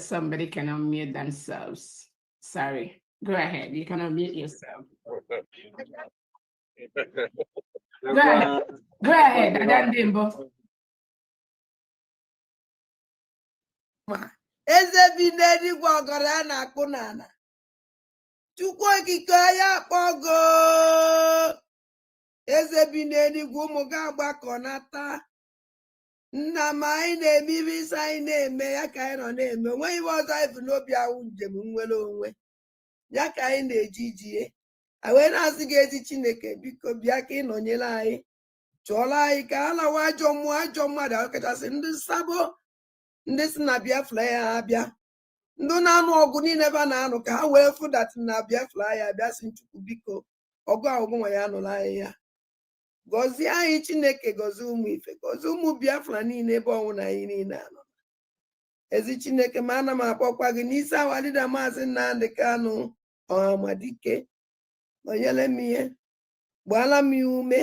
somebody can unmute themselves. Sorry. Go ahead. You can unmute yourself. Go ahead. Go ahead, Adandimbo. Eze bi n'eluigwe ọgọrọ a na-akpụ n'ala. Chukwu okike ya kpọgo. Eze bi n'eluigwe ụmụ gị agbakọ nata. Nna m anyị na-eme ibe isi anyị na-eme ya ka anyị nọ na-eme. Onweghị ibe ọzọ anyị bụ n'obi ahụ njem nwere onwe. Ya ka anyị na-eji ijie. A wee na-asị gị ezi Chineke biko bịa ka ị nọnyere anyị. Chụọrọ anyị ka a lawa ajọ mmadụ ọkachasị ndị nsabo. Ndị si na Biafra ya abịa. Ndị na-anụ ọgụ niile ebe a na-anụ ka ha wee fụdat na Biafra ya abịa si Chukwu biko ọgụ ahụgụ nwa ya anụrụ anyị ya. Gọzie anyị Chineke gọzie ụmụ ife gọzie ụmụ Biafra niile ebe ọnwụ na anyị niile anọ. Ezi Chineke ma ana m akpọkwa gị n'isi awalida Maazị Nnamdi Kanu Ọhamadike nọnyere m ihe gbaala m ya ume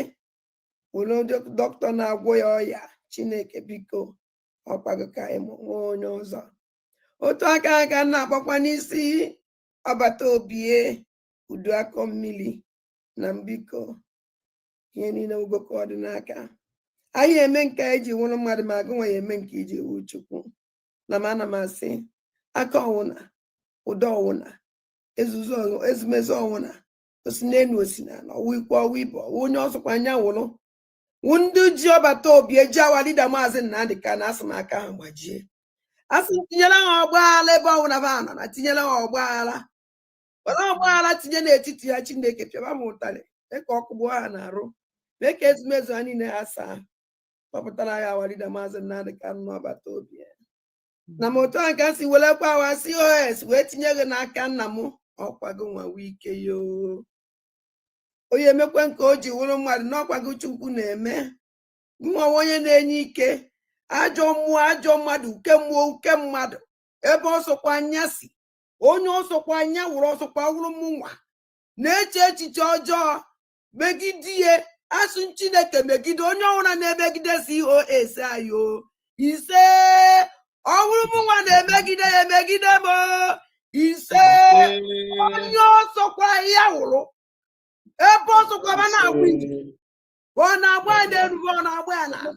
were dọkịta na-agwọ ya ọya Chineke biko ọkwago ka anyị nwee onye ọzọ. Otu aka aka na-akpọkwa n'isi agbata obie udu akọ mmiri na mbiko ihe niile ugoko ọdịnaka anyị eme nke anyị ji nwụrụ mmadụ ma agụ nwa ya eme nke iji wu Chukwu na m ana m asị aka ọwụna ụdọ ọwụna ezumezu ọwụna osi n'enu osi na ọwụ ikwu ọwụ ibe ọwụ onye ọsọkwa anya wụrụ ndị ji ọbata obi eji awalida Maazị Nnamdi Kanu asị m aka ha gbajie asị tinyere ha ọgbaghara ebe ọwụna ba nọ na tinyere ha ọgbaghara were ọgbaghara tinye n'etiti ya Chineke pịaba m ụtarị mee ka ọkụ gbuo ha na-arụ mee ka ezumezu ha niile ha saa kpọpụtara ya awalida Maazị Nnamdi Kanu n'ọbata obi ya na m otu a ka si welekwa awa COS wee tinye gị n'aka nna m ọkwago nwa wike yoo onye emekwe nke o ji wụrụ mmadụ n'ọkwago Chukwu na-eme mụnwa onye na-enye ike ajọ mmụọ ajọ mmadụ uke mmụọ uke mmadụ ebe ọsọkwa anya si onye ọsọkwa anya wụrụ ọsọkwa wụrụ mụnwa na-eche echiche ọjọọ megide ihe asụ Chineke megide onye ọbụla na-emegide COS ayo ise ọwụrụ mụnwa na-emegide ya emegide m ise onye ọsọkwa ya wụrụ ebe ọsọkwa ma na-agba ije ọ na-agba n'elu ọ na-agba ya n'ala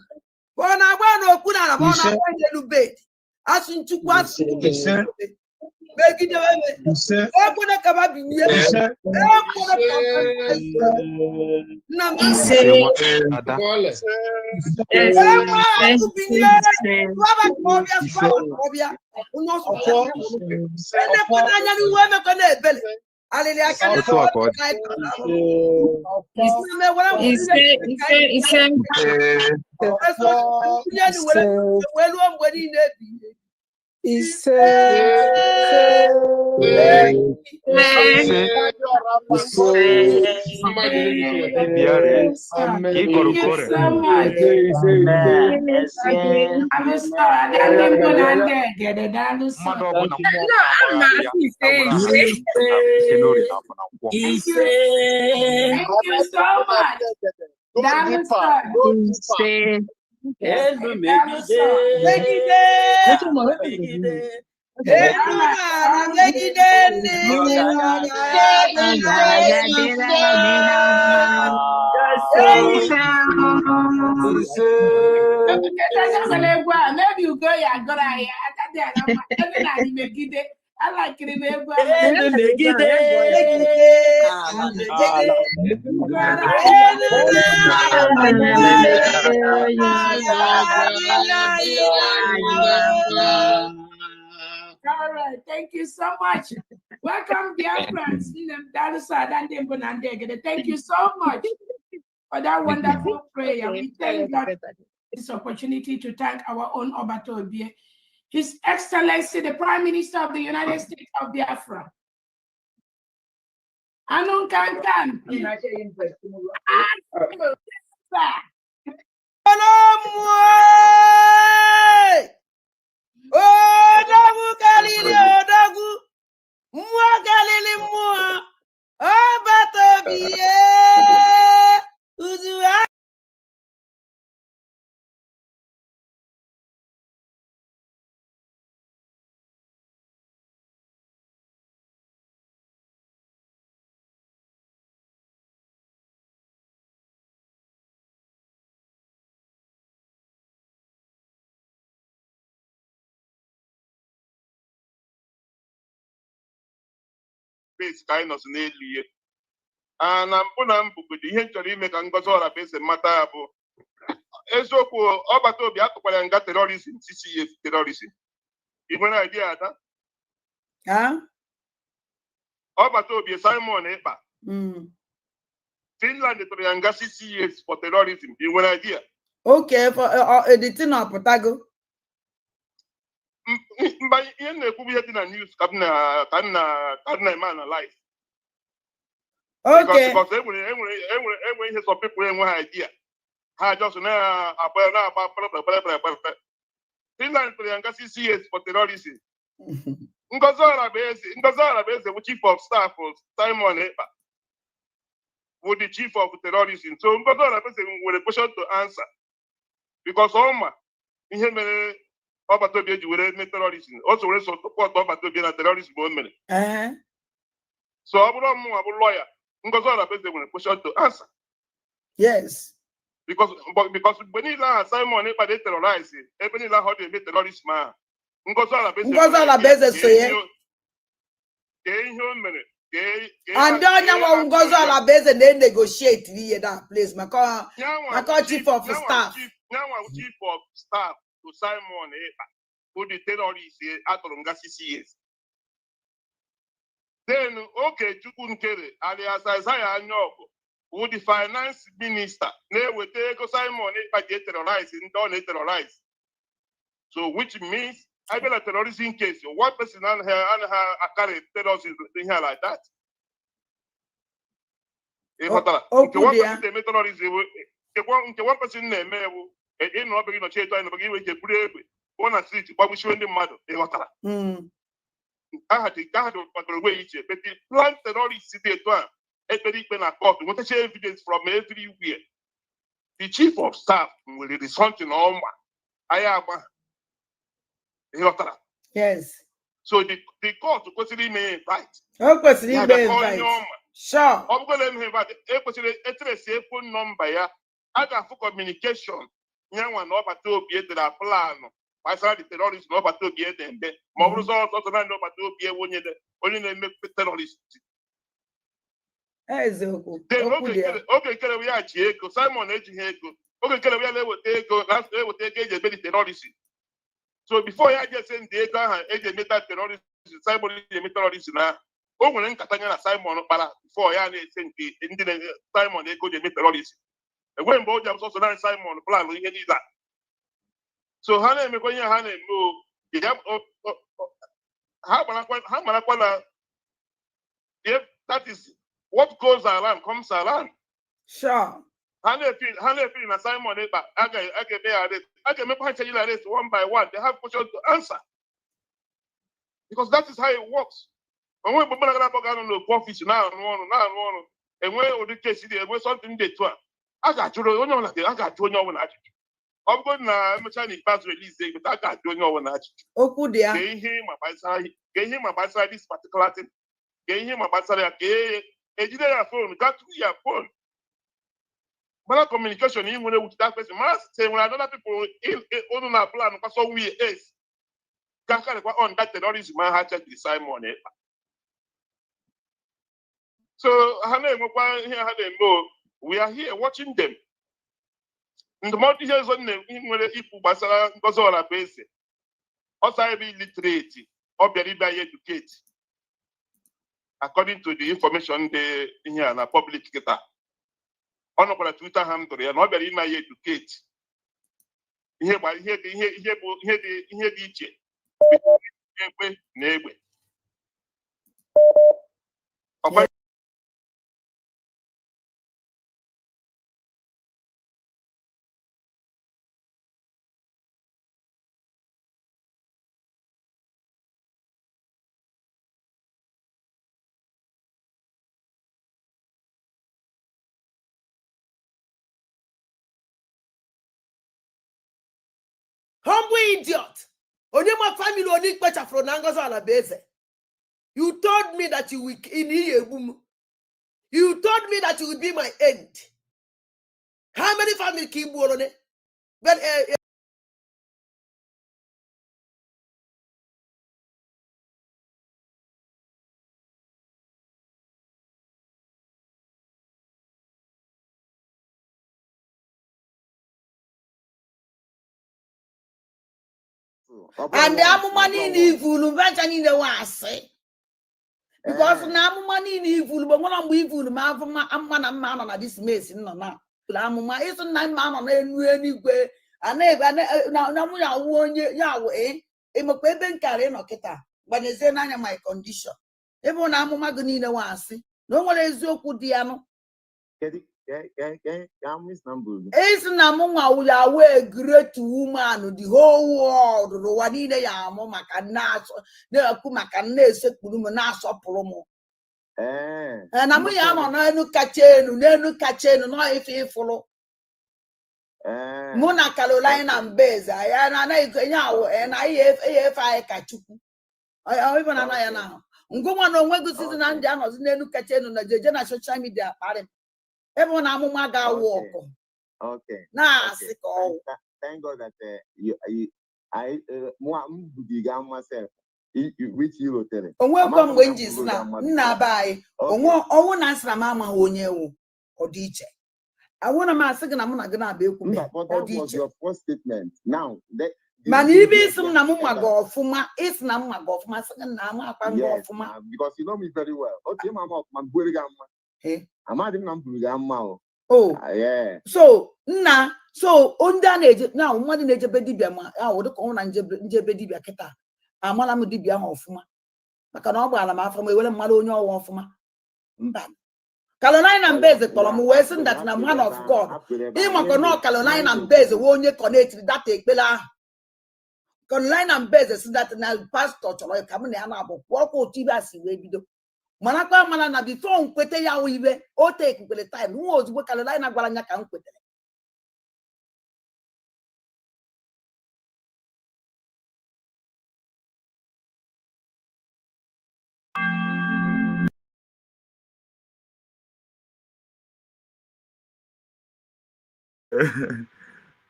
ọ na-agba n'okpuru ala ọ na-agba n'elu bed asụ Chukwu asụ megide ekwene kaba binye nna m anya n'iwe emekọ na-ebele alịrị aka wee ruo mgbe niile ebighị maybe you go ya agora ya megide I like it in there. All right, thank you so much. Welcome, dear friends. Thank you so much for that wonderful prayer. We thank God for this opportunity to thank our own Obatobie, His Excellency, the Prime Minister of the United States of Biafra. Anun Kankan. base kind of n'elu and na mpụ na mbugodi ihe nchọrọ ime ka Ngozi Ọrabeze mata ya bụ eziokwu ọgbata obi atụkwara nga terrorism 6 years terrorism. I nwere idea ada? Ọgbata obi Simon Ekpa. Finland tụrụ ya nga 6 years for terrorism. I nwere idea? Okay, for the thing of Potago. Mba ihe na-ekwu ihe dị na news ka na eme analyze. Okay. Because enwere ihe some people enwe idea. Ha just na-agba Finland tụrụ ya nga 6 years for terrorism. Ngozi Ọrabeze bụ chief of staff Simon Ekpa bụ the chief of terrorism. So Ngozi Ọrabeze nwere question to answer because ọma ihe mere ọgbata obi eji were eme terrorism. O so were support ọgbata obi na terrorism o mere. So ọ bụrụ ọmụnwa bụ lawyer, Ngozi Ọrabeze nwere question to answer. Yes. Because mgbe niile aha Simon Ekpa dey terrorize ebe niile ahụ ọ dị-eme terrorism ahụ Ngozi Ọrabeze so ye. Ihe o mere and onye nwa Ngozi Ọrabeze na-negotiate ihe that place maka chief of staff. Nyanwa chief of staff to Simon Ekpa who the terrorist atụrụ nga 6 years. Then Ogechukwu Nkere alias Isaiah Anyaogu who the finance minister na-eweta ego Simon Ekpa ji terrorize ndị ọ na-terrorize. So which means I been a terrorism case. One person and her carry terrorism here like that. One person name in no begin to change to begin with a brave one a street, but we show the mother. I had to way each but the plan terrorist city to a very pen a court. What is evidence from everywhere? The chief of staff will respond to no I am. Yes. So the court consider me right. Sure. I'm going to have a phone number. I got for communication. Young one over to be at the plan. I saw the terrorists over to be at them. More results also not over to be only make terrorists. Okay, we are Chieko, Simon Ejiheko. Okay, we are take a terrorist. So before I just send the ega terrorist, Simon terrorist now. Oh, when Catania Simon para before I send the Simon they go to terrorist. And when both of also Simon plan we need that. So Hannah me going Hannah no how if that is what goes around comes around. Sure. Hannah feel na Simon Ekpa I can make this one by one. They have questions to answer. Because that is how it works. And when people are going to profit now, and when the case is something they do, I got you know, I got you know, I'm going to Chinese pass release, but I got you know, oh, good, yeah. Gain him about this particular thing. Gain him about a phone, got to your phone. But communication even with that person must say when other people in our plan because so we is can on that terrorism man had to decide money. So we are here watching them. In the multi years on them, people Basara Ngozi Ọrabeze also be literate or be educated according to the information they here in a public data. On a Twitter handle, and not very my educate. Here by here the each neighbor. Humble idiot. Only my family only better from Ngozi Ọrabeze. You told me that you will in here boom. You told me that you would be my end. How many family keep on it? But And the amụma niile ivulu mbacha niile wasị. Because na amụma niile ivulu bụ nwere mgbe ivulu ma amụma na mma nọ na this mess nọ na amụma ịsụ na mma nọ n'elu eluigwe na mụ ya wụ onye ya wụ ịmakwa ebe nkara ịnọ kịta gbanyezie n'anya my condition ebe na amụma gị niile wasị na o nwere eziokwu dị ya nụ isi na mụ nwa wụ ya wụ a great woman the whole world n'ụwa niile ya amụ maka na-ekwu maka na-esekpuru m na-asọpụrụ m na mụ ya nọ n'elu kacha elu nọ ife ịfụrụ mụ na Carolina Mbeze ya na anaghị ya wụ na ihe efe anyị ka Chukwu ibe na anaghị na ahụ ngụnwa na onwe gị sizi na ndị anọzi n'elu kacha elu na jeje na social media kparị m ebe na amụma ga-awụ ọkụ na-asị ka ọwụ. Thank God that which you rotere. Onwekwa mgbe m ji si na nna be anyị ọnwụ na nsịra m amaghị onye wụ ọ dị iche. Awụna m asị gị na mụ na gị na-abịa ekwu ọ dị iche. Mana ibe isi m na m nwa gị ọfụma isi na m nwa gị ọfụma sị gị na m akwa gị ọfụma. Because you know me very well. Okay, mama ọfụma bụrụ gị mma. Amadị m na m bụrụ gị mma o. Oh, so nna so ndị a na-eje na mmadụ na-ejebe dibịa ma ahụ dịka ọ na njebe dibịa kịta amala m dibịa ahụ ọfụma maka na ọ gbara m afọ m ewere mmadụ onye ọwa ọfụma mba. Carolina Mbeze kpọrọ m wee sị that na man of God ịmakwa na Carolina Mbeze wee onye connected data ekpere ahụ. Carolina Mbeze sị that na pastor chọrọ ka m na ya na-abụ ọkwa otu ibe a si wee bido mana kwa mana na before nkwete ya wụ ibe o take kwere time nwa ozugbo Carolina gwara nya ka m kwetere.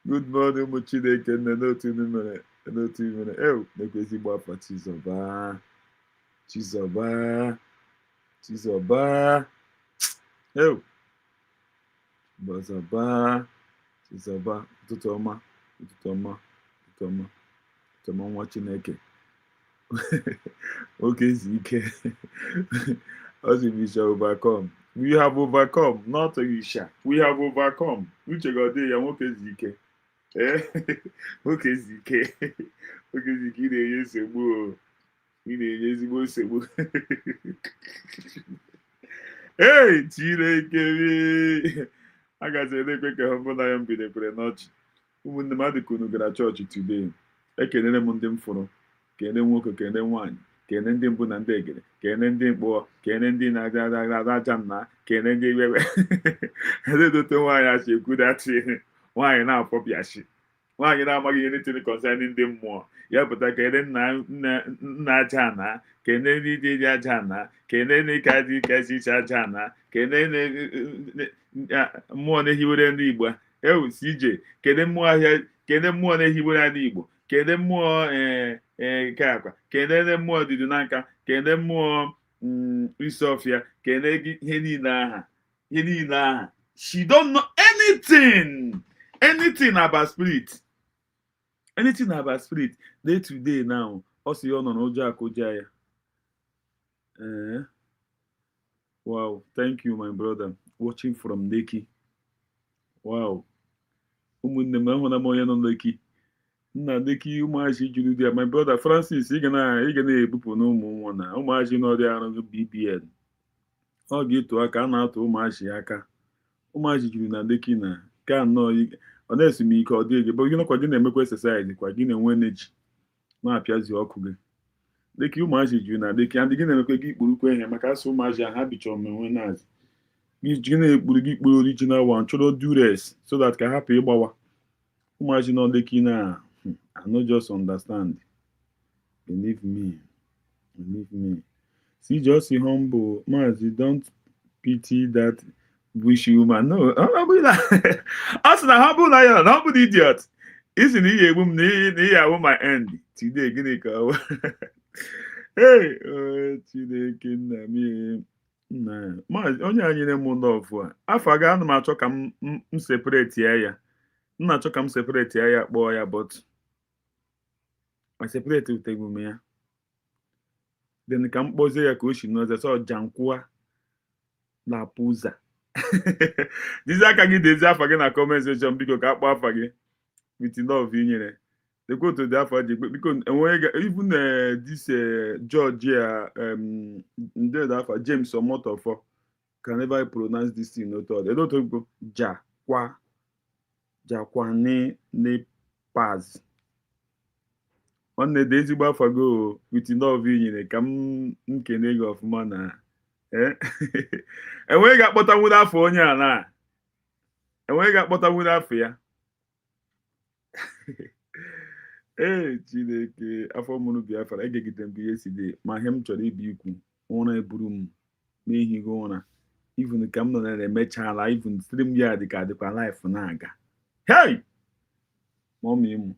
Good morning, ụmụ Chineke nne n'otu mere na-ekwe ezigbo afa Chizọba ụtụtụ ọma nwa Chineke oge izu ike we shall overcome. We have overcome, not we shall. We have overcome. Uche gode ya nwoke izu ike nwoke izu ike ị na-enye nsogbu ị na-enye ezigbo nsogbu hey Chineke agazi na-ekwe ka ha mbụ na ya mbidekwere n'ọchị. Ụmụnne m adịka unu gara chọọchị today. Ekelere m ndị m fụrụ, kene nwoke kene nwaanyị, kene ndị mbụ na ndị egere, kene ndị mkpọ, kene ndị na-aja nna, kene ndị iwewe edote nwaanyị achị ekwu datị nwaanyị na-apọpịachi nwaanyị na-amaghị ihe nitin concerning ndị mmụọ ya pụta kene nna aja na kene ndị dị aja na kene n'ịka dị ike iche aja na kene mmụọ na-ehiwere ndị Igbo ewusi ije kene mmụọ ahịa kene mmụọ na-ehiwere ndị Igbo kene mmụọ nke akwa kene mmụọ dịdị na nka kene mmụọ isi ọfịa kene ihe niile aha she don't know anything about spirit day to day now ọ sị ọ nọ n'ụjọ akụja ya. Wow, thank you my brother watching from Lekki. Wow, ụmụnne m ahụ na m onye nọ Lekki nna Lekki ụmụaji juru dị ya. My brother Francis ị ga na-ebupụ na ụmụ nwa na ụmụaji n'ọrịa arụ BBN ọ ga-eto aka a na-atụ ụmụaji aka. Ụmụaji juru na Lekki na ka anọ ọ na-esi m ike ọ dị ege gị nọkwa gị na-emekwa exercise kwa gị na-enwe energy na-apịazi ọkụ gị. Lekki ụmụaji juru na Lekki and gị na-emekwa gị ikpurukwu ihe maka asụ ụmụaji ahụ ha bichọ menwe nazi gị na-ekpuru gị ikpuru original one chọrọ dures so that ka hapụ ịgbawa. Ụmụaji nọ Lekki na I no just understand. Believe me. See, just humble. Mazi, don't pity that bushy woman. No, humble idiot. Isn't he a woman? My end. Today, gini ka. Hey, Chineke na mi. Mazi, onye anyị na-emu ndọfụ a. Afọ aga ana m achọ ka m separate ya. M na-achọ ka m separate ya kpọọ ya but ma separate utegume ya then ka m kpọzie ya ka o si n'ọzọ sọ Jankwa na Puza dizi aka gị dezi afa gị na comment section biko ka akpọ afa gị with love inyere the quote dị afọ dị biko enweghị even this George ndị dị afa James Omotofo can never pronounce this thing not all. They don't talk Jakwa ne Paz. Nwanne dị ezigbo afọ go with love inyere ka m nkene gị ọfụma na enweghị ga-akpọtanwu n'afọ onye a na enweghị ga-akpọtanwu n'afọ ya Chineke afọ mụrụ Biafra egegide m ihe si dị ma ihe m chọrọ ibi ikwu ụra eburu m n'ihi gị ụra even ka m nọ na-emechala even stream ya dị ka dịkwa life na-aga hey mommy m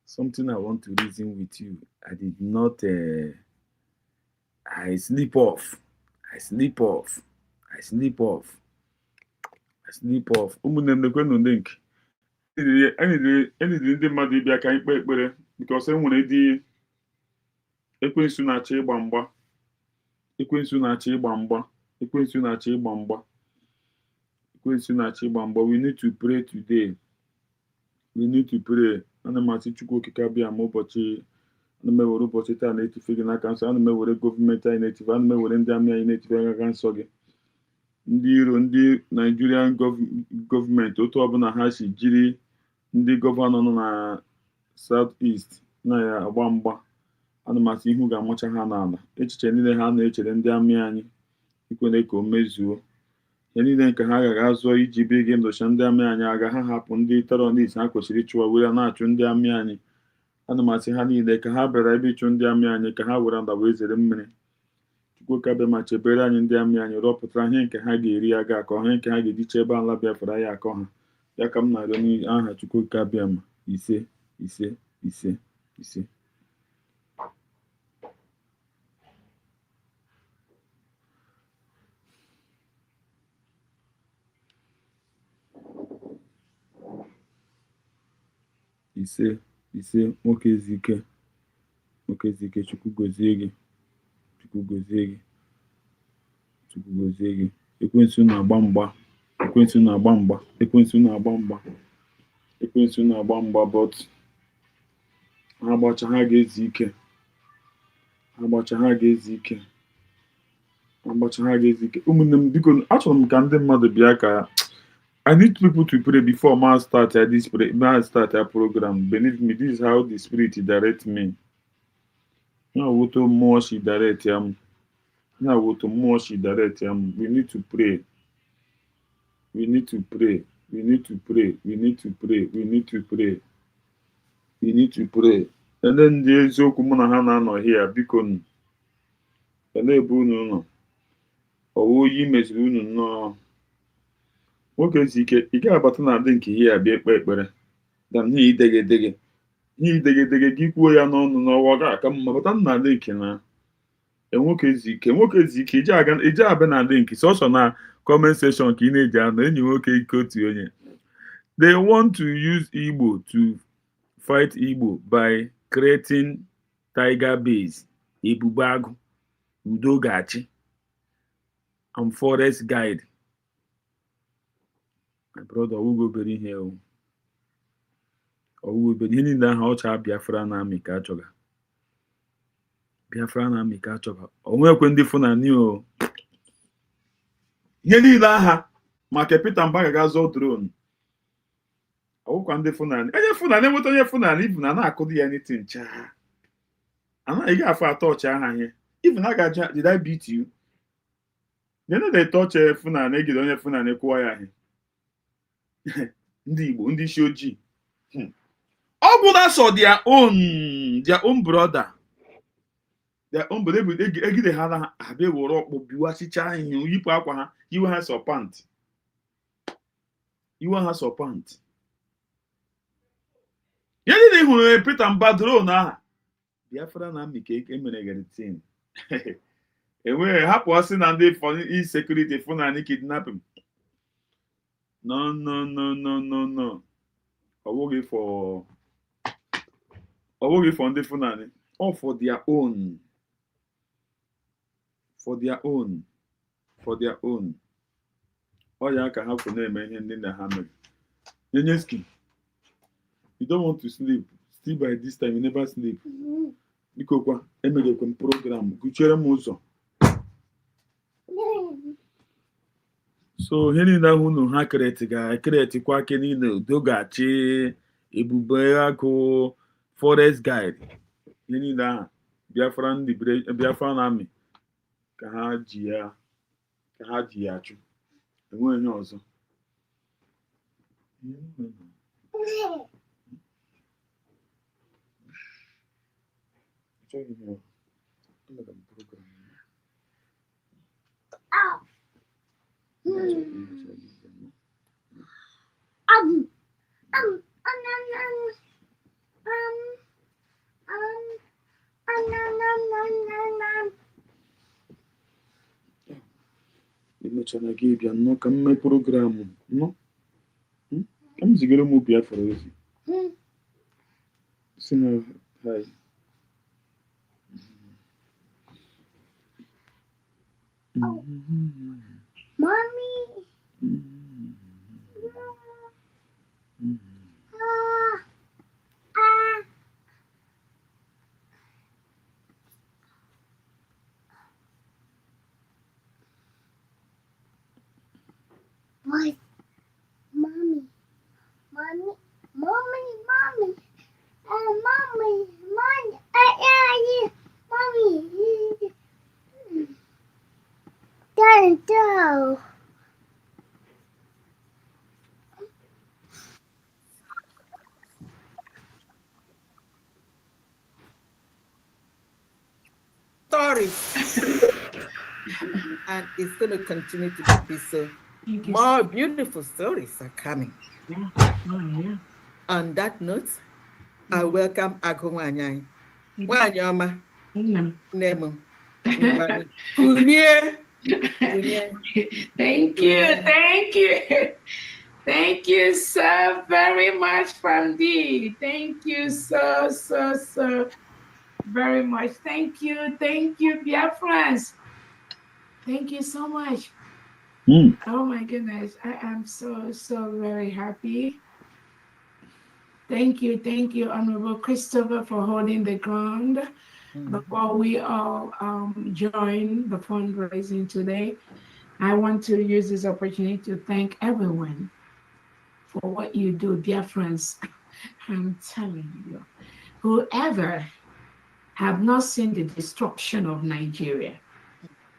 something I want to reason with you. I did not I sleep off ụmụnne m na-ekwenụ link enidiri ndị mmadụ ịbịa ka anyị kpee ekpere because enwere dị ekwensu na-achọ ịgba mgba we need to pray today. Ana m asị Chukwu okike abịa ma ụbọchị ana m ewere ụbọchị taa na-etufe gị n'aka nsọ ana m ewere gọọmenti anyị na-etufe ana m ewere ndị amị anyị na-etufe aka nsọ gị ndị iro ndị Nigerian gọọmenti otu ọbụla ha si jiri ndị gọvanọ nọ na South East na ya agba mgba ana m asị ihu ga-amacha ha n'ala echiche niile ha na-echere ndị amị anyị ikwene ka o mezuo ihe niile nke ha agaghị azụ iji bie gị ndocha ndị amị anyị aga ha hapụ ndị terọrist ha kwesịrị ịchụwa were na-achụ ndị amị anyị ana m asị ha niile ka ha bịara ebe ịchụ ndị amị anyị ka ha were nda wee zere mmiri Chukwu ka bịa ma chebere anyị ndị amị anyị rọpụtara ihe nke ha ga-eri aga akọ ihe nke ha ga-eji chebe ala Biafra ya akọ ha ya ka m na-arịọ n'aha Chukwu ka bịa ma ise ise ise ise ise ise nwoke ezike Chukwu gozie gị ekwensu na-agba mgba but ha gbacha ha ga-ezi ike ụmụnne m biko achọrọ m ka ndị mmadụ bịa ka I need people to pray before man start this program. Believe me, this is how the Spirit directs me. We need to pray. And then there's no here because no. Nwoke ezike ị ga-abata na adị nke ihe abịa ekpe ekpere dan ihe idegedege gị kwuo ya n'ọnụ n'ọwa ga-aka mma bata na adị nke na nwoke ezike ije abịa na adị nke sọsọ na comment section ka ị na-eji anọ enyi nwoke ike otu onye they want to use Igbo to fight Igbo by creating tiger base ebube agụ udo gachi and forest guide. My brother, we go bury here. Or we go bury in the house. Biafra na mi ka choga. Onwe kwe ndị Fulani o. Ihe niile aha maka Peter Mbaga ga-azọ drone. Ọwụkwa ndị Fulani. Fulani enweta onye Fulani ibu na na-akụdị ya anything cha. Anaghị ga-afọ atọ ọcha aha ihe. Even I got, did I beat you? You know they touch Fulani egide onye Fulani kwụọ ya ahụ. Ndị Igbo ndị isi ojii ọ bụ na so their own brother egide ha na abịa were ọkpọ biwasicha ihe yipụ akwa ha iwe ha sọpant ya dị hụrụ Peter Mbadro na aha Biafra na amị ka emere garitin enweghị hapụ ọsị na ndị security Fulani kidnapping. No. Ọ Or for the Funani, or for their own. For their own. For their own. Oh, yeah, I can have to name and then the hammer. Yenyeski, you don't want to sleep. Still by this time, you never sleep. Because Emegan program, Guchere Muso. So, Henny Nahuno Hakretiga, Kreti Quakenino, Dogachi, Ebubeako, Forest Guide. Henny da, Biafran, the Biafran army. Kahajia, Kahajiachu. And when also. Emechana gị bịa nnọọ ka mme programụ nnọọ ka m zigara m Biafra ozi si na hai Mommy. What? Mommy. Mommy. Mommy. Mommy. Mommy. Mommy. Mommy. Don't go. Stories. And it's going to continue to be so. More beautiful stories are coming. Yeah. Oh, yeah. On that note, I welcome Agumanyai. Wanyama. Nemo. Thank you. Thank you so very much, Famdi. Thank you so very much. Thank you, Biafrans. Thank you so much. Oh my goodness, I am so very happy. Thank you, Honorable Christopher, for holding the ground before we all join the fundraising today. I want to use this opportunity to thank everyone for what you do, dear friends. I'm telling you, whoever have not seen the destruction of Nigeria,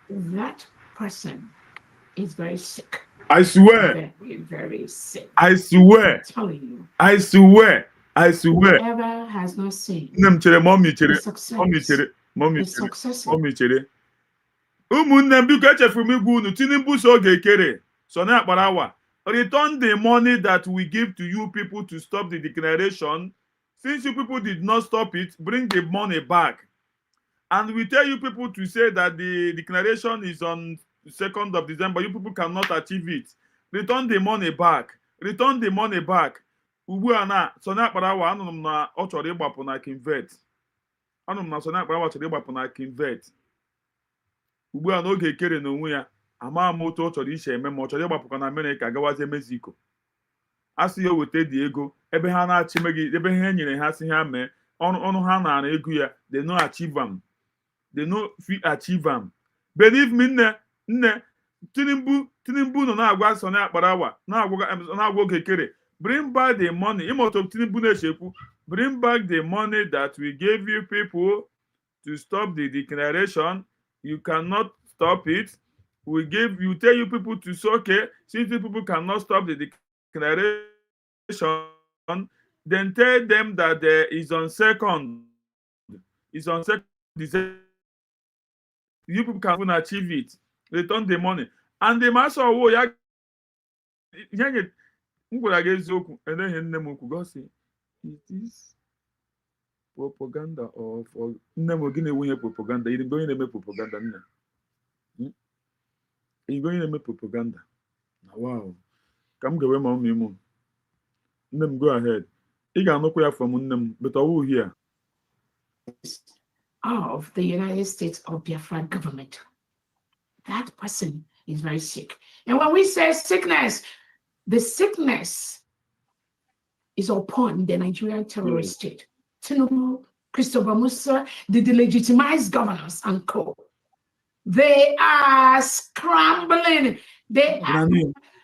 that person is very sick. I swear. Very, very sick. I swear. I'm telling you. I swear. Whoever has not seen the success. Ụmụnne m biko echefuru m igwe unu Tinubu so Ogechukwu so na Akparawa return the money that we give to you people to stop the declaration. Since you people did not stop it, bring the money back. And we tell you people to say that the declaration is on 2nd of December. You people cannot achieve it. Return the money back. Return the money back. Ugbu a na so na Akparawa anụrụ m na ọ chọrọ ịgbapụ na Kinvet. Anụrụ m na so na Akparawa chọrọ ịgbapụ na Kinvet. Ugbu a n'oge ekere n'onwe ya ama m otu ọ chọrọ iche eme ma ọ chọrọ ịgbapụkwa na Amerịka gawazie Mexico. A sị ya weta dị ego ebe ha na-achị megide ebe ha nyere ha si ha mee ọnụ ha nara ego ya they no achieve am. They no fit achieve am. Believe me nne Tinubu nọ na-agwa so na Akparawa na-agwa Ogechukwu bring back the money. Imoto Tinubu na-echekwu bring back the money that we gave you people to stop the declaration. You cannot stop it. We tell you people to say, okay, since you people cannot stop the declaration, then tell them that is on 2nd. It's on 2nd December. You people can achieve it. Return the money. And the master of war, God say, is this propaganda or propaganda? You're going to make propaganda. You're going to make propaganda. Wow. Come go my mom. Go ahead. You got no prayer from them, but I will hear. of the United States of Biafra government. That person is very sick. And when we say sickness, the sickness is upon the Nigerian terrorist state. Tinubu, Christopher Musa, the delegitimized governors and co. They are scrambling. They are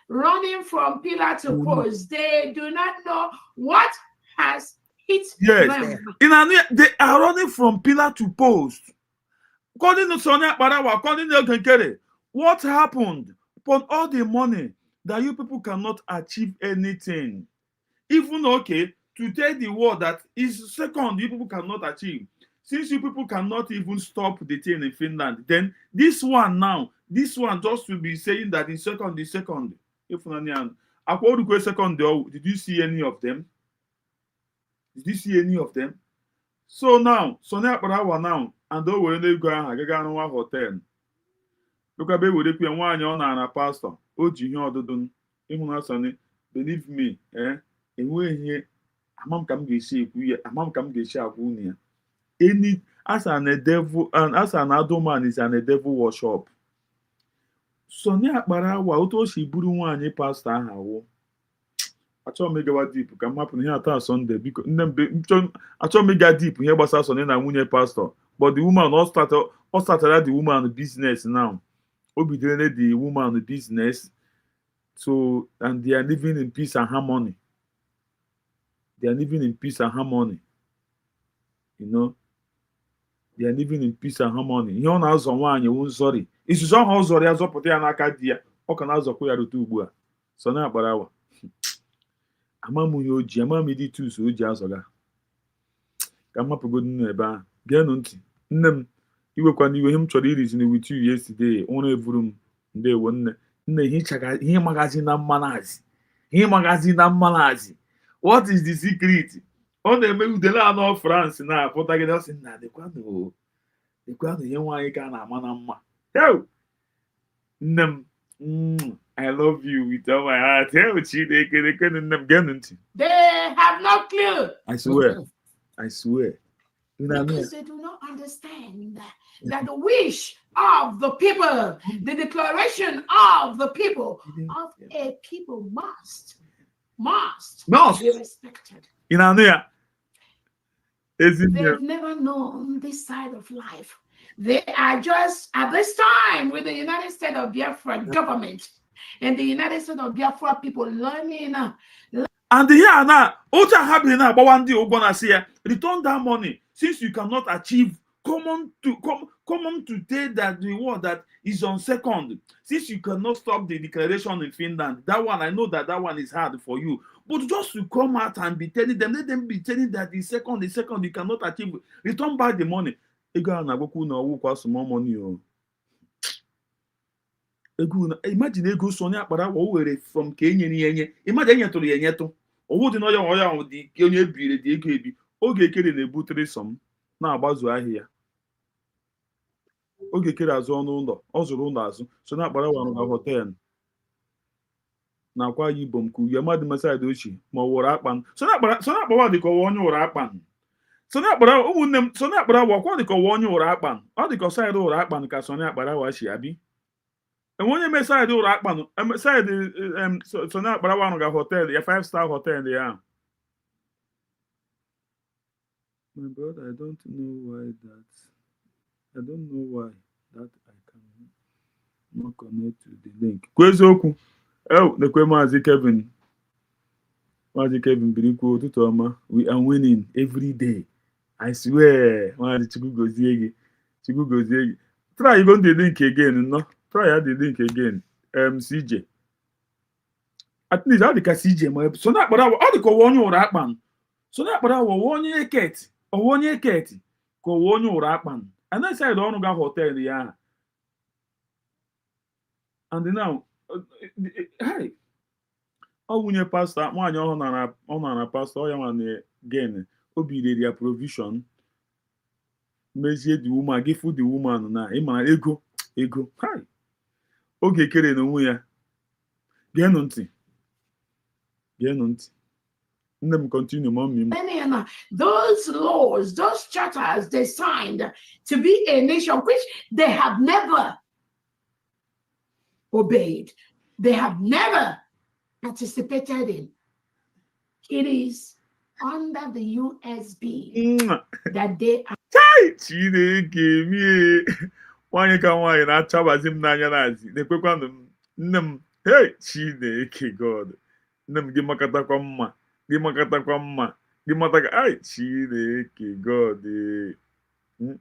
running from pillar to post. They do not know what has hit them. They are running from pillar to post. According to Akparawa, according to Ogechukwu Nkere, what happened upon all the money that you people cannot achieve anything? Even okay, to tell the world that is second, you people cannot achieve. Since you people cannot even stop the thing in Finland, then this one just will be saying that the second. If second, did you see any of them? Did you see any of them? So now, Akparawa now, and though we're going to go to hotel. Look at baby, we nwaanyị ọ na pastor. O ji ihe ọdụdụ ịhụna Sonny, believe me, enweghị ihe amam ka m ga-esi ekwu ya, amam ka m ga-esi agwa unu ya. Any as an adult man is an devil worship. Sonny Akparawa otu o si buru nwaanyị pastor aha wụ. Achọrọ m ịgawa deep ka m hapụ ihe ata Sunday biko nne m achọrọ m ịga deep ihe gbasara Sonny na nwunye pastor, but the woman started the woman business now. Obidere the woman business, so and they are living in peace and harmony. They are living in peace and harmony. You know, they are living in peace and harmony. You know, as one you won't sorry. It's just how sorry as up there na kadia. O kana zo ko ya rutu ugbu a. Sonny Akparawa. Amamu yo ji amami di tu so ji azoga. Ka mapogo nnu ebe a. Genu nti. Nne m iwekwana iwe m chọrọ irizin with you yesterday. Onu evuru m ndewo nne. Nne ihe magazine na mmanazi. Ihe magazine na mmanazi. What is the secret? Ọ na-eme udele anọ France na apụtagide ọsị nna dekwanụ ihe nwaanyị ka na-ama na mma. Nne m, I love you with all my heart. They have no clue. I swear. Because they do not understand that the wish of the people, the declaration of the people, of a people must be respected. They've never known this side of life. They are just at this time with the United States of Biafra government and the United States of Biafra people learning. And here now, Ocha happy now, but one day we're gonna see return that money. Since you cannot achieve, come on to tell that the word that is on second. Since you cannot stop the declaration in Finland, that one I know that one is hard for you. But just to come out and be telling them, let them be telling that the second you cannot achieve. Return back the money. Small money. Imagine ego Sonny Akparawa were from Kenya. Imagine to the Yenyeto. Or would not know the Kenya be the AKB. Ogechukwu na-ebutere som na-agbazu ahịa. Ogechukwu azụ ọnụ ụlọ, ọ zụrụ ụlọ azụ. Sonny Akparawa na hotel. Na kwa Ibom ku ya mmadụ Masai Ochi ma wụrụ akpan. Sonny Akparawa dị ka onye wụrụ akpan. Sonny Akparawa ụmụnne m Sonny Akparawa kwa dị ka onye wụrụ akpan. Ọ dị ka side wụrụ akpan ka Sonny Akparawa si abi. Enwonye me side wụrụ akpan, side Sonny Akparawa na hotel, ya 5-star hotel ya. My brother, I don't know why that I cannot connect to the link. Kwezoku. Nekwe Mazi Kevin. Mazi Kevin Biriko Tutoma. We are winning every day. I swear. Mazi Chikugoziegi. Try even the link again, no? Try the link again. CJ. At least I can CJ. So that but I will one you rakman. So that but I will one year cat. Or 1 year cat. Go one you rakman. And I said on go hotel yeah. And now hey. Oh, when your pastor, one on a pastor, you want again, obey their provision. Measure the woman, give food the woman now. Ima ego. Hi. Okay, Kere no ya. Get nonti. Let me continue, mommy. Many Onyana, those laws, those charters they signed to be a nation which they have never obeyed, they have never participated in. It is under the USB that they are. Chineke mie nwanyị ka nwanyị na-achabazi m n'anya nazi na-ekwekwanụ m nne m hey Chineke God nne m gị makatakwa mma gị makatakwa mma gị mataka ai Chineke God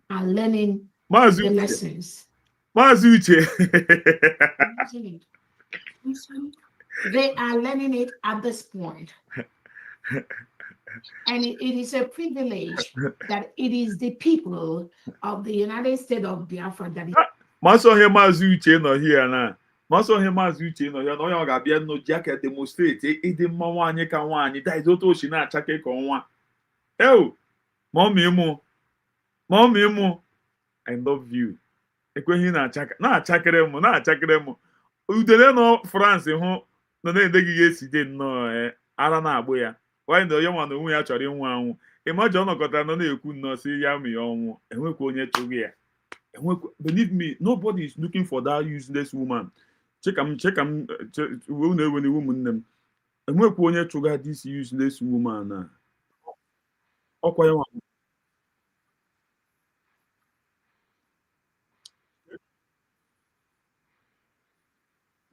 are learning Maazị the Uche lessons. Maazị Uche They are learning it at this point. And it is a privilege that it is the people of the United States of Biafra that is. Masohe Maazị Uche nọ here na. Masohe Maazị Uche nọ here na onye ọ ga-abịa n'oji aka demonstrate ịdị mma nwaanyị ka nwaanyị that is otu ochi na-achake ka ọnwa. Ew, mommy mụ I love you. Ekweghị na-achakere m udele nọ France hụ nọ na-edeghị ya eside nnọọ ara na-agbụ ya nwanyị na onye nwa na onwe ya chọrọ ịnwụ anwụ ịmaji ọ nọkọtara nọ na-ekwu nnọọ si ya mi ọnwụ enwekwa onye chụghị ya believe me nobody is looking for that useless woman cheka m unu ewe n'iwu ụmụnne m enwekwa onye chụga this useless woman na ọkwa ya nwa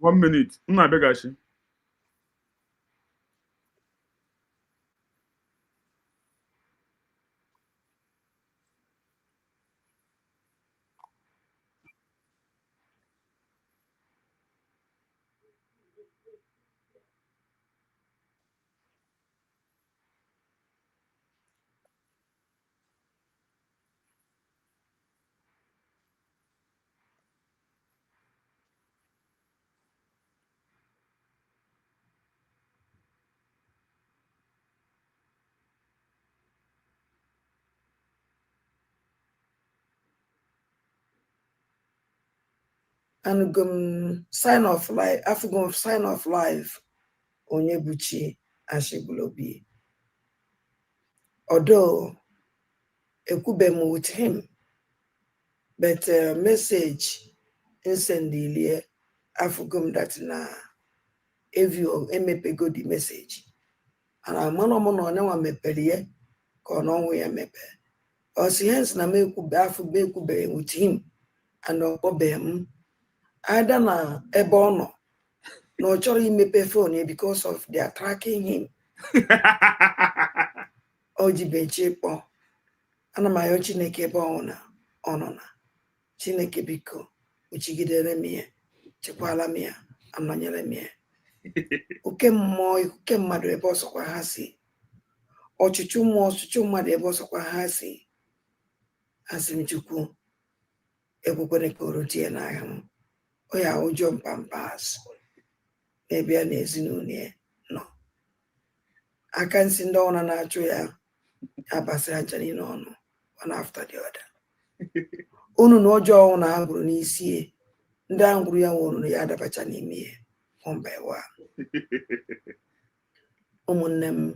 1 minute m na-abịagachi. and sign of life afugum sign of life Onyebuchi Ashigbulobi. Although ekubem with him, but message send the afugum that na evio emepe go the message and amano na mepere ka no we mepe os hence na me ekube with him and obem either na ebe ono no chọrọ imepe phone because of they are tracking him. Ojibechi kpọ ana m ayọ Chineke ebe ọnọ na Chineke biko uchigidere m ya chekwala m ya anọnyere m ya oke mmụọ ikuke mmadụ ebe ọsọkwa ha si ọchụchụ mmụọ ọchụchụ mmadụ ebe ọsọkwa ha si asị m Chukwu ekwekwere ka orotie n'agha m o ya ụjọ mpampaz ebe ya na ezinụlọ ya nọ aka nsị ndị ọna na-achụ ya abasị aja niile ọnụ one after the other. Unu na ọjọọ na agbụrụ n'isi ndị agbụrụ ya nwụrụ na ya adabacha n'ime ya one by one. Ụmụnne m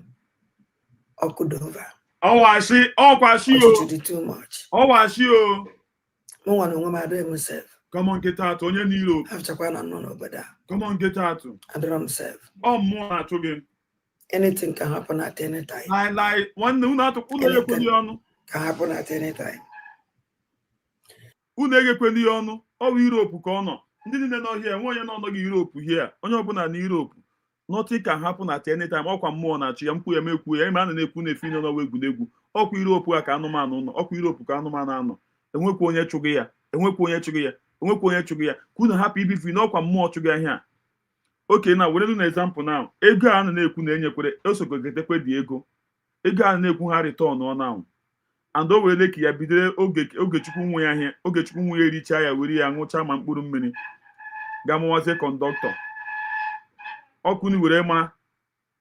ọkụdova ọkwashi ọchịchị dị too much. ọwashi o Mụ nwa na onwe m adịghị m sef. Come on, get out. Onye n'Europe. Afchakwa na nọ n'obodo a. Come on, get out. Adịrọ m sef. Ọ mmụọ na-achụ gị. Anything can happen at any time. Nwanne unu atụkwụ unu ekweli ọnụ. Can happen at any time. Unu egekweli ọnụ. Ọ bụ Europe ka ọ nọ. Ndị niile nọ here, nwe onye nọ gị Europe here. Onye ọbụla na Europe. Nothing can happen at any time. Ọkwa mmụọ na-achụ ya mkpu ya mekwu ya. Ime a na-ekwu na-efi n'ọnwa egwuregwu. Ọkwa Europe a ka anụmanụ nọ. Ọkwa Europe ka anụmanụ anọ. Enwekwa onye chụgị ya. Enwekwa onye chụgị ya. Onwekwa onye chụgị ya. Ka unu hapụ ibifi n'ọkwa mmụọ chụgị ya ihe a. Okay, now were na example now. Ego a na-ekwu na enyekwere osogogetekwe dị ego. Ego a na-ekwu ha return ọ now. And o were ka ya bidoro Ogechukwu nwe ya ihe. Ogechukwu nwe ya ericha ya were ya ṅụcha ma mkpụrụ mmiri. Gamụwazie kọndọktọ. Ọkụ ni were mara.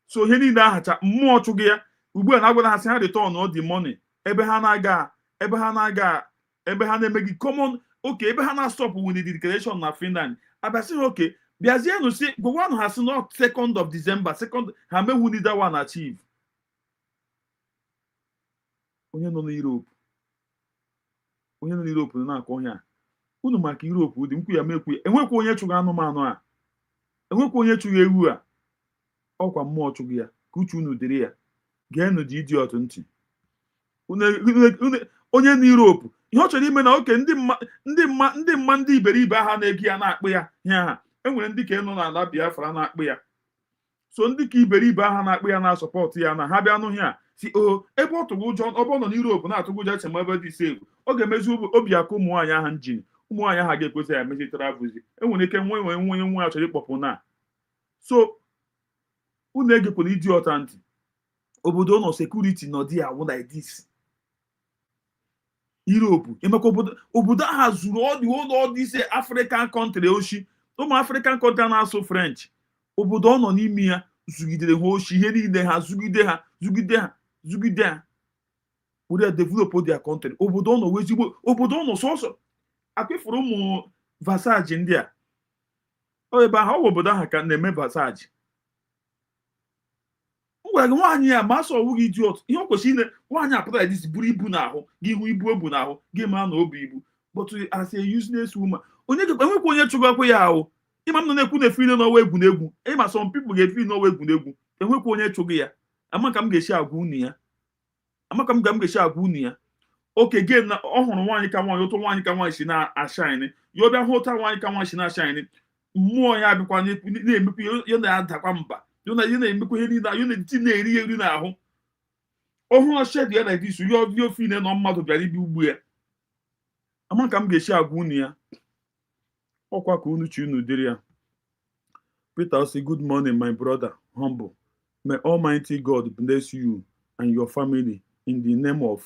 So ihe niile ahacha mmụọ chụgị ya. Ugbu a na-agwa ha sị ha return ọ dị money. Ebe ha na-emeghị common. Okay, ebe ha na-stop with the declaration na Finland. Abịasị ha okay. Biazienu si gwanụ ha si not 2nd of December, second ha mewu need that one achieve. onye nọ n'Europe na-akọ onye a unu maka Europe dị mkwu ya mekwu enwekwa onye chụrụ anụmanụ a enwekwa onye chụrụ ewu a ọkwa mmụọ chụrụ ya ka uche unu dịrị ya geenụ dị idiot ntị onye na Europe ihe ọ chọrọ ime na oke ndị iberibe aha na-egi ya na-akpụ ya ihe ha enwere ndị ka nọ n'ala Biafra na-akpụ ya so ndị ka iberibe aha na-akpụ ya na-asọpọtụ ya na ha bịa anụ ihe a si ebe ọ tụrụ ụjọ ọ nọ n'Europe na-atụgụ ụjọ echema ebe dị ise ọ ga-emezi obi aka ụmụ nwaanyị aha njin ụmụ nwaanyị aha ga-ekwesị ya emechitara abụzi enwere ike onye nwa ya chọrọ ịkpọpụ na so unu egekwana ịdị ọta ntị obodo nọ sekuriti nọ dị awụ like this Europe emeka obodo aha zuru ụlọ dị ise African country oshi ụmụ African country na-asụ French obodo ọ nọ n'ime ya zugidere ha oshi ihe niile ha zugide ha were develop their country obodo ọ nọ wezigbo obodo ọ nọ sọsọ akwefuru ụmụ Versailles ndị a ebe ahụ ọ bụ obodo ahụ ka na-eme Versailles gwara gị nwaanyị ya ma asọ ọwụ gị idiot ihe ọ kwesịrị ile nwaanyị apụtara dis buru ibu n'ahụ gị hụ ibu ebu n'ahụ gị ma na obi ibu but as a useless woman onye enwekwa onye chụgakwa ya ahụ ịma m na-ekwu na-efe ile n'ọwa egwuregwu ịma some people ga-efe n'ọwa egwuregwu enwekwa onye chụgị ya amaka m ga-esi agwa unu ya oke gem na ọ hụrụ nwaanyị ka nwaanyị ụtụ nwaanyị ka nwaanyị si na-ashine ya ọbịa hụ ụta nwaanyị ka nwaanyị si na-ashine mmụọ ya abịakwa na-emekwa ya na-adakwa mba ya na-emekwa ihe niile ya na-eti na-eri eri n'ahụ ọhụrụ shed ya na dis ya ofe ile nọ mmadụ bịara ibi ugbu ya amaka m ga-esi agwa unu ya ọkwa ka unu chi unu dịrị ya Peter say good morning my brother humble may Almighty God bless you and your family in the name of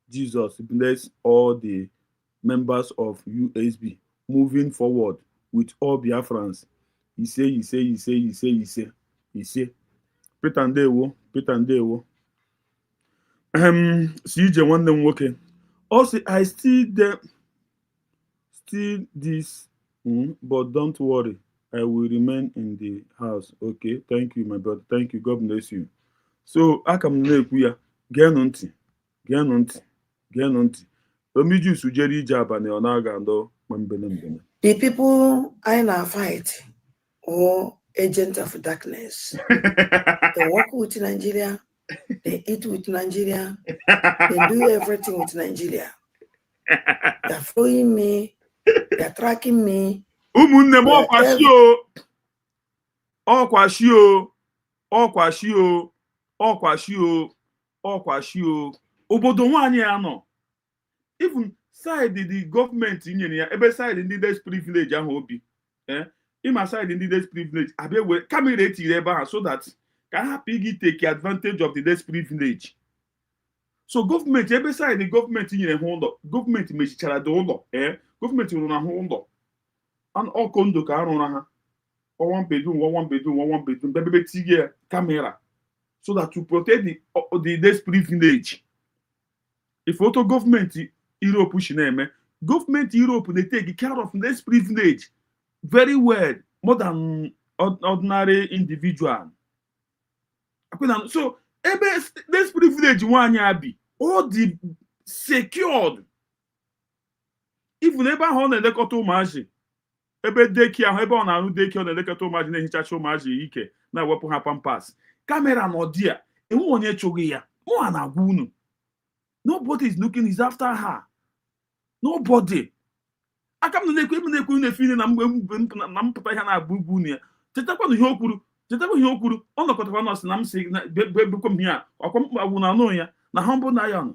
Jesus. Bless all the members of USB moving forward with all Biafrans. He say. Peter Ndewo. CJ nwanne m nwoke. Also, I still this, but don't worry. I will remain in the house. Okay, thank you, my brother. Thank you. God bless you. So, aka m na-ekwu ya, geenụ ntị. Omiju sujere ije abalị ọ na-aga ndo mbene. The people I now fight or agents of darkness. They work with Nigeria, they eat with Nigeria, they do everything with Nigeria. They're following me, they're tracking me. Ụmụnne m ọkwashio obodo nwaanyị ya nọ even side the gọọmenti nyere ya ebe side ndị less privilege ahụ obi ịma side ndị less privilege abịa were kamera etiri ebe ahụ so that ka ha hapụ igi take advantage of the less privilege. So gọọmenti ebe side gọọmenti nyere ha ụlọ gọọmenti mechichara dị ụlọ gọọmenti rụrụ ha ụlọ ọkụ ndụ ka arụrụ ha one bedroom bebe tinye kamera so that to protect the less privilege. If auto government Europe should name government Europe they take care of less privilege very well more than ordinary individual. So less privilege one be all the secured. Even ebe ahụ na-elekọta ụmụazị ebe deki ahụ ebe ọ na-arụ deki ọ na-elekọta ụmụazị na-ehichacha ụmụazị ike na-ewepụ ha pampas kamera nọ dị ya enwe onye chụghị ya mụ na-agwa unu nobody is looking is after her nobody aka m na-ekwu na-efe ile na mpụta ihe na-agba ugwu unu ya chetakwanụ ihe o kwuru ọ nọkọtakwa nọsị na m si bekwa m ya ọkwa mkpagbu na anụ ya na humble lion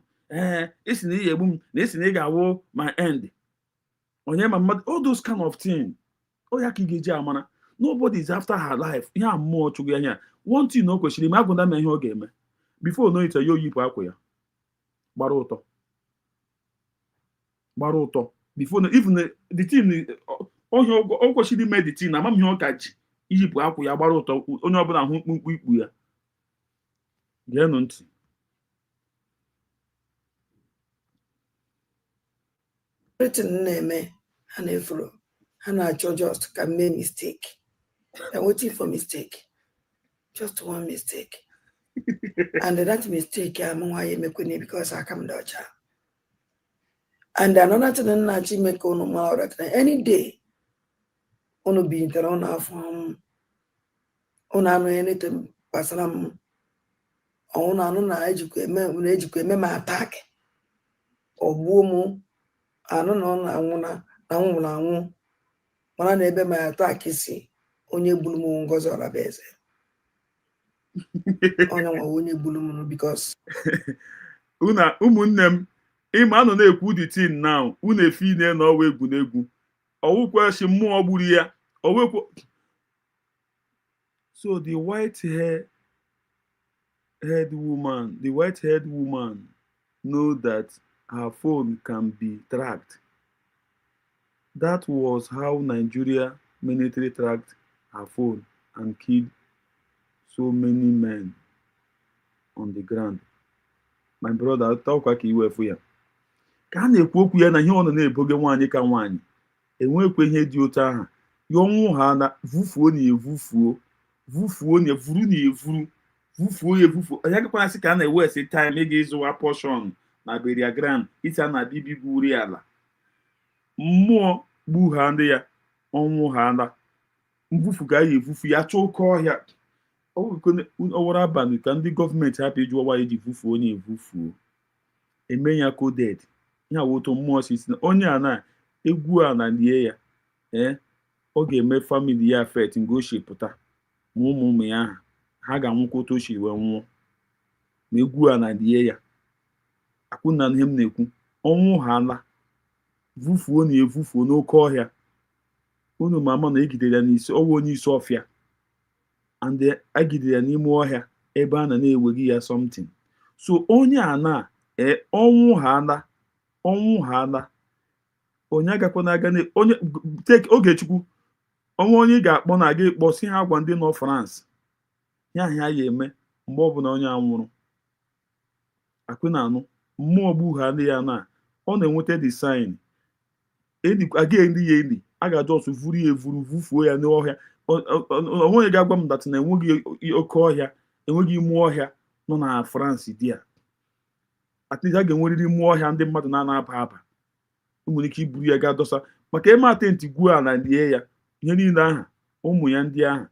esi na ihe egbu m na esi na ị ga-awụ my end onye ma mmadụ all those kind of things ọ ya ka ị ga-eji amara nobody is after her life ihe a mmụọ chụgụ ya anya one thing o kwesịrị ime agwụna ma ihe ọ ga-eme before no ite ya oyipụ akwa ya gbara ụtọ before even the thing onye o kwesịrị ime the thing amam ihe ọ ka ji iyipụ akwa ya gbara ụtọ onye ọbụla hụ mkpụmkpụ ikpu ya geenụ ntị Everything na-eme ha na-efuru ha na-achọ just ka mee mistake. They're waiting for mistake. Just one mistake. And that mistake I'm why me because I come down. And another thing that I make on my any day on be in on from on anything personal on na ejikwe me ma attack ogbuo mu anu na anwụ na nwụrụ anwụ mana na ebe ma attack si onye gburu m Ngozi Olabeze onye nwa onye gburu m because una ụmụnne m ịma anọ na-ekwu the thing now unu efi ne na ọwa egwuregwu ọwụkwashi mmụọ gburu ya ọwekwo. So the white-haired woman know that her phone can be tracked. That was how Nigeria military tracked her phone and killed so many men on the ground. My brother, talk ka iwe efu ya. Ka a na-ekwu okwu ya na ihe ọ nọ na-eboge nwaanyị ka nwaanyị enwekwe ihe dị otu aha ya ọnwụ ha na vufuo na evufuo vufuo na evuru na evuru vufuo ya evufuo onye gakwana sị ka a na-ewe esi time ị ga-ịzụwa portion na beriagram isi a na bibi gwuri ala mmụọ gbu ha ndị ya ọnwụ ha na mvufu ga ya evufu ya chọọ oke ọhịa ọwara abalị ka ndị gọọmenti hapụ iji ọwa iji vufuo na evufuo eme ya coded ya woto mmụọ sisi na onye a na egwu a na lie ya ọ ga-eme famili ya afet ngo pụta ma ụmụ ya aha ha ga-anwụkwa otu o si wee nwụọ ma egwu a na lie ya akwụna ihe m na-ekwu ọnwụ ha ala vufuo na evufuo n'oke ọhịa unu mama na egidere ya n'isi ọwa onye isi ọfịa and agidere ya n'ime ọhịa ebe a na-ewegi ya something. So onye a na ọnwụ ha ala onye agakwana aga onye take Ogechukwu ọnwa onye ga-akpọ na aga ịkpọ si ha gwa ndị nọ France ya ya eme mgbe ọbụla onye anwụrụ akwụna anụ mmụọ gbu ha ndị ya na ọ na-enweta the sign aga eli ya eli a ga-ajọ ọsụ vuru ya evuru vufuo ya n'ọhịa onweghị ga-agwa m datị na enweghị oke ọhịa enweghị ime ọhịa nọ na France dị ya at least a ga-enwerịrị ime ọhịa ndị mmadụ na-aba aba nwere ike iburu ya ga dosa maka eme atenti gwuo ala lie ya ihe niile aha ụmụ ya ndị aha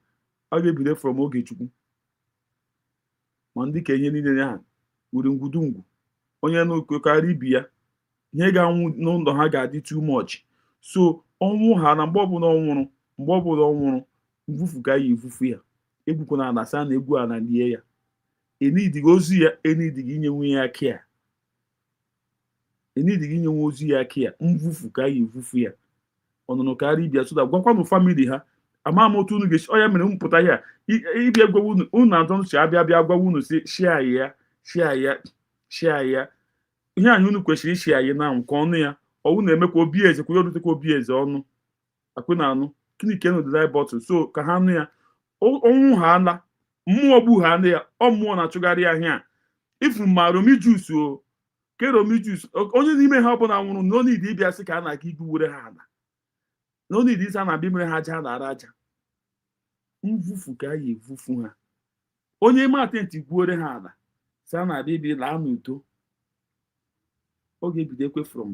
ọ ga-ebido from Ogechukwu ma ndị ka ihe niile aha were ngwudungwu onye n'okokarị ibi ya ihe ga-anwụ n'ụlọ ha ga-adị too much. So ọnwụ ha na mgbe ọbụla ọ nwụrụ mvufu ka ya evufu ya egwukwana ala sa na egwu ala lie ya enidighị ozu ya enidighị inyenwe ya kia enidighị inyenwe ozu ya kia mvufu ka ya evufu ya ọnụnụ karịa ibia so da gwakwanụ famili ha ama m otu unu ga-esi ọ ya mere mpụta ya ịbịa gwawa unu na atọ si abịa gwawa unu si shia ya ihe anyị unu kwesịrị ishi anyị na nke ọnụ ya ọwụ na-eme ka obi eze kwụrụ orutekwa obi eze ọnụ akwụ na anụ kinike nụ dị bọtụ so ka ha nụ ya ọnwụ ha ala mmụọ gbu ha ndị ya ọ mmụọ na-achụgharị ahịa ifu ma romijus o ke romijus onye n'ime ha ọbụla nwụrụ n'onidi ịbịa sị ka a na-aga igbuwere ha ala n'onidi isi a na-abịa mere ha aja na araja mvufu ka a ya evufu ha onye ime atenti gwuore ha ala si a na-abịa ibi laa n'udo ọ ga-ebido ekwe from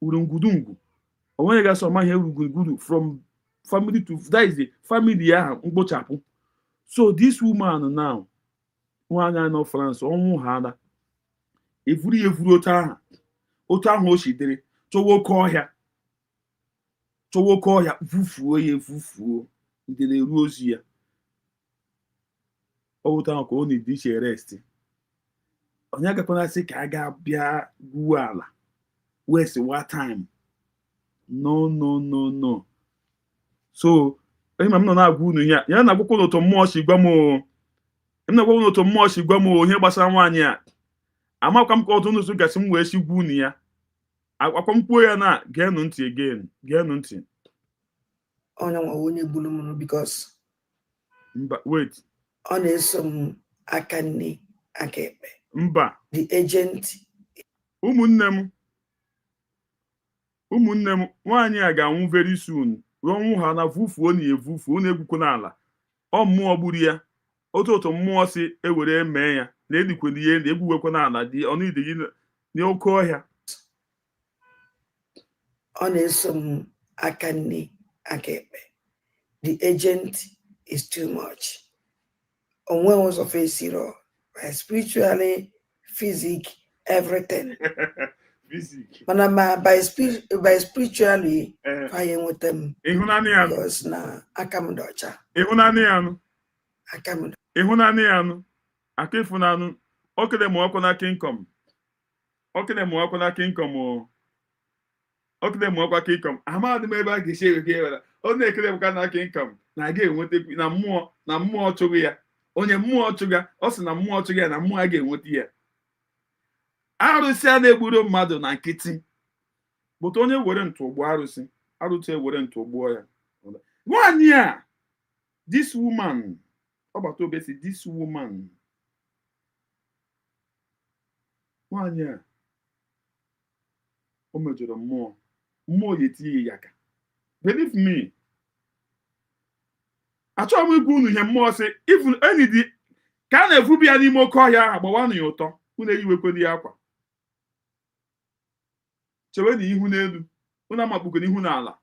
urungudungwu onweghị gasị ọma ihe urugudungwu from family to that is the family ahụ mkpochapụ. So this woman now nwaanyị nọ France ọnwụ ha ala evuru ya evuru otu ahụ o shidere chọwa oke ọhịa vufuo ya evufuo ndele ruo ozu ya otu ahụ ka ọ na-edi iche rest onye agakwana sị ka a ga-abịa gwuo ala west wa time no. So ịma m nọ na-agwa unu ihe ya na-agwakwa n'otu mmụọ si gwa m ihe gbasara nwaanyị a amakwa m ka ọtụ unu so gasị m wee si gwa unu ya akwa m kwuo ya na geenụ ntị geenụ ntị onye nwa onye gburu m because mba wait ọ na-eso m aka nne aka ekpe mba the agent. ụmụnne m nwaanyị a ga-anwụ very soon ọnwụ ha na vufuo na evufuo na egwukwu n'ala ọ mmụọ gburu ya otu mmụọ si ewere mee ya na elikwe n'ihe na egbuwekwa n'ala dị ọnụ ide gị n'oke ọhịa. Ọ na-eso m aka nne aka ekpe. The agent is too much. Onwe ụzọ fesiro, by spiritually, physic, everything. Physic. Mana ma by spiritually, fanye nweta m. Ịhụnanị ya nụ. Because na aka m dị ọcha. Ịhụnanị ya nụ. Aka m dị. Ịhụnanị ya nụ. Aka ịfụnanụ. Okele m ọkụ na kingdom. Okele m ọkụ na kingdom o. Okele m ọkụ na kingdom. Amadị m ebe a ga-esi eweke ewere. Ọ na-ekele m ka na kingdom na aga enweta na mmụọ chụghị ya. Onye mmụọ chụga, ọ sị na mmụọ chụga ya na mmụọ a ga-enweta ya. Arụsị a na-egburu mmadụ na nkịtị. But onye were ntụgbu arụsị ewere ntụgbuo ya. Nwaanyị a, this woman, ọgbata obesi, this woman. Nwaanyị a, o mejọrọ mmụọ ya etinye ya aka. Believe me, achọghị m igwu unu ihe mmụọ sị even enyi dị ka a na-evubi ya n'ime oke ọhịa ahụ agbawanụ ya ụtọ unu eyiwekwe ya akwa chewe na ihu n'elu unu amakpugo n'ihu n'ala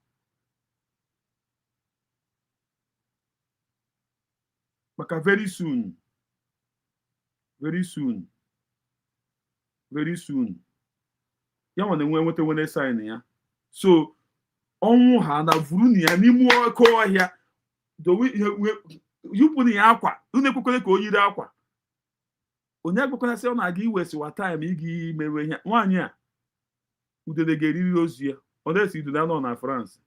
maka very soon ya nwa na-enwe nweta sign ya so ọnwụ ha na vuru na ya n'ime oke ọhịa yupụ ya akwa unu ekwekwere ka o yiri akwa onye ekwekwara sị ọ na-aga iwesiwa taịm igi mewe ihe nwaanyị a udele ga-eriri ozu ya ọ na-esi udele anọ na France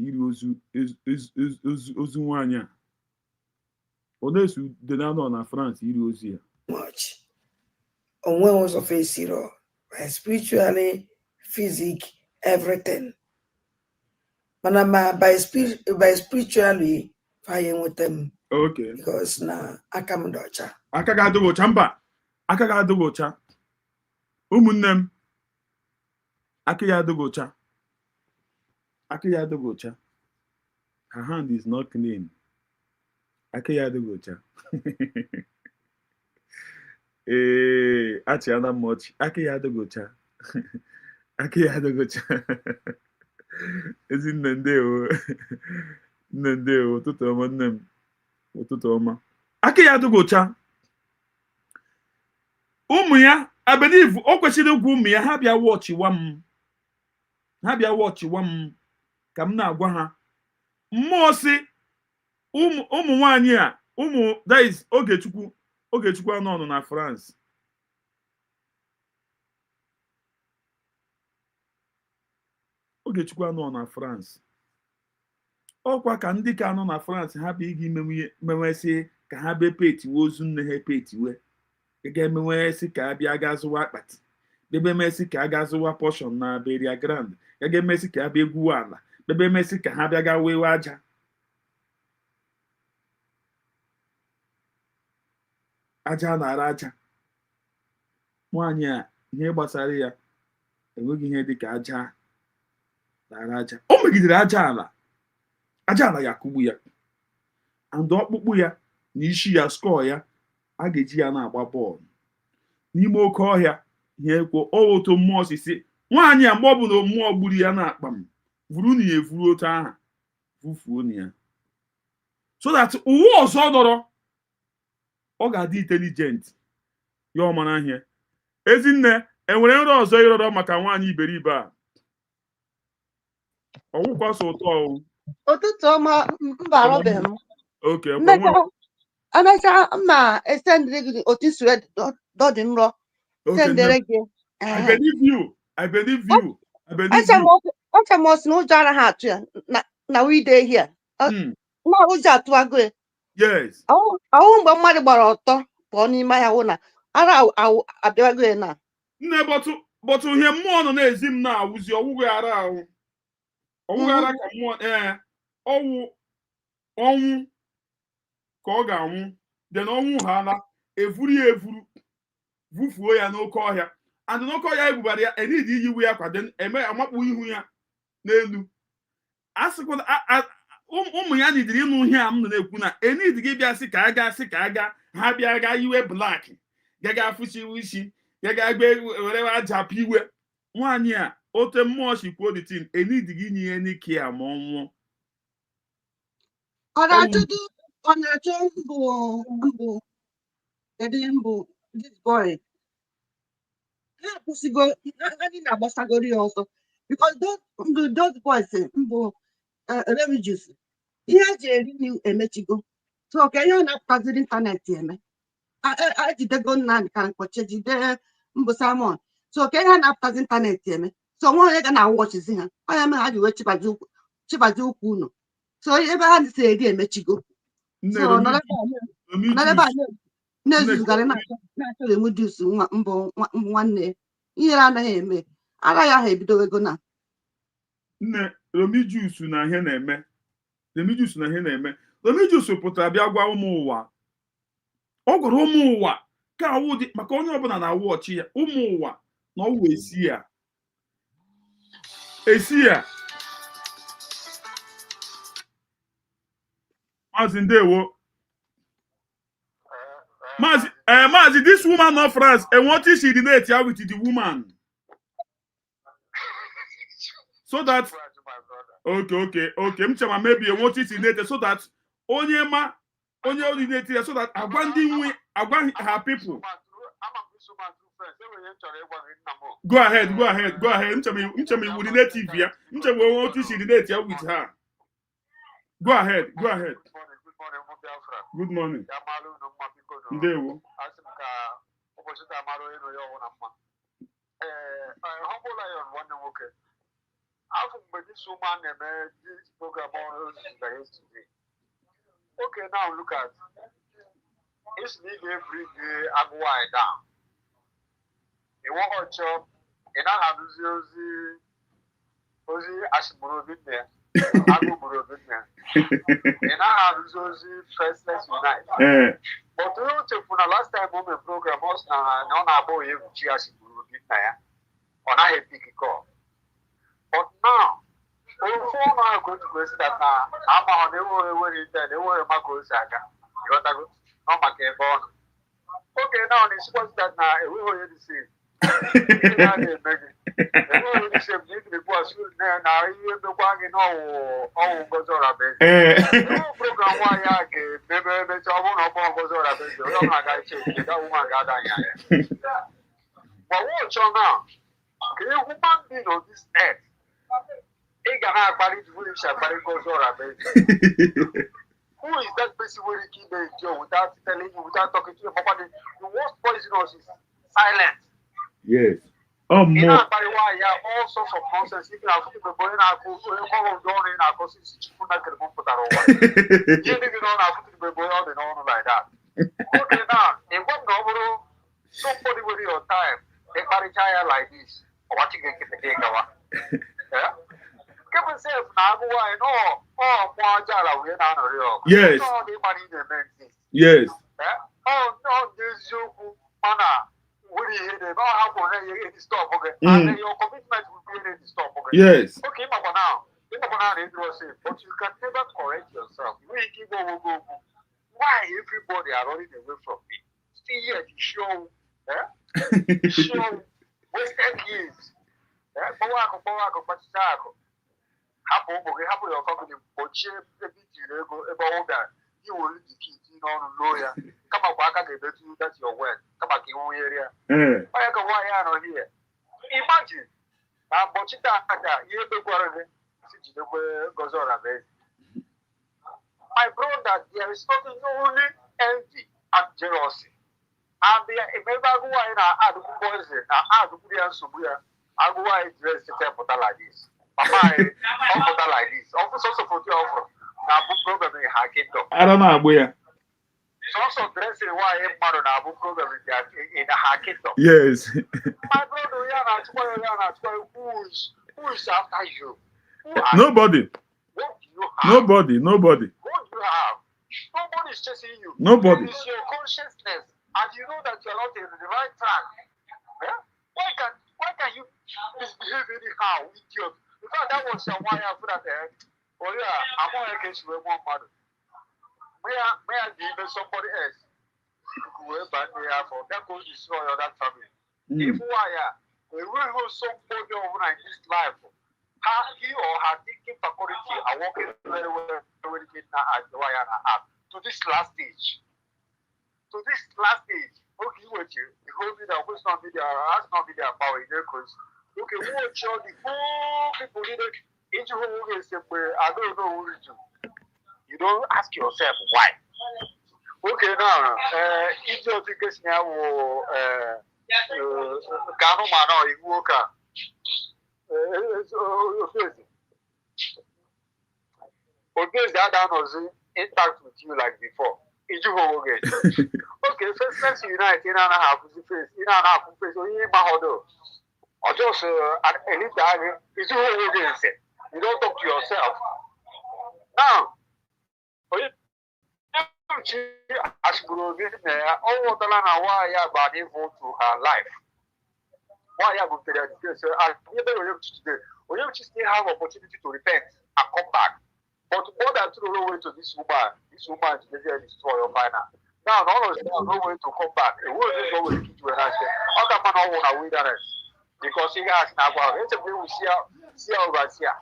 iri ozu nwaanyị a ọ na-esi udele anọ na France iri ozu ya onwe ụzọ fesiro spiritually physic everything mana ma by spiritually fanye nweta m okay because na aka m dị ọcha aka ga-adịghị ọcha mba aka ga-adịghị ọcha ụmụnne m aka ya adịghị ọcha her hand is not clean aka ya adịghị ọcha achịala m ọchị aka ya adịghị ọcha aka ya adịghị ọcha ezi nne ndewo ụtụtụ ọma nne m ụtụtụ ọma aka ya adịghị ọcha ụmụ ya abenivu o kwesịrị ịgwa ụmụ ya ha bịa wọchịwa m ka m na-agwa ha mmụọ si ụmụ nwanyị a that is Ogechukwu anọ na France Ogechukwu anọ na France ọkwa ka ndị ka anọ na France ha bụ igi memesị ka ha bee petiwe ozu nne ha petiwe ga-emewesị ka a bịa gazụwa akpati bebe mesị ka a gazụwa portion na Beria Grand ga-emesị ka a bịa egwuwe ala bebe mesị ka ha bịa ga wewe aja na-ara aja nwaanyị a ihe gbasara ya enweghị ihe dịka aja na-ara aja o megidere aja ala ya akụgbu ya and ọkpụkpụ ya na isi ya skọọ ya a ga-eji ya na-agba bọọlụ n'ime oke ọhịa ihe ekwo otu mmụọ osisi nwaanyị a mgbe ọ bụ na mmụọ gburu ya na-akpa m vuru na ya evuru otu aha vufuo na ya so that uwe ọzọ dọrọ ọ ga-adị intelligent ya ọmara ihe ezinne enwere nrọ ọzọ ịrọrọ maka nwaanyị iberibe a ọwụkwa so ụtọ ụtụtụ ọma mba arọbeghị m okay emechaa mma esendịrị gị otu isi dọdị nrọ sendere gị I believe you ọcha m ọsị na ụjọ anaghị atụ ya na wide ehi a na ụjọ atụwago ya yes ahụ mgbe mmadụ gbara ọtọ pụọ n'ime ya wụ na ara abịawago ya na nne bọtụ ihe mmụọ nọ na-ezi m na-awụzi ọwụghị ara ahụ ọwụghị ara ka mmụọ ọnwụ ka ọ ga-anwụ dị na ọnwụ ha ala evuru ya evuru vufuo ya n'oke ọhịa and n'oke ọhịa ebubara ya enidi iyiwe ya kwado eme amakpu ihu ya n'elu asịkwa ụmụ ya nidiri ịnụ ihe a m nọ na-ekwu na enid gị bịa sị ka aga ha bịa ga iwe blak gaga afụchiwe isi gaga gbe were aja pụ iwe nwaanyị a ote mmụọ shikwuo the tin enid gị nye ihe n'ike ya ma ọ nwụọ ọ na-achọ mbụ this boy ha akwụsịgo ha dị na-agbasagoro ya ọsọ because those boys mbụ religious ihe eji eri nri emechigo so ka ihe ọ na-apụtaziri ịntanetị eme ejidego nna ka mkpọchi jide mbụ Simon so ka ihe a na-apụtazi ịntanetị eme so nwa onye ga na-awọchizi ha onye mere ha ji wee chibaji ụkwụ unu so ebe ha si eri emechigo so na-ezuzugara na-achọghị emudus mbụ nwanne ihere anaghị eme anaghị aha ebidowego na nne Romijus na ihe na-eme Romijus pụtara bịa gwa ụmụ ụwa ọ gwara ụmụ ụwa ka awụ dị maka onye ọbụla na-awụ ọchị ya ụmụ ụwa na ọwụ esi ya Maazị ndewo Maazị this woman of France and what is she relate here with the woman so that okay m chema maybe what is related so that onye related so that agwa her people go ahead m chema iwu relative ya m chema what is relate here with her go ahead good morning ndewo Okay, now look at it's need every day Agwai down. You want a job, and I have Ozi Ashburu bit there, Aguburu bit there, and I have first let's unite. But you know, for the last time on the program, was on our boy Ashburu bit there, on I pick a call. But now, before now, go to question that now, I'm on the way they were Marco Saga. You got to go, no Macabon. Okay, now it's supposed that now, we were the same. Now, you the wagon all goes on a bit. No program why I gave, maybe it's all one of all goes on a bit. You don't like I said, that woman got on. But watch on now. Can you human being on this earth? Who is that person who will keep the job without telling you, without talking to you? The worst poisonous is silence. Yes. All sorts of nonsense. Even if you go in our course, you come down in our course, you put put that over. You didn't know how to be going on like that. Okay, now, in one novel, somebody with your time, they carry child like this, or what you get the day go. Yeah? Yes. Yes. Oh no, this you mana. What do you hear? About how to stop? Okay. And your commitment will be ready to stop. Okay. Yes. Okay, but now you can never correct yourself. We keep on go. Why everybody are running away from me? See here to show, show wasted years. Happen your company, but cheap the about that. You will leave the kids in on lawyer. Come up back and get you that's your word. Come back in one area. Why are here? Imagine. I'm watching that. You the quarter. Goes on a bit. My brother, there is nothing only envy and jealousy. And there, if ever go in a poison, I do the answer. I go dress the temple like this. Papa, like this. Also, for the offer. Now, book program in her kingdom. I don't know where. Also, dressing why a mother now book program in her kingdom. Yes. My brother, who is after you? Nobody. What do you have? Nobody. What do you have? Nobody is chasing you. Nobody. It is your consciousness, and you know that you are not in the right track. Yeah? Why can you misbehave anyhow, idiot? Because that was why I put at the Oh yeah, I'm not against you one mother. May I give somebody else who will ban me for that goes destroy that family. If why we will go somebody over in this life, how he or her thinking faculty are working very well as the wire up to this last stage. To this last stage, okay, what you hold me that was not media, has not media power in your cause. Okay, watch all the four people in it. Each who is I don't know who to. You don't ask yourself why. Okay, now, if you think it's now, Gano Mano, you woke up. Okay, that was intact with you like before. Okay, first unite in and a half face, in and a half face, or in Mahodo. Or just an elite target is you don't talk to yourself. Now, as Guru did there, all the land why I bad evil to her life. Why I go to that? I never today. We have to still have opportunity to repent and come back. But more than to no way to this woman is destroy your final. Now, all of us have no way to come back. The world is always key to an answer. Other man all want a wilderness because he has now. It's a way we see over here.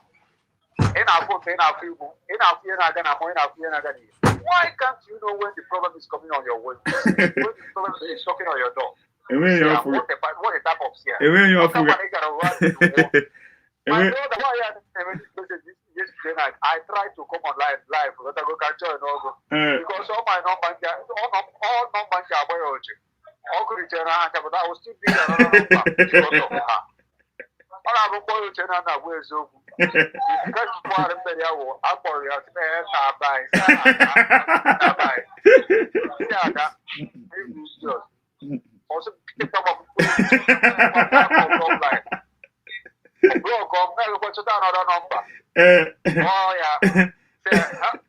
In our book, in our people, in our fear, and then I'm going to fear another day. Why can't you know when the problem is coming on your way? When the problem is knocking on your door? What the type of fear? My brother, why yesterday night, I tried to come on live, but I go catch you because all my number, all numbers are boy. All could return, but I was still being another number. All I have a boy to turn on way so. Because what I'm telling you, I'm for your spare buy. Yeah, that also pick up bro, come now, go to another number. Oh, yeah.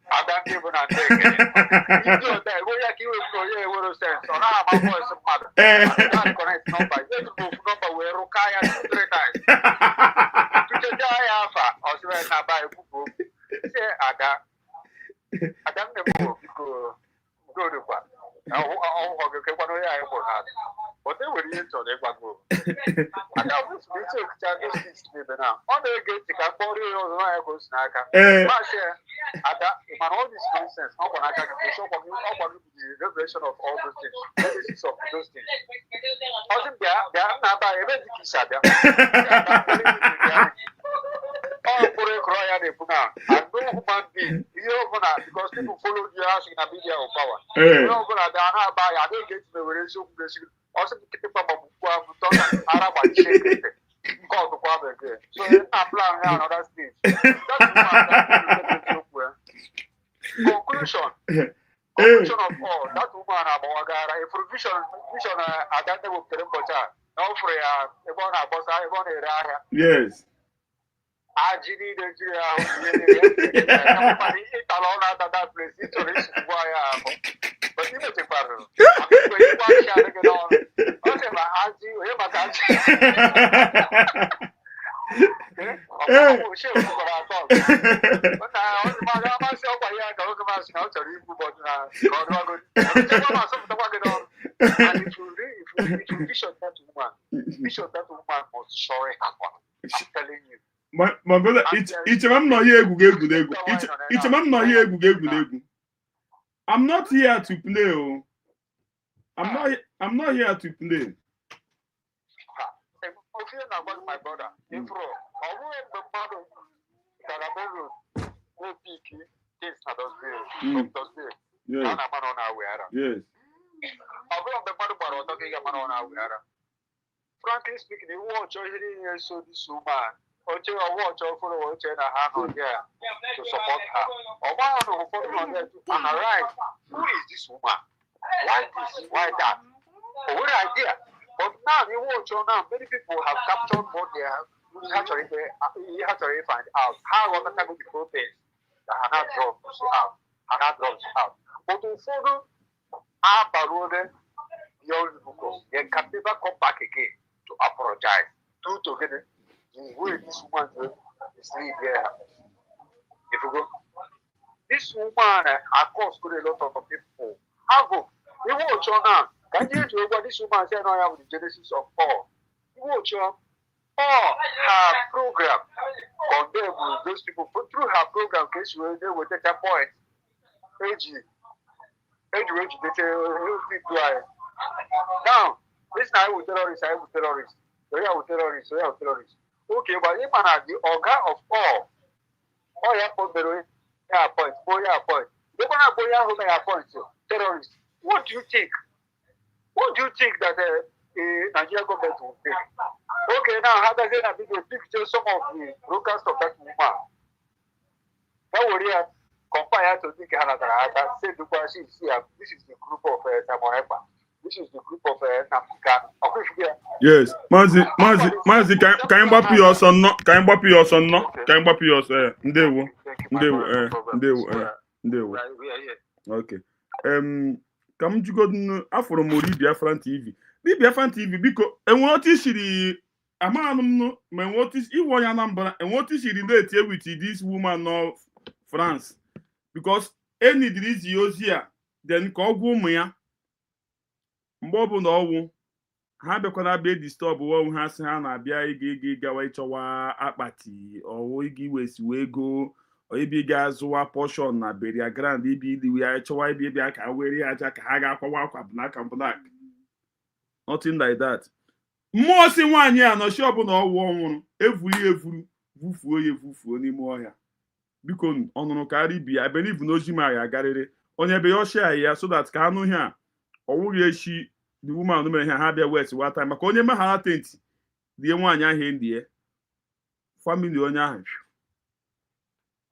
I don't even understand. You do that. We are giving you a sense. So now my voice is mad. I connect number. You move number where Rukaya 2-3 times. To the BIAFRA, or so I buy a book. Say, I don't know because go to what. I'll get one way I for that. But they will use on the go. And I was reaching Chinese now. On the gate, the Capori or the go snack. If all this nonsense, how can I get the shop of you? How can the revelation of all those things? Genesis of those things. I think they are not by a very kisada. Oh, for a cry at the Puna. And no human being, because people follow the house in a media of power. You know, but I don't buy, I don't get the relation. Also, keep up Arab and shake it. Call the father again. So, I'm planning another stage. Conclusion of all, that woman Abawagara, a provision, I don't know what the no for a bona bossa, a bona area. Yes. I need a alone at that place. It's a risk why I am. But you make a pattern. I'm going on. Okay, I see you here, but that woman must sorry happen. I'm telling you. My brother, I'm not here I'm not here to play. Oh. I'm not here to play. My brother, things Yes. Frankly speaking, you watch or so this woman. Watch or follow watch and a hand on there to support her. Or one who follow on there to analyze who is this woman? Why this? Why that? What idea? But now you watch on now, many people have captured what they have. You have to find out how what type of proteins that are not drugs out. But to follow our parole, young people, they can never come back again to apologize. To get it. The way this woman is really there. If you go, this woman caused a lot of people. How you watch on now? Can you do what this woman said? I am the genesis of all. You watch on all her program condemn those people through her program. Case they will take a point. Now, this now with terrorists, I with terrorists. So yeah, with terrorists, so yeah, with terrorists. Okay, but if I the organ of all yeah, point, yeah, point, yeah, point. They're gonna go yeah, who may appoint terrorists. What do you think? What do you think that the Nigerian government will take? Okay, now how does it have to picture some of the brokers of that woman? That would compare to think say this is the group of Samoepa. This is the group of Namika. Yes, Mazi, can you bop your son? No, can you bop your son? No, can you bop your son? Ndewo. Okay. Ka m jigodu afọrọ m ori BIAFRA TV. BIAFRA TV biko enwe otu isiri amaghị m ma enwe otu iwe onye Anambra enwe otu isiri na-eti with this woman no France because any dirizi ozi a then ka ọ gwa ụmụ ya mgbe ọ bụ na ọnwụ ha bịakwana abịa disturb ọnwụ ha sị ha na-abịa ịgawa ịchọwa akpati ọwụ ịga iwesiwe ego ibi ga-azụwa portion na Beria Grand ibi iliwe ya chọwa ịbịa ka were aja ka ha ga-akwawa akwa black nothing like that. Mmụọ si nwaanyị a nọchi ọbụla ọnwụrụ evuru vufuo n'ime ọhịa biko ọnụrụ karị bi ya believe na oji ma ya agarịrị onye be ya ọchịa ya so that ka anụ ihe a ọwụghị echi the woman mere ha bịa west wata maka onye mahara tent die nwaanyị ahụ ndị ya family onye ahụ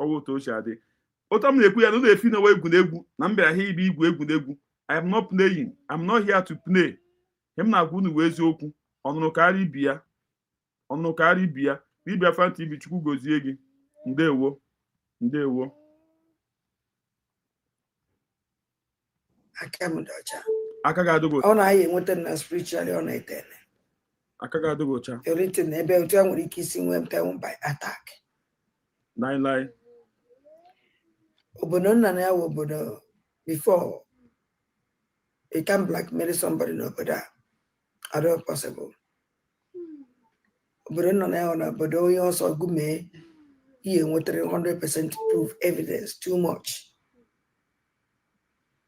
ọwụ otu ochie adị otu m na-ekwu ya na na-efi n'ọwa egwuregwu na m bịara ha ibe igwu egwuregwu I am not playing. I'm not here to play. Him na-agwa unu wee eziokwu ọnụnụ karị bịa BIAFRA TV Chukwu gozie gị ndewo aka ga-adịgo ọ na-anyị enweta na spiritually ọ na-ete aka ga-adịgo ọcha everything ebe otu a nwere ike isi nwee mpenwu by attack nine obodo nna na ya wụ obodo before you can blackmail somebody n'obodo a adọ possible obodo nna na ya wụ na obodo onye ọsọ gụmee ihe nwetara 100% proof evidence too much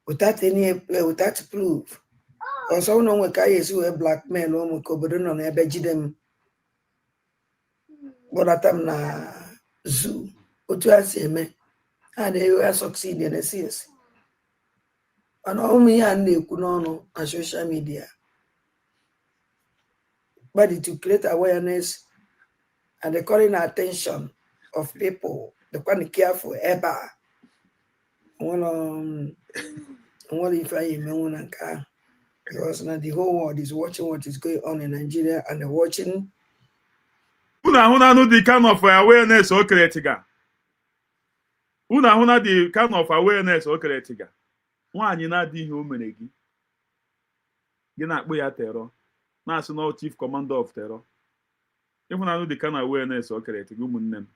without proof ọsọ ụlọ nwe ka anyị esi wee blackmail ụmụ ka obodo nọ n'ebe jide m kpọrọta m na zoo otu a si eme ha na-ewe succeed na esi mana ụmụ ihe a na-ekwu n'ọnụ na social media but to create awareness and the calling attention of people the quite careful ebe a nwere ife anyị emenwu na nke ahụ because now the whole world is watching what is going on in Nigeria and they're watching. Una huna the kind of awareness o kretiga. Una huna the kind of awareness o kretiga. Nwaanyị na-adị ihe o mere gị. Gị na-akpọ ya terror. Na-asị na chief commander of terror. Ịhụnanụ the kind of awareness o kretiga ụmụnne m.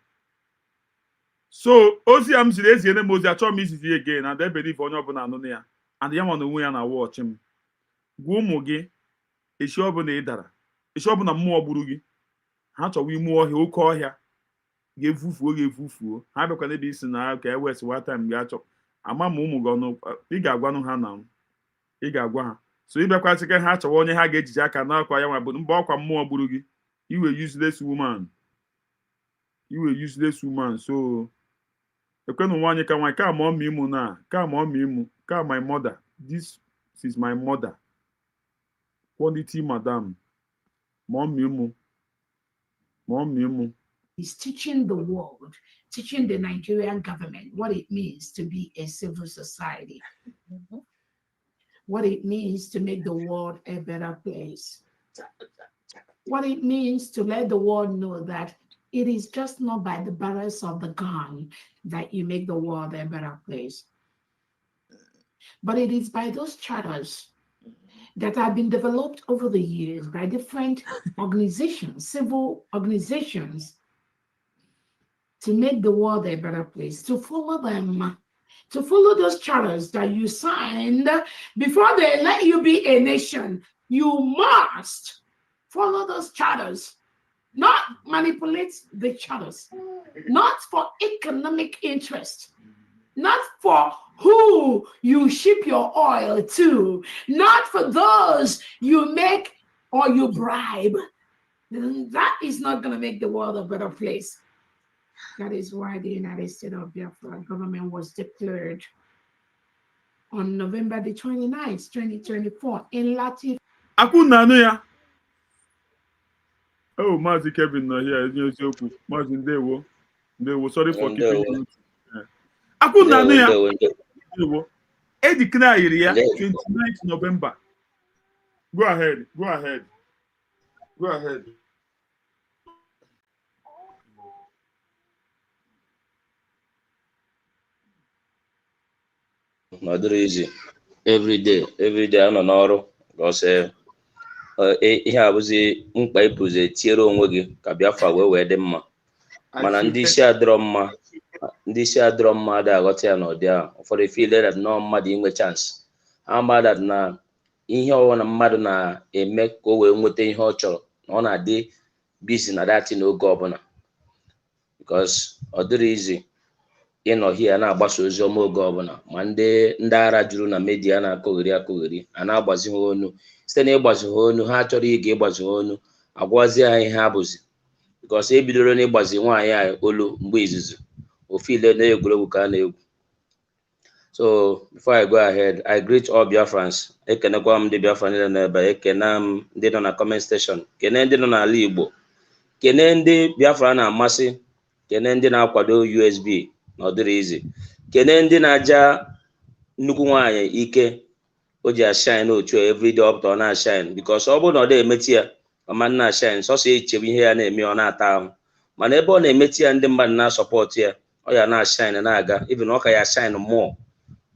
So ozi am ziri eziene m ozi achọ m izizi again and I believe onye ọbụla anụ ya and ya nwa na onwe ya na watch m. Gwa ụmụ gị echi ọbụla ị dara echi ọbụla mmụọ gburu gị ha chọwa ime ọhịa oke ọhịa ga-efufuo ha bịakwa n'ebe isi na ka ewes wata m ga-achọ ama ma ụmụ gị ọnụ ị ga-agwanụ ha na ị ga-agwa ha so ịbịakwa sị ka ha chọwa onye ha ga-ejiji aka n'akwa ya nwa bụ mgbe ọkwa mmụọ gburu gị iwe useless woman so ekwenụ nwaanyị ka nwaanyị ka ma ọmị ịmụ na ka ma ọmị ịmụ ka my mother this is my mother quality madam mom He's teaching the world, teaching the Nigerian government what it means to be a civil society, what it means to make the world a better place, what it means to let the world know that it is just not by the barrels of the gun that you make the world a better place, but it is by those charters that have been developed over the years by different organizations, civil organizations, to make the world a better place, to follow them to follow those charters that you signed before they let you be a nation. You must follow those charters, not manipulate the charters, not for economic interest, not for who you ship your oil to, not for those you make or you bribe. That is not going to make the world a better place. That is why the United States of Biafra government was declared on November the 29th, 2024 in Latin. Akunanya. Oh, Mazi Kevin no here. Mazi Ndewo. Ndewo. Sorry for keeping you. Akunanya. Ndewo. Edikna area 29th November. Go ahead. Go ahead. Go ahead. Mother easy. Every day I nọ n'ọrụ because ihe abụzi mkpa ịpụzi etiere onwe gị ka Biafra wee dị mma. Mana ndị isi adịrọ mma ada aghọta ya n'ụdị ahụ. Ụfọdụ feel that no mmadụ inwe chance. Ama that na ihe ọwụwa na mmadụ na-eme ka o wee nweta ihe ọ chọrọ na ọ na-adị busy na dati n'oge ọbụla. Because ọ dịrị easy ịnọ hie na-agbasa ozi ọma oge ọbụla ma ndị ara juru na media na-akụgheri a na-agbazi ha onu site na ịgbazi ha onu ha chọrọ ịga ịgbazi ha onu agwazi ha ihe ha bụzi because ebidoro na ịgbazi nwaanyị a olu mgbe izizi ofile na egwuregwu ka a na-egwu. So before I go ahead, I greet all Biafrans. Ekenekwa m ndị Biafra niile n'ebe, ekene m ndị nọ na comment station, kene ndị nọ n'ala Igbo, kene ndị Biafra na-amasị, kene ndị na-akwado USB na ọ dịrị izi, kene ndị na-aja nnukwu nwaanyị ike o ji ashine otu everyday up to na ashine because ọ bụrụ na ọ na-emeti ya ọma na ashine sọsọ echebe ihe ya na-eme ọ na-ata ahụ, mana ebe ọ na-emeti ya ndị mmadụ na-asọpọt ya ọ ya na ashine na-aga even ọ ka ya shine more.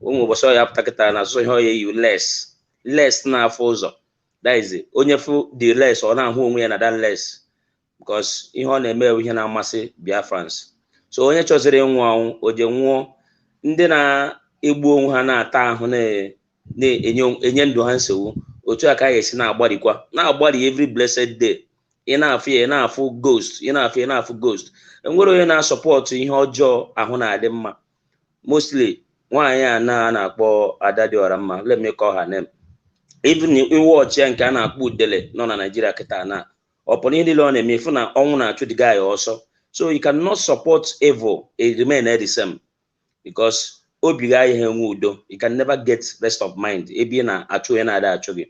Ụmụ ụbọchị ọ ya pụta kịta na asụsụ ihe ọ ya eyi less na-afụ ụzọ, that is onye fụ the less ọ na-ahụ onwe ya na that less because ihe ọ na-eme ihe na-amasị Biafrans. So onye chọziri ịnwụ anwụ o je nwụọ, ndị na-egbu onwe ha na-ata ahụ na-enye ndụ ha nsogbu otu a ka anyị esi na-agbari every blessed day. Ị na-afụ ghost, ị na-afụ ghost. Enwere onye na-asọpọtụ ihe ọjọọ ahụ na-adị mma. Mostly nwaanyị a na-akpọ Adadiora mma, let me call her name. Even iwe ọchị ya nke a na-akpọ Udele nọ na Nigeria kịta na ọpụrụ ihe niile ọ na-eme ifu na ọnwụ na-achụ the guy ọsọ. So you cannot support evil and remain the same because obi ga ihe nwe udo. You can never get rest of mind ebi na achụ ya na ada achụ gị.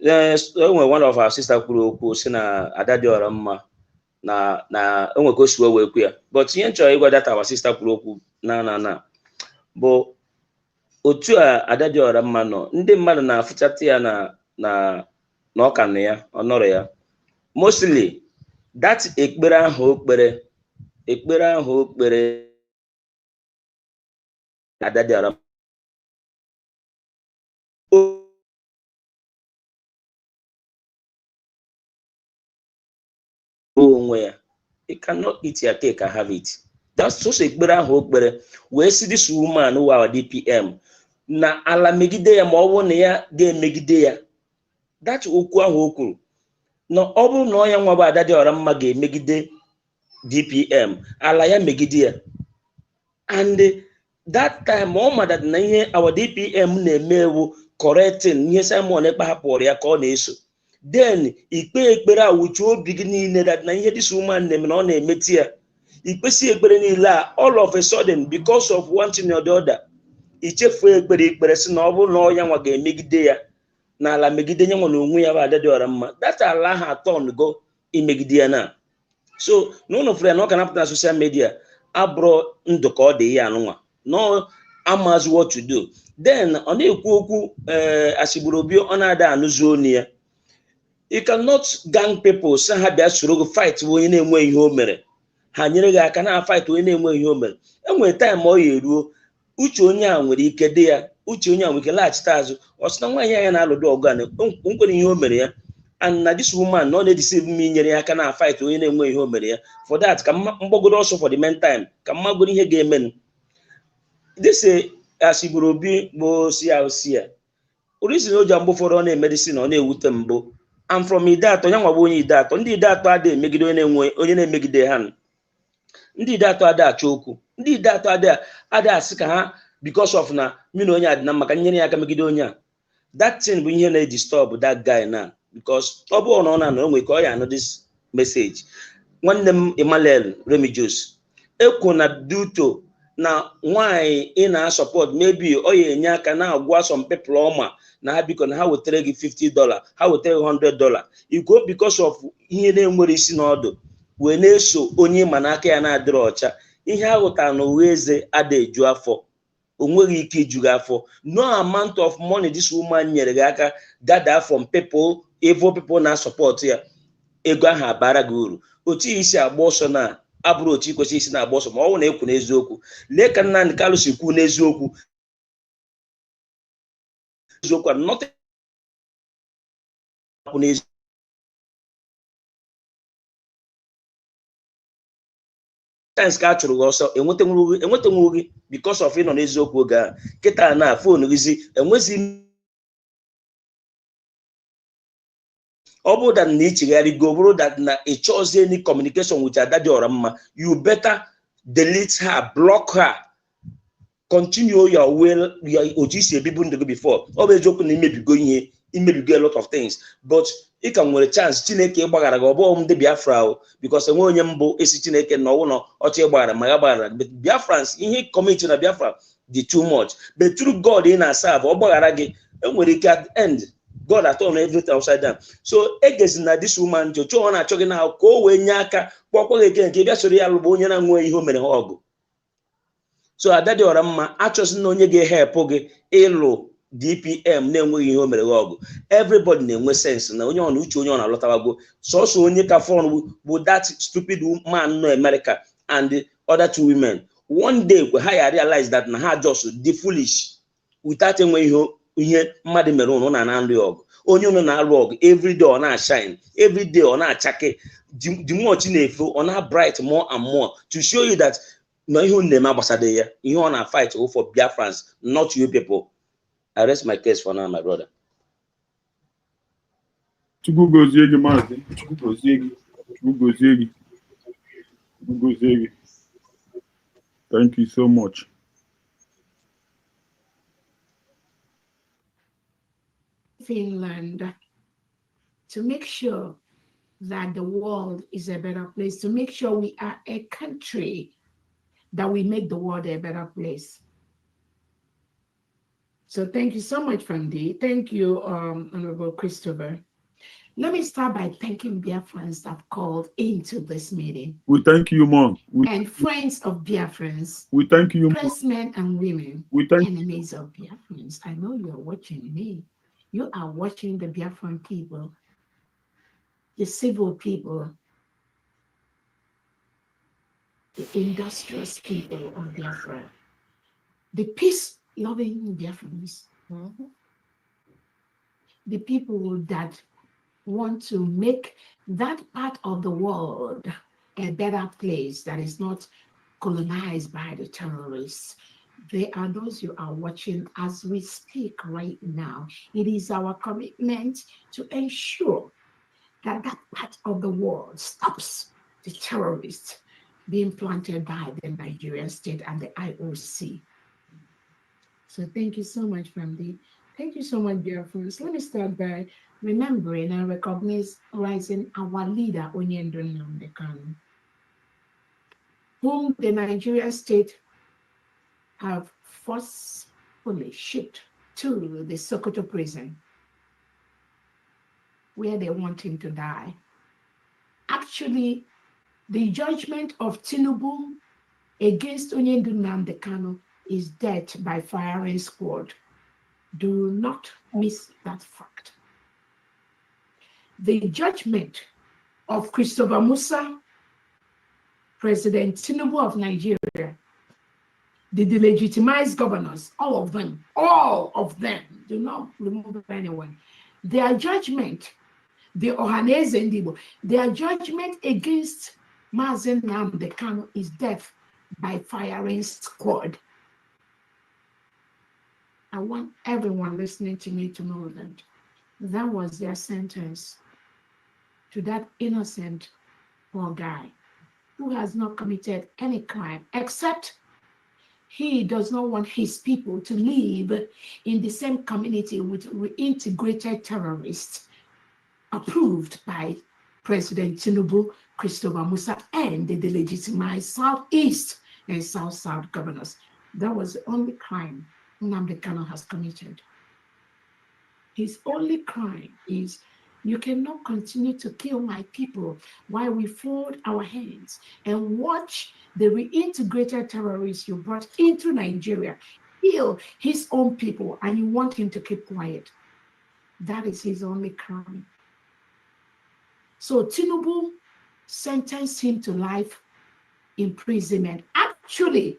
One of our sister kwuru okwu si na Adadiora mma na enwe ka o si wee kwu ya, but ihe nchọrọ ịgwa data our sister kwuru okwu na bụ otu a Adadiora mma nọ, ndị mmadụ na-afụchata ya na ọka na ya ọ nọrọ ya. Mostly that ekpere ahụ o kpere Adadiora onwe ya, you cannot eat your cake and have it. That's just ekpere ahụ o kpere wee si this woman who our DPM na ala megide ya ma ọ bụrụ na ya ga-emegide ya. That okwu ahụ o kwuru na ọ bụrụ na ọ ya nwa bụ Adadiora mma ga-emegide DPM, ala ya megide ya. And that time ọ madad na ihe our DPM na-eme ewu correcting ihe Simon Ekpa hapụrụ ya ka ọ na-eso. Then ikpe ekpere awuchu obi gị niile that na ihe this woman na-eme na ọ na-emeti ya. Ikpesi ekpere niile a all of a sudden because of one thing or the other ichefu ekpere si na ọ bụrụ na ọ ya nwa ga-emegide ya na ala megide nye nwa na onwe ya bụ Adadiora mma, that ala ha turn go imegide ya na. So n'ụlọ fere na ọ ka na-apụta na social media abụrụ ndụ ka ọ dị ya anụnwa no amazi what to do. Then ọ na-ekwu okwu asigburu obi ọ na-ada anụzi onu ya. You cannot gang people say ha bịa soro go fight onye na-enwe ihe o mere, ha nyere gị aka na fight onye na-enwe ihe o mere. Enwere time ọ ya eruo uche onye a nwere ike dị ya, uche onye a nwere ike laghachite azụ ọ sị na nwaanyị anya na-alụdị ọgụ a nkwere ihe o mere ya, and na this woman no na-edisive m inyere ya aka na fight onye na-enwe ihe o mere ya. For that ka mgbagoro ọsọ for the meantime ka mmagoro ihe ga-eme. this Asigurubi bo sia. Reason o jambo for on medicine on ewute mbo. I'm from Idato, young waboni Idato. Ndi Idato ade megido onye na-emegide ha. Ndị Idato ada achoku. Ndị Idato ada asika ha because of na mino onye adina maka nyere ya aka megide onye a. That thing bụ ihe na-disturb that guy now because ọ bụ na ọ na onwe ka ọ ya know this message. Nwanne m Emmanuel Remigius ekwu na duto na nwanyị ị na-support maybe ọ ya enye aka na-agwa some people ọma na ha biko na ha wetere gị $50 ha wetere $100 ikwu because of ihe na-enwere isi n'ọdụ wee na-eso onye ma n'aka ya na-adịrị ọcha ihe ahụtara na uwe eze ada eju afọ onweghị ike iju gị afọ. No amount of money this woman nyere gị aka gather from people evil people na support ya ego ahụ abara gị uru. Otu isi agba ọsọ na abụrụ otu ikwesị isi na agba ọsọ ma ọ bụ na ekwu n'eziokwu. Lee ka Nnamdi Kanu si kwu n'eziokwu nothing n'eziokwu ka a chụrụ gị ọsọ enwetanwu gị because of ịnọ n'eziokwu oge a kịta na fon gịzi enwezi ọ bụrụ that na ichigharị go bụrụ that na ịchọzie any communication with Ada dị ọra mma you better delete her, block her, continue your way otu isi ebibu ndụ gị before. Ọ bụ eziokwu na imebigo a lot of things but ị ka nwere chance Chineke ịgbaghara gị. Ọ bụ ndị Biafra because enwe onye mbụ esi Chineke na ọwụ na ọchị ịgbaghara ma ya gbaghara but Biafrans ihe community na Biafra dị too much but through God ị na-asa ọ gbaghara gị enwere ike at the end God has turned everything upside down. So egezi na this woman chọọ ọ na-achọ gị na ka o wee nye aka kpọkwa gị eke nke bịa soro ya lụgba onye na-nwe ihe o mere ha ọgụ. So Ada dị ọra mma achọzi na onye ga-ehepụ gị ịlụ DPM na-enweghị ihe o mere ha ọgụ. Everybody na-enwe sense na onye ọ na uche onye ọ na-alọtawago sọsọ onye ka fọn bụ that stupid man no America and the other two women. One day ha ya realize that na ha just the foolish without enwe ihe mmadụ mere ụnụ na nri ọgụ. Onye ụnụ na-alụ ọgụ everyday ọ na-shine, everyday ọ na-achake, the more chi na-efe ọ na-bright more and more to show you that na ihe ụnụ na-eme agbasada ya ihe ọ na-fight for Biafrans, not you people. I rest my case for now, my brother. Chukwu gozie gị maazị. Chukwu gozie gị. Thank you so much. Finland to make sure that the world is a better place, to make sure we are a country that we make the world a better place. So thank you so much, Fandi. Thank you, Honorable Christopher. Let me start by thanking Biafrans that called into this meeting. We thank you, Mom. And friends of Biafrans. We thank you, men and women. We thank enemies of Biafrans. I know you are watching me. You are watching the Biafran people, the civil people, the industrious people of Biafra, the peace-loving Biafrans, the people that want to make that part of the world a better place that is not colonized by the terrorists. They are those you are watching as we speak right now. It is our commitment to ensure that that part of the world stops the terrorists being planted by the Nigerian state and the IOC. So thank you so much, family. Thank you so much, dear friends. Let me start by remembering and recognizing our leader, Onyendo Nnamdi Kanu, whom the Nigerian state have forcefully shipped to the Sokoto prison, where they want him to die. Actually, the judgment of Tinubu against Onyendo Nnamdi Kanu is death by firing squad. Do not miss that fact. The judgment of Christopher Musa, President Tinubu of Nigeria, the delegitimized governors, all of them, do not remove anyone. Their judgment, the Ohaneze Ndibo, their judgment against Mazen Nnamdi Kanu is death by firing squad. I want everyone listening to me to know that that was their sentence to that innocent poor guy who has not committed any crime, except he does not want his people to live in the same community with reintegrated terrorists approved by President Tinubu, Christopher Musa, and the delegitimized Southeast and South governors. That was the only crime Nnamdi Kanu has committed. His only crime is, you cannot continue to kill my people while we fold our hands and watch the reintegrated terrorists you brought into Nigeria kill his own people, and you want him to keep quiet. That is his only crime. So Tinubu sentenced him to life imprisonment. Actually,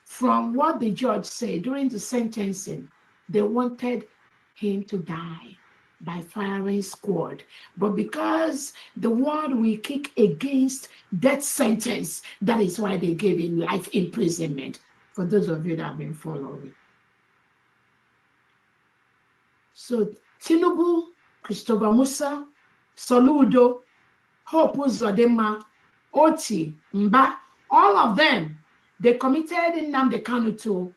from what the judge said during the sentencing, they wanted him to die by firing squad. But because the world will kick against death sentence, that is why they gave him life imprisonment, for those of you that have been following. So Tinubu, Christopher Musa, Soludo, Hope Uzodinma, Oti, Mba, all of them, they committed Nnamdi Kanu to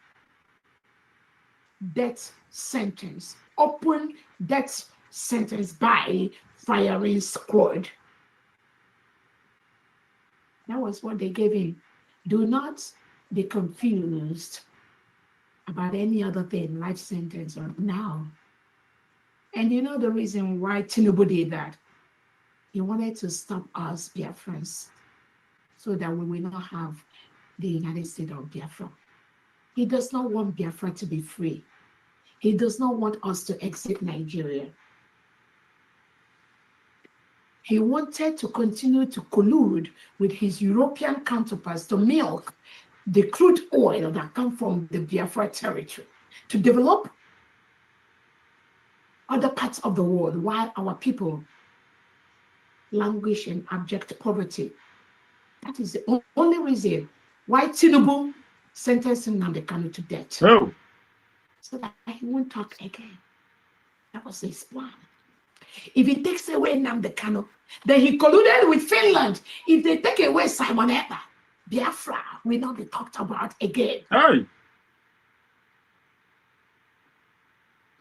death sentence, open death sentence by firing squad. That was what they gave him. Do not be confused about any other thing, life sentence or now. And you know the reason why Tinubu did that? He wanted to stop us Biafrans so that we will not have the United States of Biafra. He does not want Biafra to be free. He does not want us to exit Nigeria. He wanted to continue to collude with his European counterparts to milk the crude oil that comes from the Biafra territory, to develop other parts of the world while our people languish in abject poverty. That is the only reason why Tinubu sentenced Nnamdi Kanu to death. Oh. So that he won't talk again. That was his plan. If he takes away Nnamdi Kanu, then he colluded with Finland. If they take away Simon Ekpa, Biafra will not be talked about again. Hey.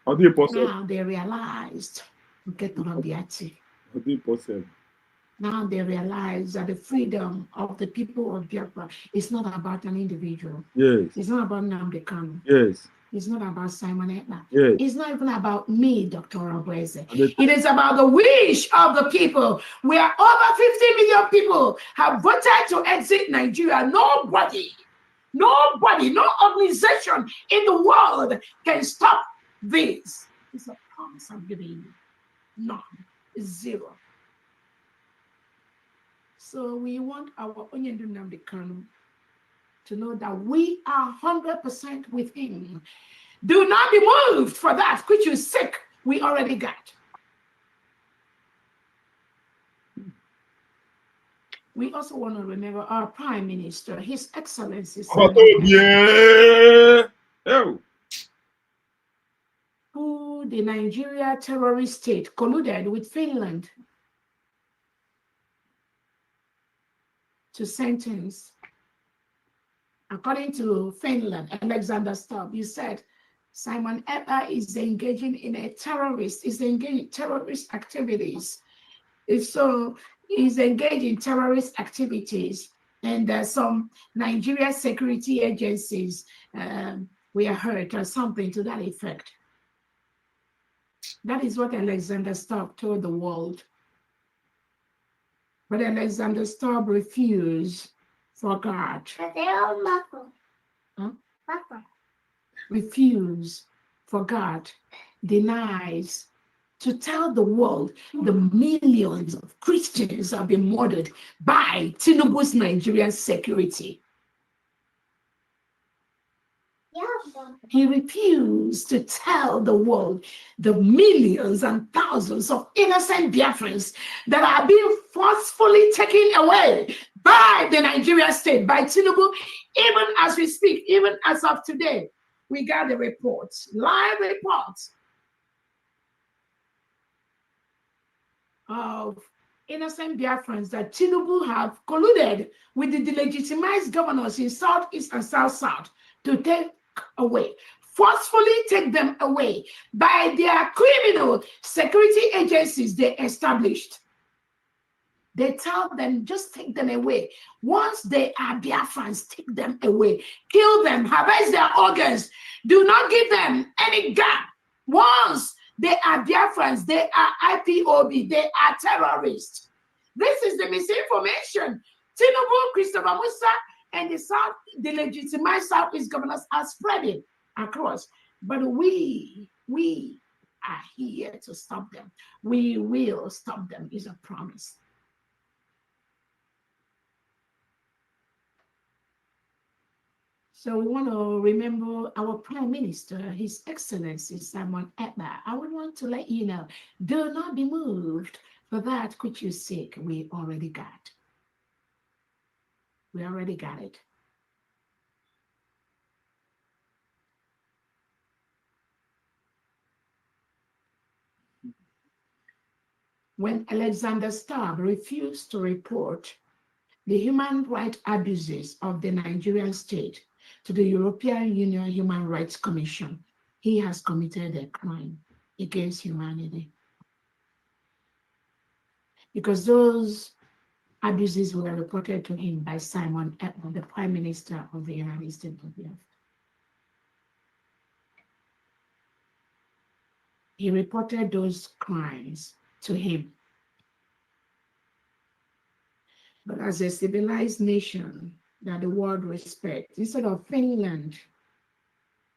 How do you possible? Now they realized, Possible? Now they realize that the freedom of the people of Biafra is not about an individual. Yes. It's not about Nnamdi Kanu. Yes. It's not about Simon Ekpa. Yes. It's not even about me, Dr. Obweze. It is about the wish of the people, where over 50 million people have voted to exit Nigeria. Nobody, no organization in the world can stop this. It's a promise I'm giving you. None. It's zero. So we want our Onyendu Nnamdi Kanu to know that we are 100% with him. Do not be moved for that which you seek, we already got. We also want to remember our Prime Minister, His Excellency, who the Nigeria terrorist state colluded with Finland to sentence. According to Finland, Alexander Stubb, you said Simon Ekpa is engaging in terrorist activities. So he's engaged in terrorist activities, and some Nigeria security agencies were hurt or something to that effect. That is what Alexander Stubb told the world. But Alexander Stubb refused for God. Refuse for God, denies to tell the world the millions of Christians have been murdered by Tinubu's Nigerian security. He refused to tell the world the millions and thousands of innocent Biafrans that are being forcefully taken away by the Nigerian state, by Tinubu, even as we speak, even as of today. we got the reports, live reports of innocent Biafrans that Tinubu have colluded with the delegitimized governors in Southeast and South to take away, forcefully take them away by their criminal security agencies they established. They tell them, just take them away. Once they are Biafrans, take them away. Kill them, harvest their organs. Do not give them any gap. Once they are Biafrans, they are IPOB, they are terrorists. This is the misinformation Tinubu, Christopher Musa, and the legitimate Southeast governors are spreading across. But we are here to stop them. We will stop them, is a promise. So we want to remember our Prime Minister, His Excellency Simon Ekpa. I would want to let you know, do not be moved, for that which you seek, we already got. We already got it. When Alexander Stubb refused to report the human rights abuses of the Nigerian state to the European Union Human Rights Commission, he has committed a crime against humanity. Because those abuses were reported to him by Simon Ekpa, the Prime Minister of the United States of Biafra. He reported those crimes to him. But as a civilized nation that the world respects, instead of Finland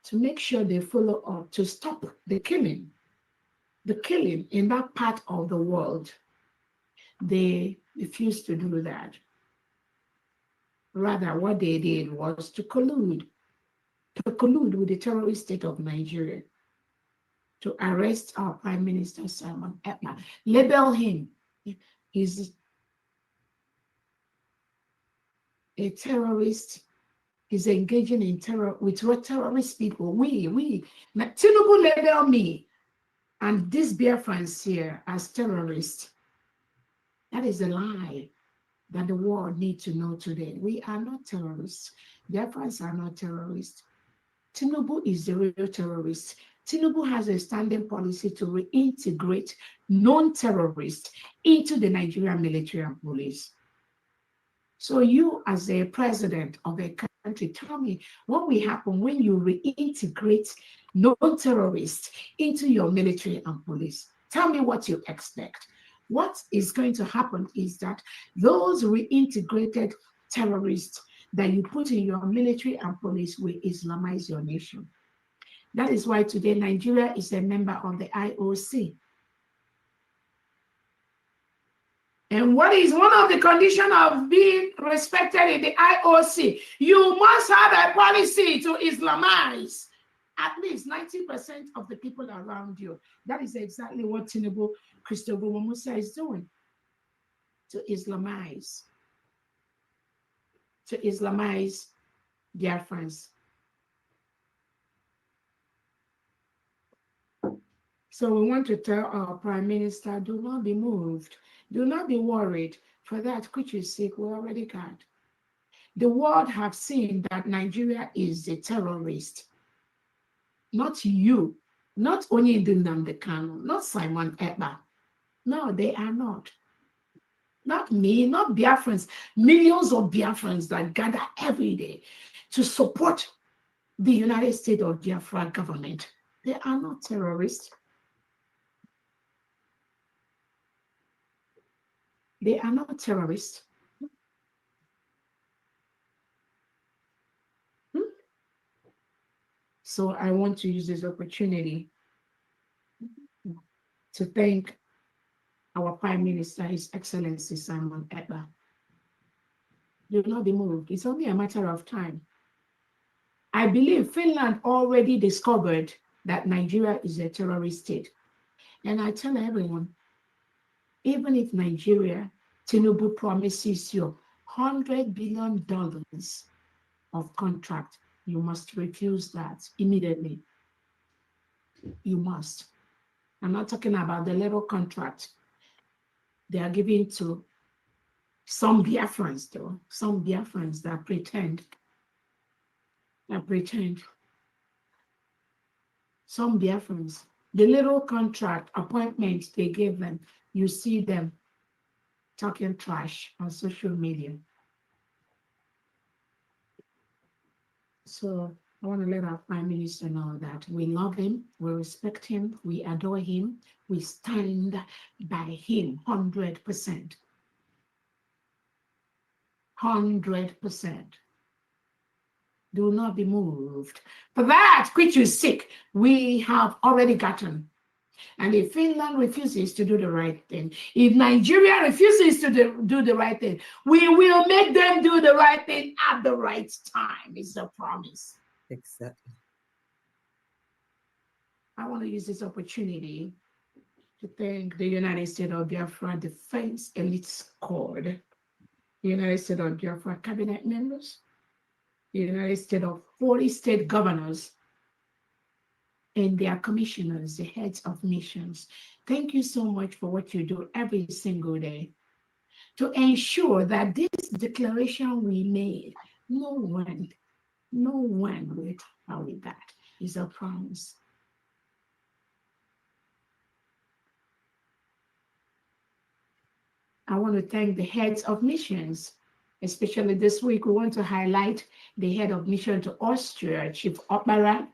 to make sure they follow up to stop the killing in that part of the world, they refused to do that. Rather, what they did was to collude with the terrorist state of Nigeria to arrest our Prime Minister Simon Ekpa, label him is a terrorist, is engaging in terror with terrorist people. Tinubu label me and these Biafrans here as terrorists. That is a lie that the world needs to know today. We are not terrorists. Biafrans are not terrorists. Tinubu is the real terrorist. Tinubu has a standing policy to reintegrate non-terrorists into the Nigerian military and police. So you, as a president of a country, tell me what will happen when you reintegrate non-terrorists into your military and police. Tell me what you expect. What is going to happen is that those reintegrated terrorists that you put in your military and police will Islamize your nation. That is why today Nigeria is a member of the IOC. And what is one of the conditions of being respected in the IOC? You must have a policy to Islamize at least 90% of the people around you. That is exactly what Tinubu, Christopher Musa is doing. To Islamize Biafrans. So we want to tell our Prime Minister, do not be moved. Do not be worried, for that which you seek, we already got. The world have seen that Nigeria is a terrorist. Not you, not only Nnamdi Kanu, not Simon Ekpa. No, they are not. Not me, not Biafrans. Millions of Biafrans that gather every day to support the United States of Biafra government. They are not terrorists. They are not terrorists. So I want to use this opportunity to thank our Prime Minister, His Excellency Simon Ekpa. Do not be moved. It's only a matter of time. I believe Finland already discovered that Nigeria is a terrorist state. And I tell everyone, even if Nigeria, Tinubu promises you $100 billion of contract, You must refuse that immediately. You must. I'm not talking about the little contract they are giving to some Biafrans, though. Some Biafrans that pretend. Some Biafrans. The little contract appointments they gave them, you see them talking trash on social media. So I want to let our Prime Minister know that we love him, we respect him, we adore him, we stand by him 100%. 100%. Do not be moved. For that which is sick, we have already gotten. And if Finland refuses to do the right thing, if Nigeria refuses to do the right thing, we will make them do the right thing at the right time. It's a promise. Exactly. I want to use this opportunity to thank the United States of Biafra Defense Elite Squad, the United States of Biafra cabinet members, the United States of 40 state governors, and their commissioners, the heads of missions. Thank you so much for what you do every single day to ensure that this declaration we made, no one will tell with that. Is a promise. I want to thank the heads of missions, especially this week. We want to highlight the head of mission to Austria, Chief Akparawa,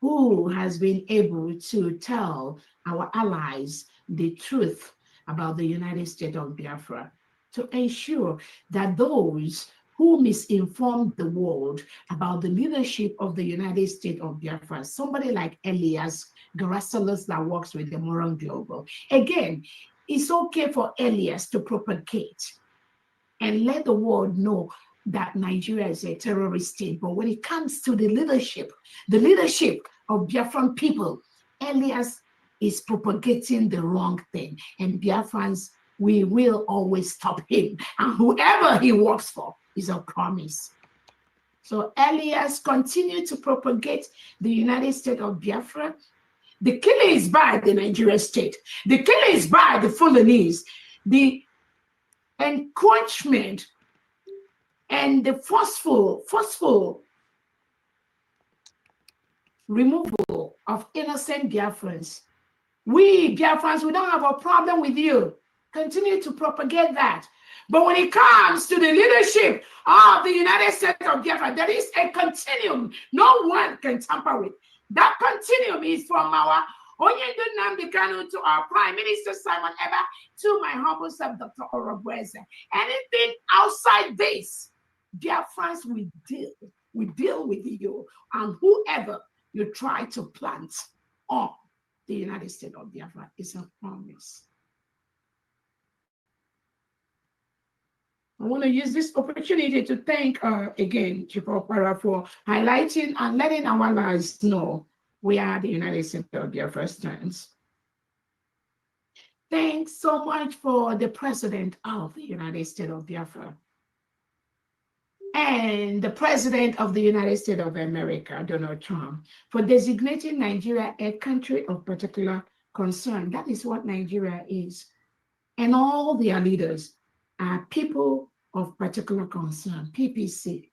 who has been able to tell our allies the truth about the United States of Biafra, to ensure that those who misinformed the world about the leadership of the United States of Biafra, somebody like Elias Garasalos that works with the Moron Global. Again, it's okay for Elias to propagate and let the world know that Nigeria is a terrorist state. But when it comes to the leadership of Biafran people, Elias is propagating the wrong thing. And Biafrans, we will always stop him. And whoever he works for is a promise. So Elias continued to propagate the United States of Biafra. The killing is by the Nigerian state. The killing is by the Fulanese. The encroachment and the forceful removal of innocent Biafrans. We Biafrans, we don't have a problem with you. Continue to propagate that. But when it comes to the leadership of the United States of Biafra, there is a continuum no one can tamper with. That continuum is from our Onyendu Nnamdi Kanu to our Prime Minister Simon Eba to my humble self, Dr. Orobweze. Anything outside this, Biafrans, we deal with you and whoever you try to plant on the United States of Biafra is a promise. I want to use this opportunity to thank again Chief Akparawa for highlighting and letting our allies know we are the United States of Biafra stands. Thanks so much for the President of the United States of Biafra and the President of the United States of America, Donald Trump, for designating Nigeria a country of particular concern. That is what Nigeria is. And all their leaders are people of particular concern, PPC.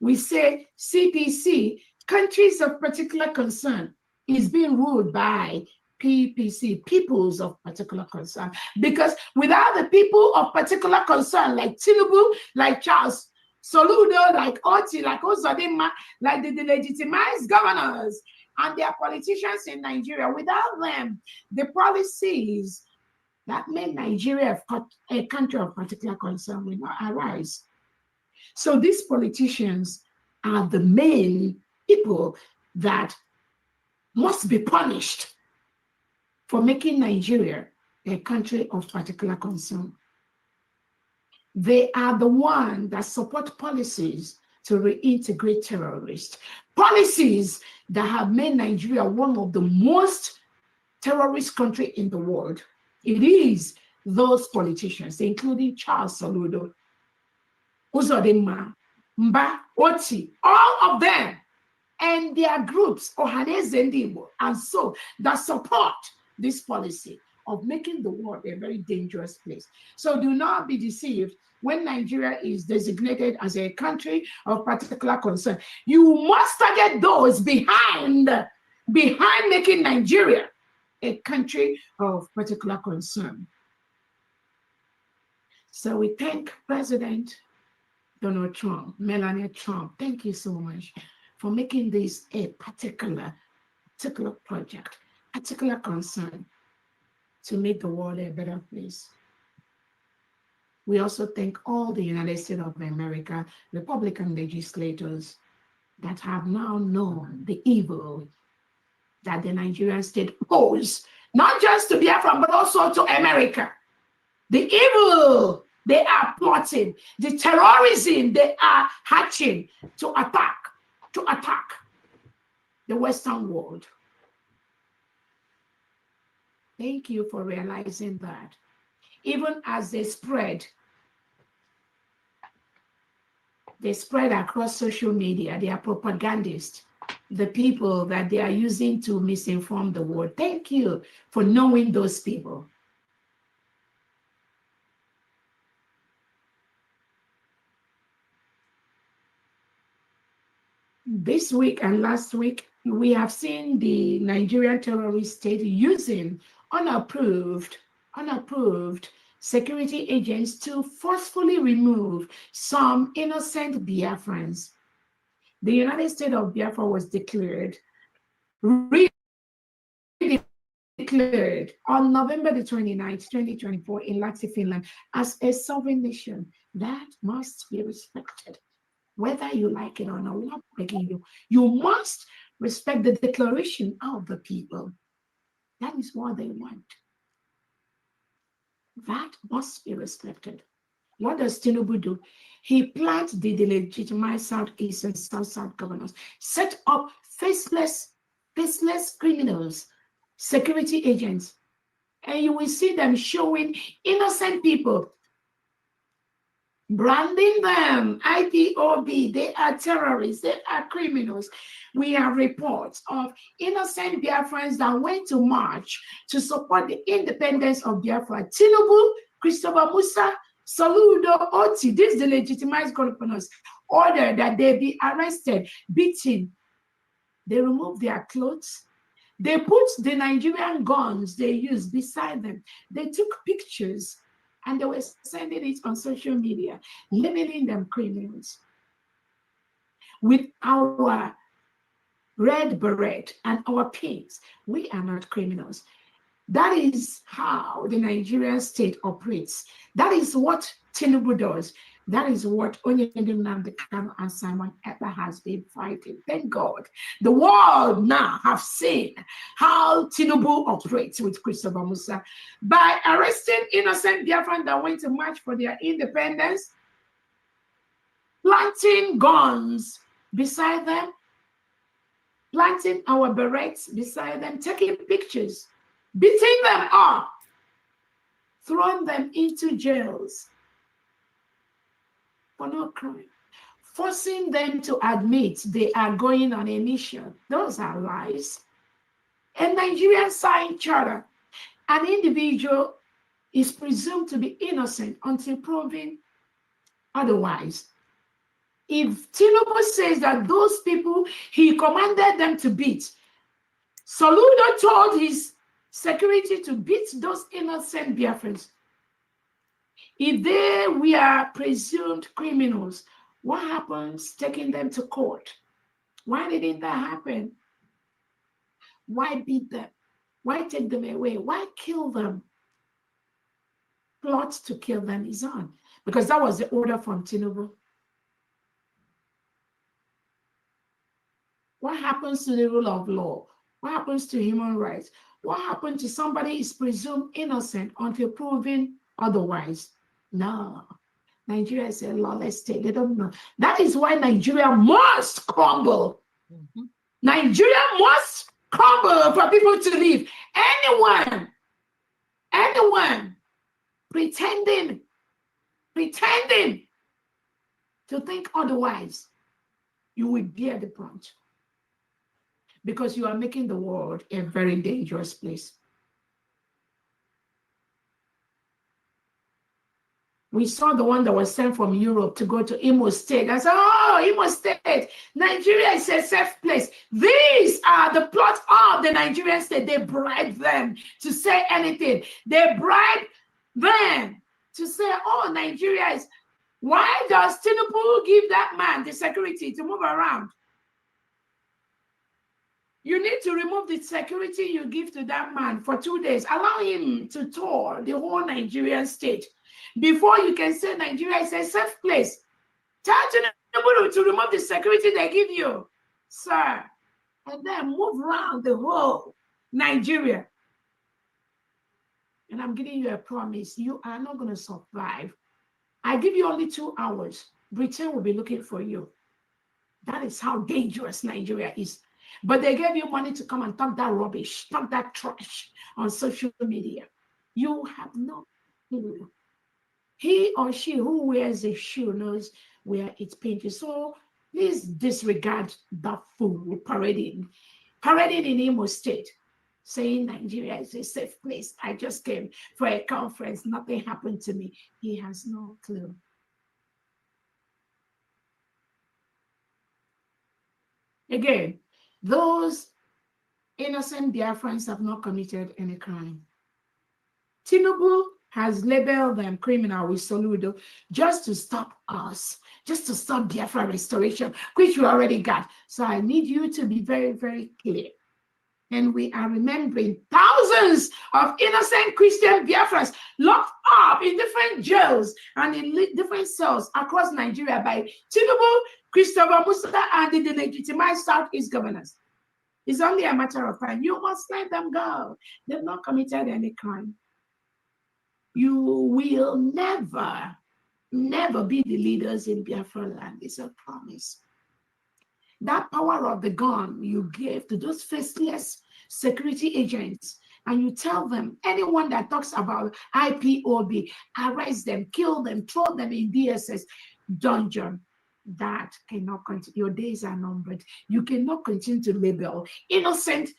We say CPC, countries of particular concern, is being ruled by PPC, peoples of particular concern. Because without the people of particular concern, like Tinubu, like Charles Soludo, like Oti, like Ozodinma, like the legitimized governors and their politicians in Nigeria, without them, the policies that made Nigeria a country of particular concern will not arise. So these politicians are the main people that must be punished for making Nigeria a country of particular concern. They are the ones that support policies to reintegrate terrorists, policies that have made Nigeria one of the most terrorist countries in the world. It is those politicians, including Charles Soludo, Uzodinma, Mba, Oti, all of them, and their groups, Ohaneze Ndibo, and so that support this policy of making the world a very dangerous place. So do not be deceived when Nigeria is designated as a country of particular concern. You must target those behind making Nigeria a country of particular concern. So we thank President Donald Trump, Melania Trump. Thank you so much for making this a particular project, particular concern to make the world a better place. We also thank all the United States of America, Republican legislators that have now known the evil that the Nigerian state poses, not just to Biafra, but also to America. The evil they are plotting, the terrorism they are hatching to attack the Western world. Thank you for realizing that. Even as they spread across social media, they are propagandists, the people that they are using to misinform the world. Thank you for knowing those people. This week and last week, we have seen the Nigerian terrorist state using unapproved security agents to forcefully remove some innocent Biafrans. The United States of Biafra was declared on November the 29th, 2024 in Lahti, Finland, as a sovereign nation. That must be respected. Whether you like it or not, we're not begging you. You must respect the declaration of the people. That is what they want. That must be respected. What does Tinubu do? He plants the delegitimized Southeast and South governors, set up faceless criminals, security agents, and you will see them showing innocent people, branding them IPOB. They are terrorists, they are criminals. We have reports of innocent Biafrans that went to march to support the independence of Biafra. Tinubu, Christopher Musa, Saludo, Oti, these delegitimized governors, ordered that they be arrested, beaten. They removed their clothes. They put the Nigerian guns they used beside them. They took pictures and they were sending it on social media, labeling them criminals. With our red beret and our pinks, we are not criminals. That is how the Nigerian state operates. That is what Tinubu does. That is what Onyedin Nnamdi and Simon Ekpa has been fighting. Thank God. The world now have seen how Tinubu operates with Christopher Musa by arresting innocent Biafran that went to march for their independence, planting guns beside them, planting our berets beside them, taking pictures, beating them up, throwing them into jails for no crime, forcing them to admit they are going on a mission. Those are lies. A Nigerian signed charter. An individual is presumed to be innocent until proven otherwise. If Tinubu says that those people he commanded them to beat, Soludo told his security to beat those innocent Biafrans. If they were presumed criminals, what happens taking them to court? Why didn't that happen? Why beat them? Why take them away? Why kill them? Plot to kill them is on, because that was the order from Tinubu. What happens to the rule of law? What happens to human rights? What happens to somebody is presumed innocent until proven otherwise? No. Nigeria is a lawless state. They don't know. That is why Nigeria must crumble. Mm-hmm. Nigeria must crumble for people to leave. Anyone pretending to think otherwise, you will bear the brunt, because you are making the world a very dangerous place. We saw the one that was sent from Europe to go to Imo State. I said, oh, Imo State, Nigeria is a safe place. These are the plot of the Nigerian state. They bribe them to say anything. They bribe them to say, oh, Nigeria is... Why does Tinubu give that man the security to move around? You need to remove the security you give to that man for 2 days. Allow him to tour the whole Nigerian state before you can say Nigeria is a safe place. Tell Tinubu to remove the security they give you, sir, and then move around the whole Nigeria. And I'm giving you a promise. You are not going to survive. I give you only 2 hours. Britain will be looking for you. That is how dangerous Nigeria is. But they gave you money to come and talk that rubbish, talk that trash on social media. You have no clue. He or she who wears a shoe knows where it's painted. So please disregard that fool parading in Imo State, saying Nigeria is a safe place. I just came for a conference. Nothing happened to me. He has no clue. Again, those innocent Biafrans have not committed any crime. Tinubu has labeled them criminal with Soludo just to stop us, just to stop Biafra restoration, which we already got. So I need you to be very, very clear. And we are remembering thousands of innocent Christian Biafrans locked up in different jails and in different cells across Nigeria by Tinubu, Christopher Musa, and the delegitimized Southeast governors. It's only a matter of time. You must let them go. They've not committed any crime. You will never, never be the leaders in Biafra land. It's a promise. That power of the gun you gave to those faceless security agents, and you tell them, anyone that talks about IPOB, arrest them, kill them, throw them in DSS dungeon. That cannot continue. Your days are numbered. You cannot continue to label innocent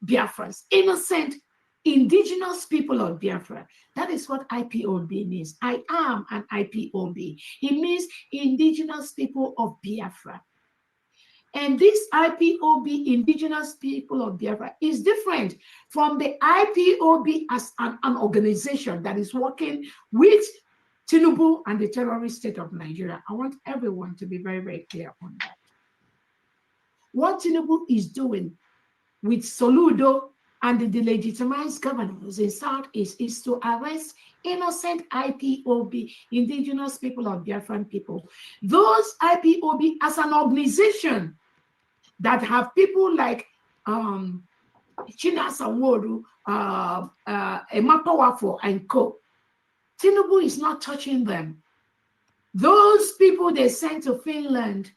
Biafrans, innocent indigenous people of Biafra. That is what IPOB means. I am an IPOB. It means indigenous people of Biafra. And this IPOB, indigenous people of Biafra, is different from the IPOB as an organization that is working with Tinubu and the terrorist state of Nigeria. I want everyone to be very, very clear on that. What Tinubu is doing with Soludo and the delegitimized governors in Southeast is to arrest innocent IPOB, indigenous people of Biafran people. Those IPOB as an organization that have people like Chinasa Woru, Emapawafo, and co. Tinubu is not touching them. Those people they sent to Finland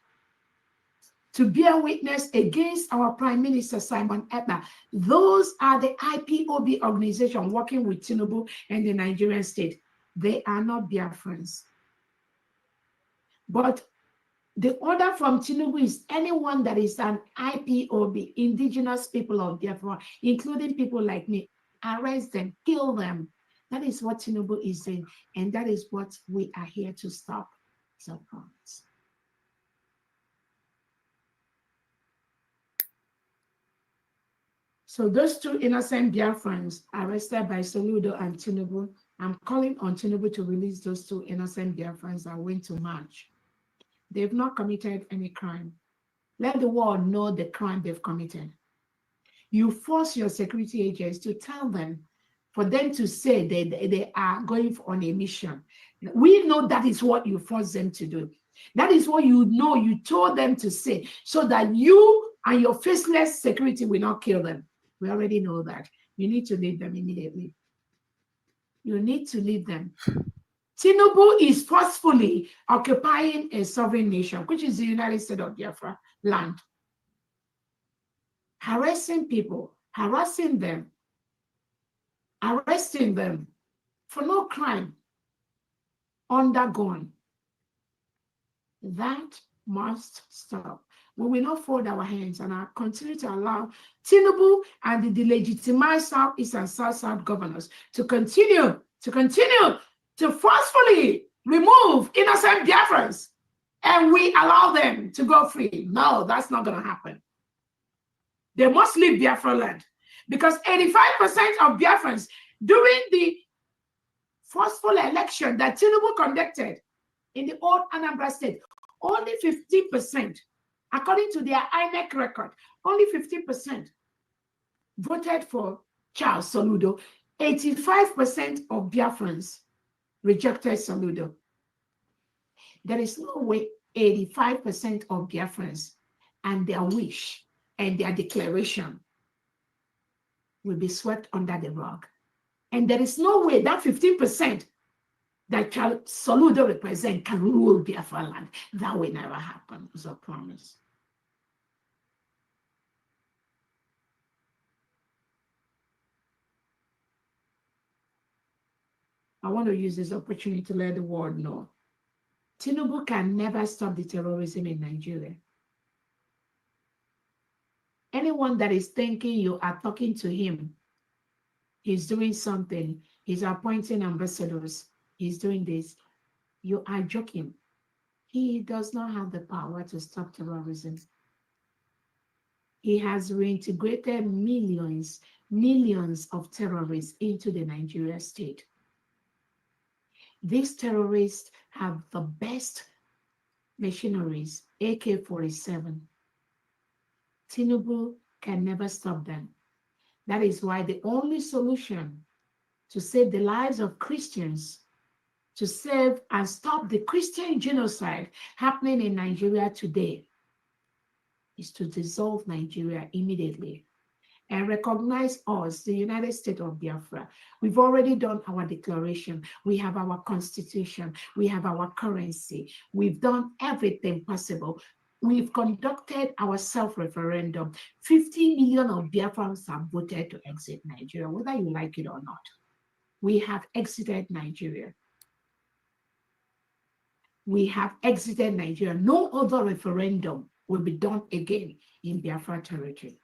to bear witness against our Prime Minister Simon Ekpa, those are the IPOB organization working with Tinubu and the Nigerian state. They are not Biafrans. But the order from Tinubu is anyone that is an IPOB, indigenous people of Biafra, including people like me, arrest them, kill them. That is what Tinubu is saying, and that is what we are here to stop. So promise. So those two innocent Biafrans arrested by Soludo and Tinubu, I'm calling on Tinubu to release those two innocent Biafrans that went to march. They've not committed any crime. Let the world know the crime they've committed. You force your security agents to tell them, for them to say they are going on a mission. We know that is what you force them to do. That is what you know you told them to say, so that you and your faceless security will not kill them. We already know that. You need to leave them immediately. You need to leave them. Tinubu is forcefully occupying a sovereign nation, which is the United States of Biafra land. Harassing people, harassing them, arresting them for no crime undergone. That must stop. We will not fold our hands and continue to allow Tinubu and the delegitimized Southeast and South governors to continue to forcefully remove innocent Biafrans, and we allow them to go free. No, that's not going to happen. They must leave Biafra land, because 85% of Biafrans during the forceful election that Tinubu conducted in the old Anambra state, only 50%, according to their INEC record, only 50% voted for Charles Soludo. 85% of Biafrans rejected Soludo. There is no way 85% of Biafrans and their wish and their declaration will be swept under the rug. And there is no way that 15% that Soludo represent can rule Biafra land. That will never happen, as a promise. I want to use this opportunity to let the world know Tinubu can never stop the terrorism in Nigeria. Anyone that is thinking you are talking to him, he's doing something, he's appointing ambassadors, he's doing this, you are joking. He does not have the power to stop terrorism. He has reintegrated millions of terrorists into the Nigeria state. These terrorists have the best machineries, AK-47. Tinubu can never stop them. That is why the only solution to save the lives of Christians, to save and stop the Christian genocide happening in Nigeria today, is to dissolve Nigeria immediately and recognize us, the United States of Biafra. We've already done our declaration. We have our constitution. We have our currency. We've done everything possible. We've conducted our self-referendum. 50 million of Biafrans have voted to exit Nigeria, whether you like it or not. We have exited Nigeria. We have exited Nigeria. No other referendum will be done again in Biafra territory.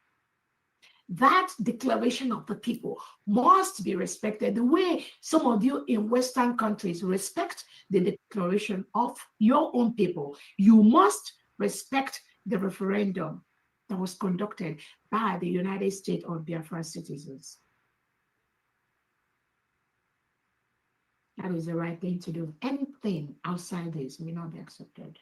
That declaration of the people must be respected the way some of you in Western countries respect the declaration of your own people. You must respect the referendum that was conducted by the United States of Biafra citizens. That is the right thing to do. Anything outside this will not be accepted.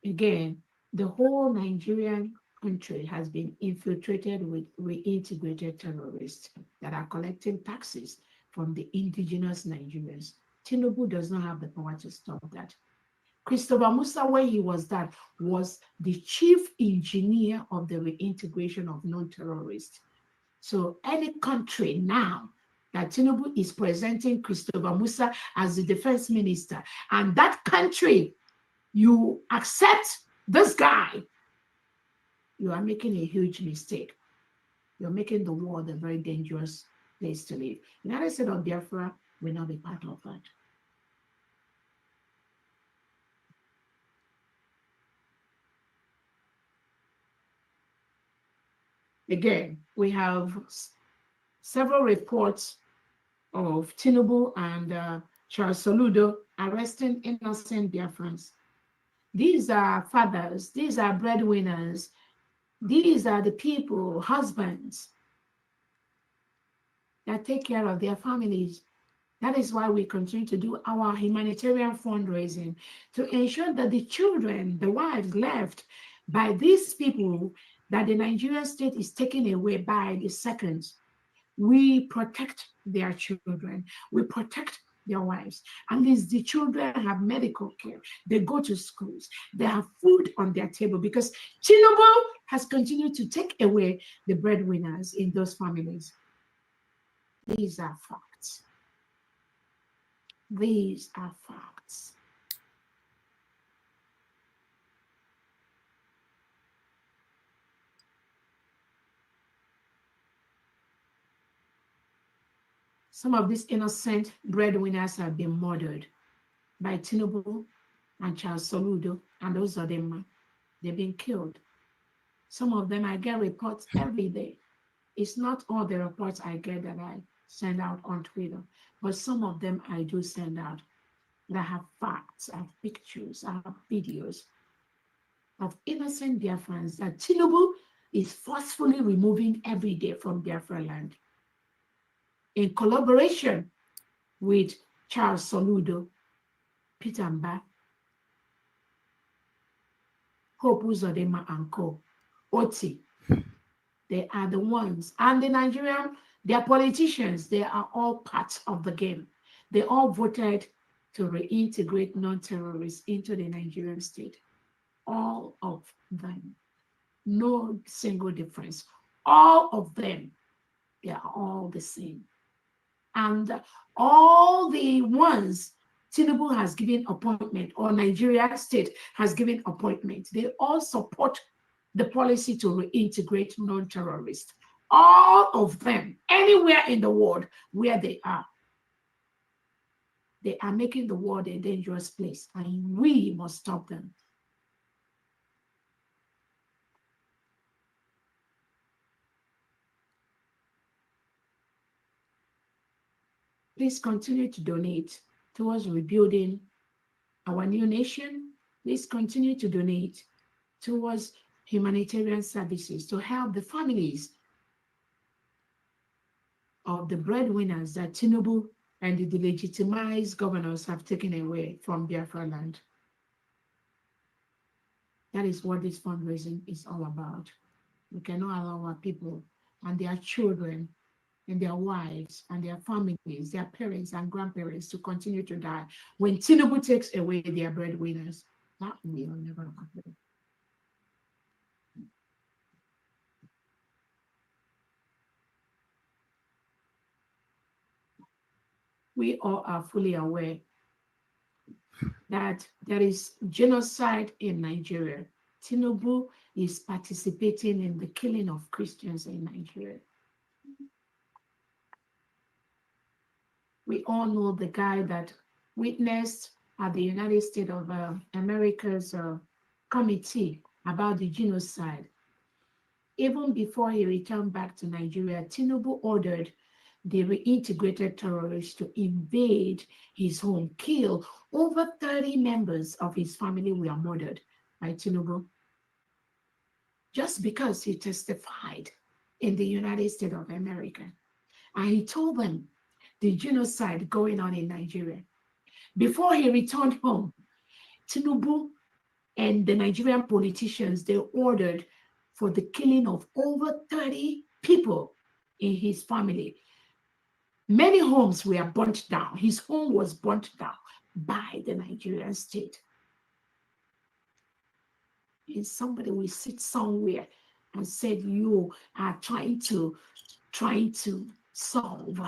Again, the whole Nigerian country has been infiltrated with reintegrated terrorists that are collecting taxes from the indigenous Nigerians. Tinubu does not have the power to stop that. Christopher Musa, when he was that, was the chief engineer of the reintegration of non-terrorists. So any country now that Tinubu is presenting Christopher Musa as the defense minister, and that country, you accept this guy, you are making a huge mistake. You're making the world a very dangerous place to live. United States of Biafra will not be part of that. Again, we have several reports of Tinubu and Charles Soludo arresting innocent Biafrans. These are fathers, these are breadwinners, these are the people, husbands, that take care of their families. That is why we continue to do our humanitarian fundraising to ensure that the children, the wives left by these people that the Nigerian state is taking away by the seconds, we protect their children, we protect their wives. At least the children have medical care, they go to schools, they have food on their table, because Tinubu has continued to take away the breadwinners in those families. These are facts. These are facts. Some of these innocent breadwinners have been murdered by Tinubu and Charles Soludo and those of them. They've been killed. Some of them, I get reports every day. It's not all the reports I get that I send out on Twitter, but some of them I do send out that have facts, I have pictures, I have videos of innocent Biafrans that Tinubu is forcefully removing every day from Biafra land in collaboration with Charles Soludo, Peter Mba, Hope Uzodinma and Co. Oti. They are the ones. And the Nigerian, their politicians, they are all part of the game. They all voted to reintegrate non-terrorists into the Nigerian state. All of them. No single difference. All of them, they are all the same. And all the ones Tinubu has given appointment, or Nigeria state has given appointment, they all support the policy to reintegrate non-terrorists. All of them, anywhere in the world where they are making the world a dangerous place, and we must stop them. Please continue to donate towards rebuilding our new nation. Please continue to donate towards humanitarian services to help the families of the breadwinners that Tinubu and the delegitimized governors have taken away from Biafra land. That is what this fundraising is all about. We cannot allow our people and their children and their wives and their families, their parents and grandparents to continue to die when Tinubu takes away their breadwinners. That will never happen. We all are fully aware that there is genocide in Nigeria. Tinubu is participating in the killing of Christians in Nigeria. We all know the guy that witnessed at the United States of America's committee about the genocide. Even before he returned back to Nigeria, Tinubu ordered the reintegrated terrorists to invade his home, kill over 30 members of his family were murdered by Tinubu, just because he testified in the United States of America. And he told them the genocide going on in Nigeria. Before he returned home, Tinubu and the Nigerian politicians, they ordered for the killing of over 30 people in his family. Many homes were burnt down. His home was burnt down by the Nigerian state. And somebody will sit somewhere and said, you are trying to solve.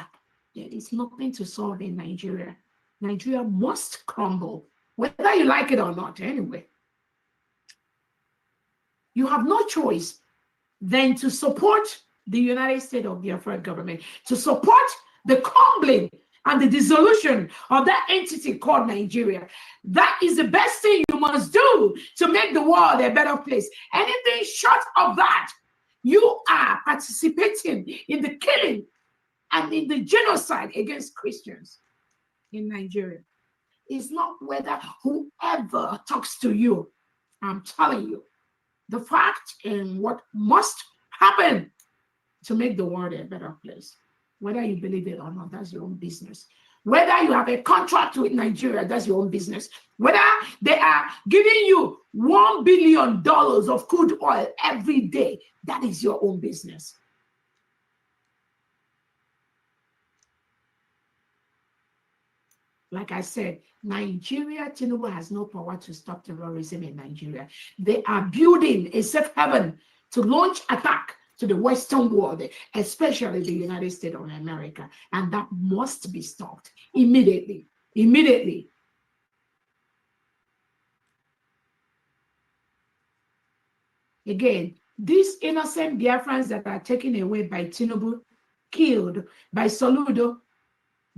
There is nothing to solve in Nigeria. Nigeria must crumble, whether you like it or not, anyway. You have no choice than to support the United States of Biafra government, to support the crumbling and the dissolution of that entity called Nigeria. That is the best thing you must do to make the world a better place. Anything short of that, you are participating in the killing and in the genocide against Christians in Nigeria. It's not whether whoever talks to you. I'm telling you, the fact and what must happen to make the world a better place. Whether you believe it or not, that's your own business. Whether you have a contract with Nigeria, that's your own business. Whether they are giving you $1 billion of crude oil every day, that is your own business. Like I said, Nigeria, Tinubu has no power to stop terrorism in Nigeria. They are building a safe haven to launch attack to the Western world, especially the United States of America. And that must be stopped immediately. Immediately. Again, these innocent Biafrans that are taken away by Tinubu, killed by Soludo,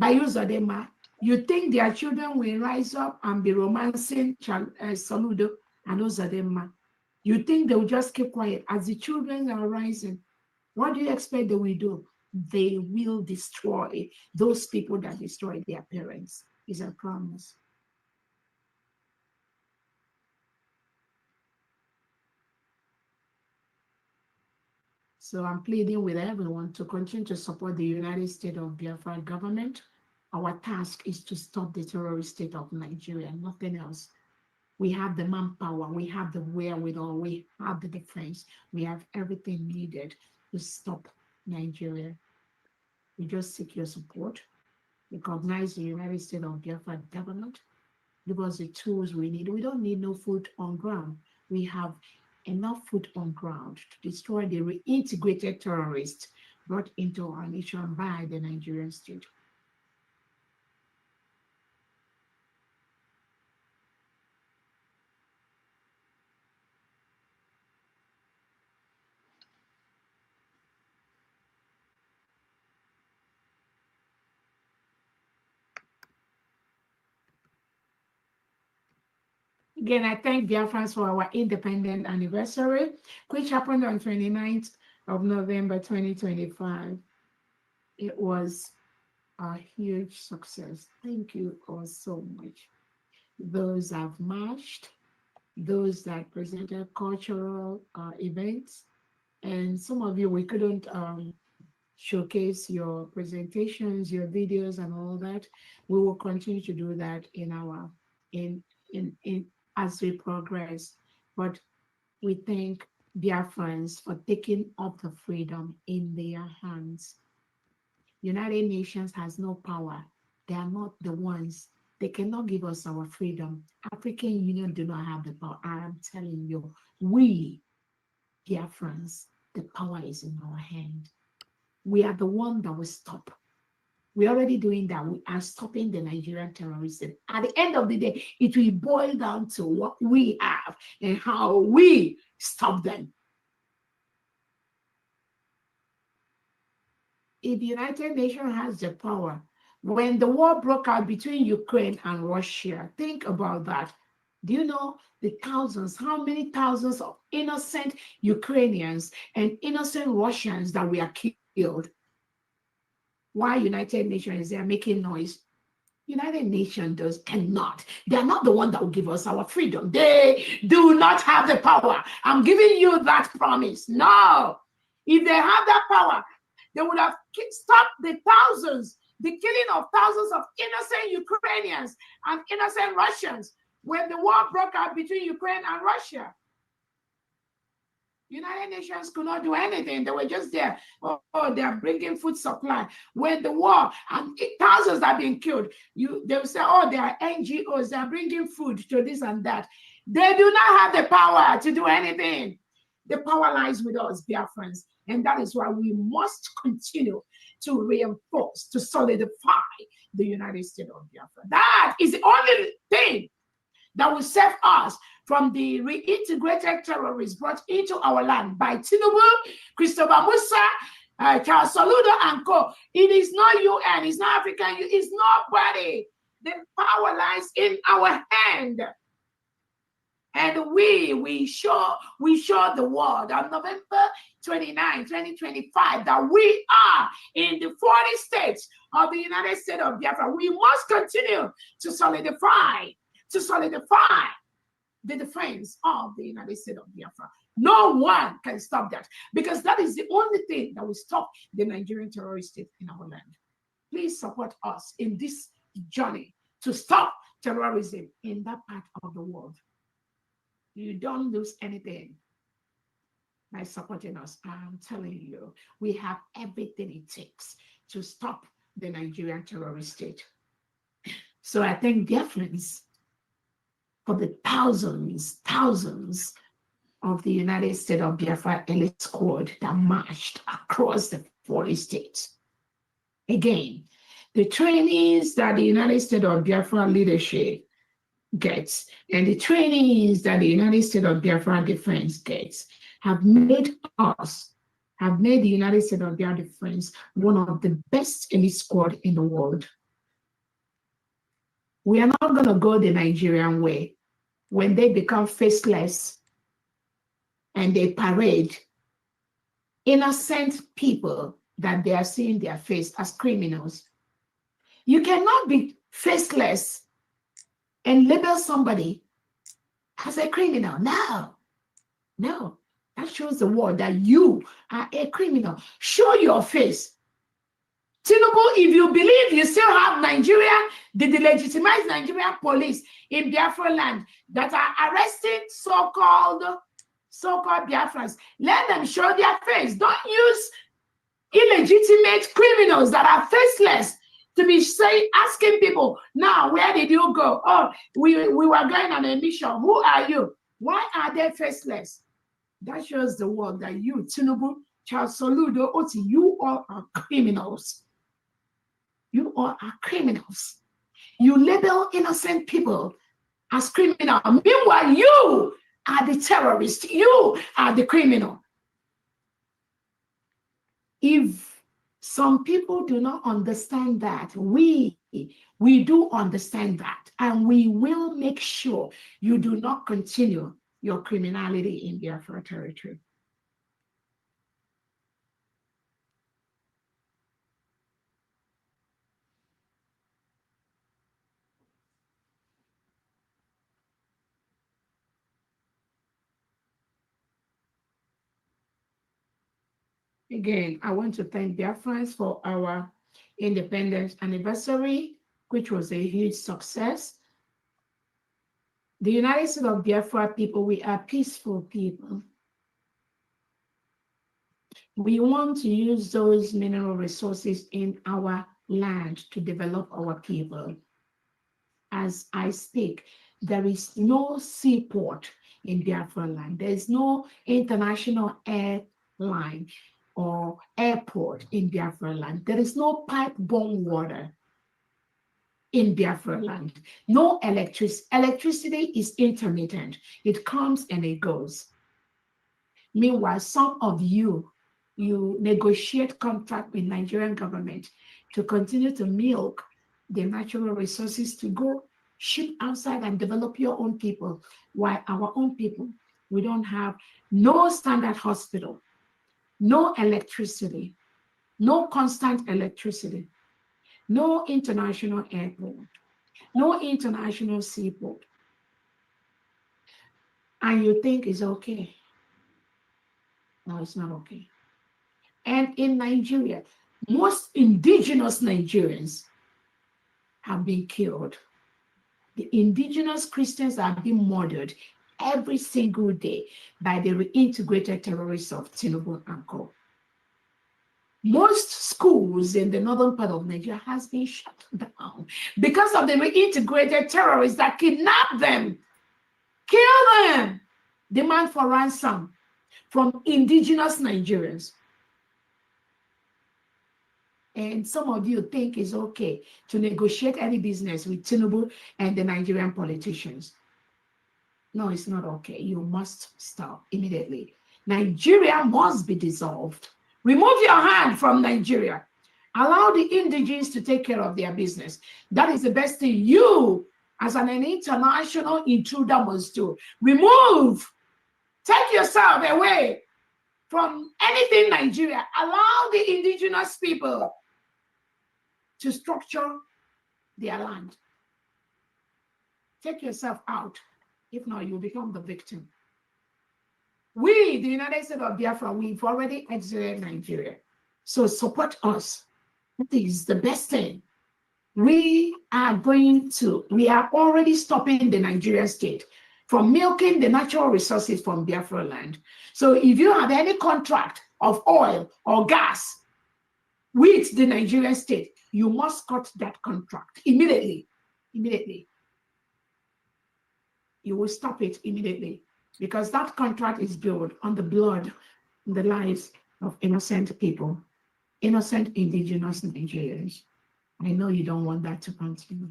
by Uzodema, you think their children will rise up and be romancing Soludo and Uzodema? You think they will just keep quiet as the children are rising? What do you expect they will do? They will destroy those people that destroyed their parents. Is a promise. So I'm pleading with everyone to continue to support the United States of Biafra government. Our task is to stop the terrorist state of Nigeria, nothing else. We have the manpower, we have the wherewithal, we have the defense, we have everything needed to stop Nigeria. We just seek your support. Recognize the United States of Biafra government. Give us the tools we need. We don't need no foot on ground. We have enough foot on ground to destroy the reintegrated terrorists brought into our nation by the Nigerian state. Again, I thank Biafrans for our independent anniversary, which happened on 29th of November 2025. It was a huge success. Thank you all so much. Those have marched, those that presented cultural events, and some of you, we couldn't showcase your presentations, your videos, and all that. We will continue to do that in our as we progress. But we thank Biafrans for taking up the freedom in their hands. United Nations has no power. They are not the ones. They cannot give us our freedom. African Union do not have the power. I am telling you, we, Biafrans, the power is in our hand. We are the one that will stop. We're already doing that. We are stopping the Nigerian terrorism. At the end of the day, it will boil down to what we have and how we stop them. If the United Nations has the power, when the war broke out between Ukraine and Russia, think about that. Do you know the thousands, how many thousands of innocent Ukrainians and innocent Russians that were killed? Why United Nations is there making noise? United Nations cannot. They are not the one that will give us our freedom. They do not have the power. I'm giving you that promise. No. If they have that power, they would have stopped the killing of thousands of innocent Ukrainians and innocent Russians when the war broke out between Ukraine and Russia. United Nations could not do anything. They were just there. Oh, they are bringing food supply. When the war and thousands are being killed, they will say, oh, they are NGOs. They are bringing food to this and that. They do not have the power to do anything. The power lies with us, dear friends. And that is why we must continue to reinforce, to solidify the United States of Biafra. That is the only thing that will save us from the reintegrated terrorists brought into our land by Tinubu, Christopher Musa, Charles Soludo, and co. It is not UN, it's not African, it's nobody. The power lies in our hand. And we show the world on November 29, 2025, that we are in the 40 states of the United States of Biafra. We must continue to solidify the defense of the United States of Biafra. No one can stop that, because that is the only thing that will stop the Nigerian terrorist state in our land. Please support us in this journey to stop terrorism in that part of the world. You don't lose anything by supporting us. I'm telling you, we have everything it takes to stop the Nigerian terrorist state. So I thank dear friends for the thousands of the United States of Biafra elite squad that marched across the 40 states. Again, the trainees that the United States of Biafra leadership gets and the trainees that the United States of Biafra defense gets have made the United States of Biafra defense one of the best elite squad in the world. We are not going to go the Nigerian way. When they become faceless and they parade innocent people that they are seeing their face as criminals. You cannot be faceless and label somebody as a criminal. No. That shows the world that you are a criminal. Show your face. Tinubu, if you believe you still have Nigeria, the legitimized Nigerian police in Biafra land that are arresting so-called Biafrans, let them show their face. Don't use illegitimate criminals that are faceless to be asking people, now, where did you go? Oh, we were going on a mission. Who are you? Why are they faceless? That shows the world that you, Tinubu, Charles Soludo, Oti, you all are criminals. You all are criminals. You label innocent people as criminal. Meanwhile, you are the terrorist. You are the criminal. If some people do not understand that, we do understand that, and we will make sure you do not continue your criminality in Biafra territory. Again, I want to thank Biafrans for our independence anniversary, which was a huge success. The United States of Biafra people, we are peaceful people. We want to use those mineral resources in our land to develop our people. As I speak, there is no seaport in Biafra land. There is no international airline or airport in Biafra land. There is no pipe-borne water in Biafra land. No electricity. Electricity is intermittent. It comes and it goes. Meanwhile, some of you negotiate contract with Nigerian government to continue to milk the natural resources to go ship outside and develop your own people. While our own people, we don't have no standard hospital, no electricity, no constant electricity, no international airport, no international seaport. And you think it's okay. No, it's not okay. And in Nigeria, most indigenous Nigerians have been killed. The indigenous Christians are being murdered every single day by the reintegrated terrorists of Tinubu and co. Most schools in the northern part of Nigeria has been shut down because of the reintegrated terrorists that kidnap them, kill them, demand for ransom from indigenous Nigerians. And some of you think it's okay to negotiate any business with Tinubu and the Nigerian politicians. No, it's not okay. You must stop immediately. Nigeria must be dissolved. Remove your hand from Nigeria. Allow the indigenes to take care of their business. That is the best thing you, as an international intruder, must do. Remove. Take yourself away from anything Nigeria. Allow the indigenous people to structure their land. Take yourself out. If not, you become the victim. We, the United States of Biafra, we've already exited Nigeria. So support us. That is the best thing. We are already stopping the Nigerian state from milking the natural resources from Biafra land. So if you have any contract of oil or gas with the Nigerian state, you must cut that contract immediately. Immediately. You will stop it immediately because that contract is built on the blood and the lives of innocent people, innocent indigenous Nigerians. I know you don't want that to continue.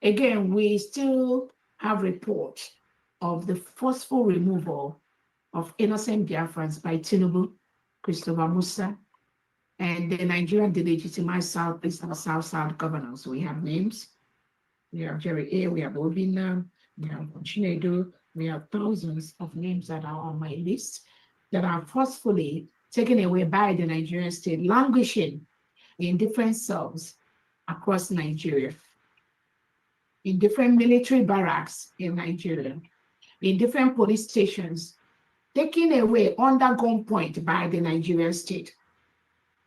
Again, we still have reports of the forceful removal of innocent Biafrans by Tinubu Christopher Musa, and the Nigerian delegitimized Southeast and South governors. We have names. We have Jerry A. We have Obina. We have Chinedu. We have thousands of names that are on my list that are forcefully taken away by the Nigerian state, languishing in different cells across Nigeria, in different military barracks in Nigeria, in different police stations, taken away under gunpoint by the Nigerian state.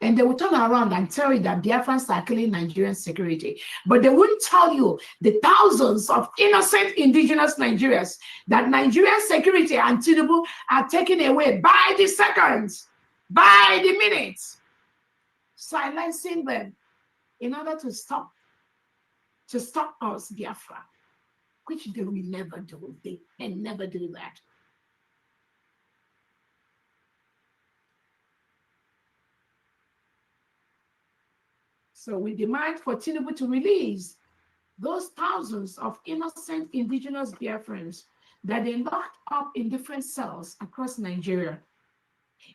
And they will turn around and tell you that Biafrans are killing Nigerian security. But they won't tell you the thousands of innocent indigenous Nigerians that Nigerian security and Tinubu are taken away by the seconds, by the minutes, silencing them in order to stop us, Biafra, which they will never do. They can never do that. So we demand for Tinubu to release those thousands of innocent indigenous Biafrans that they locked up in different cells across Nigeria,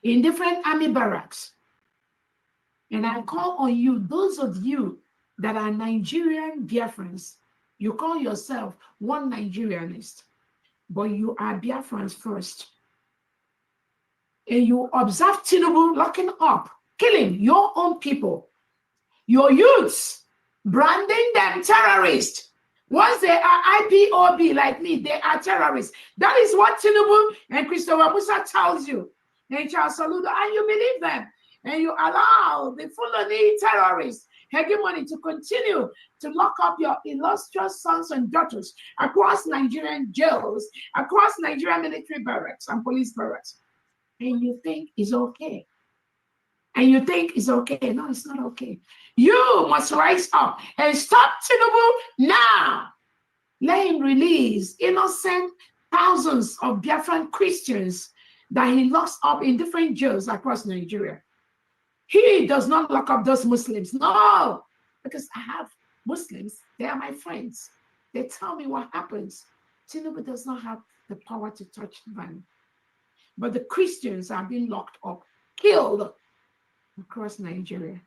in different army barracks. And I call on you, those of you that are Nigerian Biafrans, you call yourself one Nigerianist, but you are Biafrans first. And you observe Tinubu locking up, killing your own people, your youths, branding them terrorists. Once they are IPOB like me, they are terrorists. That is what Tinubu and Christopher Musa tells you. And Charles Saludo, and you believe them. And you allow the Fulani terrorists, hegemony, to continue to lock up your illustrious sons and daughters across Nigerian jails, across Nigerian military barracks and police barracks. And you think it's okay. And you think it's okay. No, it's not okay. You must rise up and stop Tinubu now. Let him release innocent thousands of Biafran Christians that he locks up in different jails across Nigeria. He does not lock up those Muslims. No, because I have Muslims. They are my friends. They tell me what happens. Tinubu does not have the power to touch them. But the Christians are being locked up, killed across Nigeria.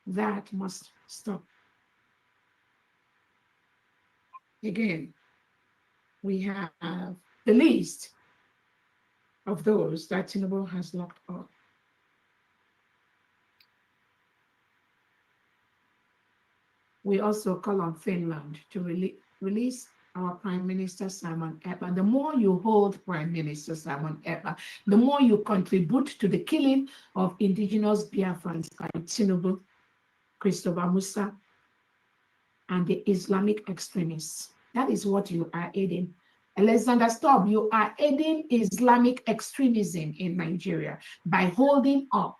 That must stop. Again, we have the list of those that Tinubu has locked up. We also call on Finland to release our Prime Minister Simon Ekpa. The more you hold Prime Minister Simon Ekpa, the more you contribute to the killing of indigenous Biafrans by Tinubu, Christopher Musa, and the Islamic extremists. That is what you are aiding. Alexander Stubb, you are aiding Islamic extremism in Nigeria by holding up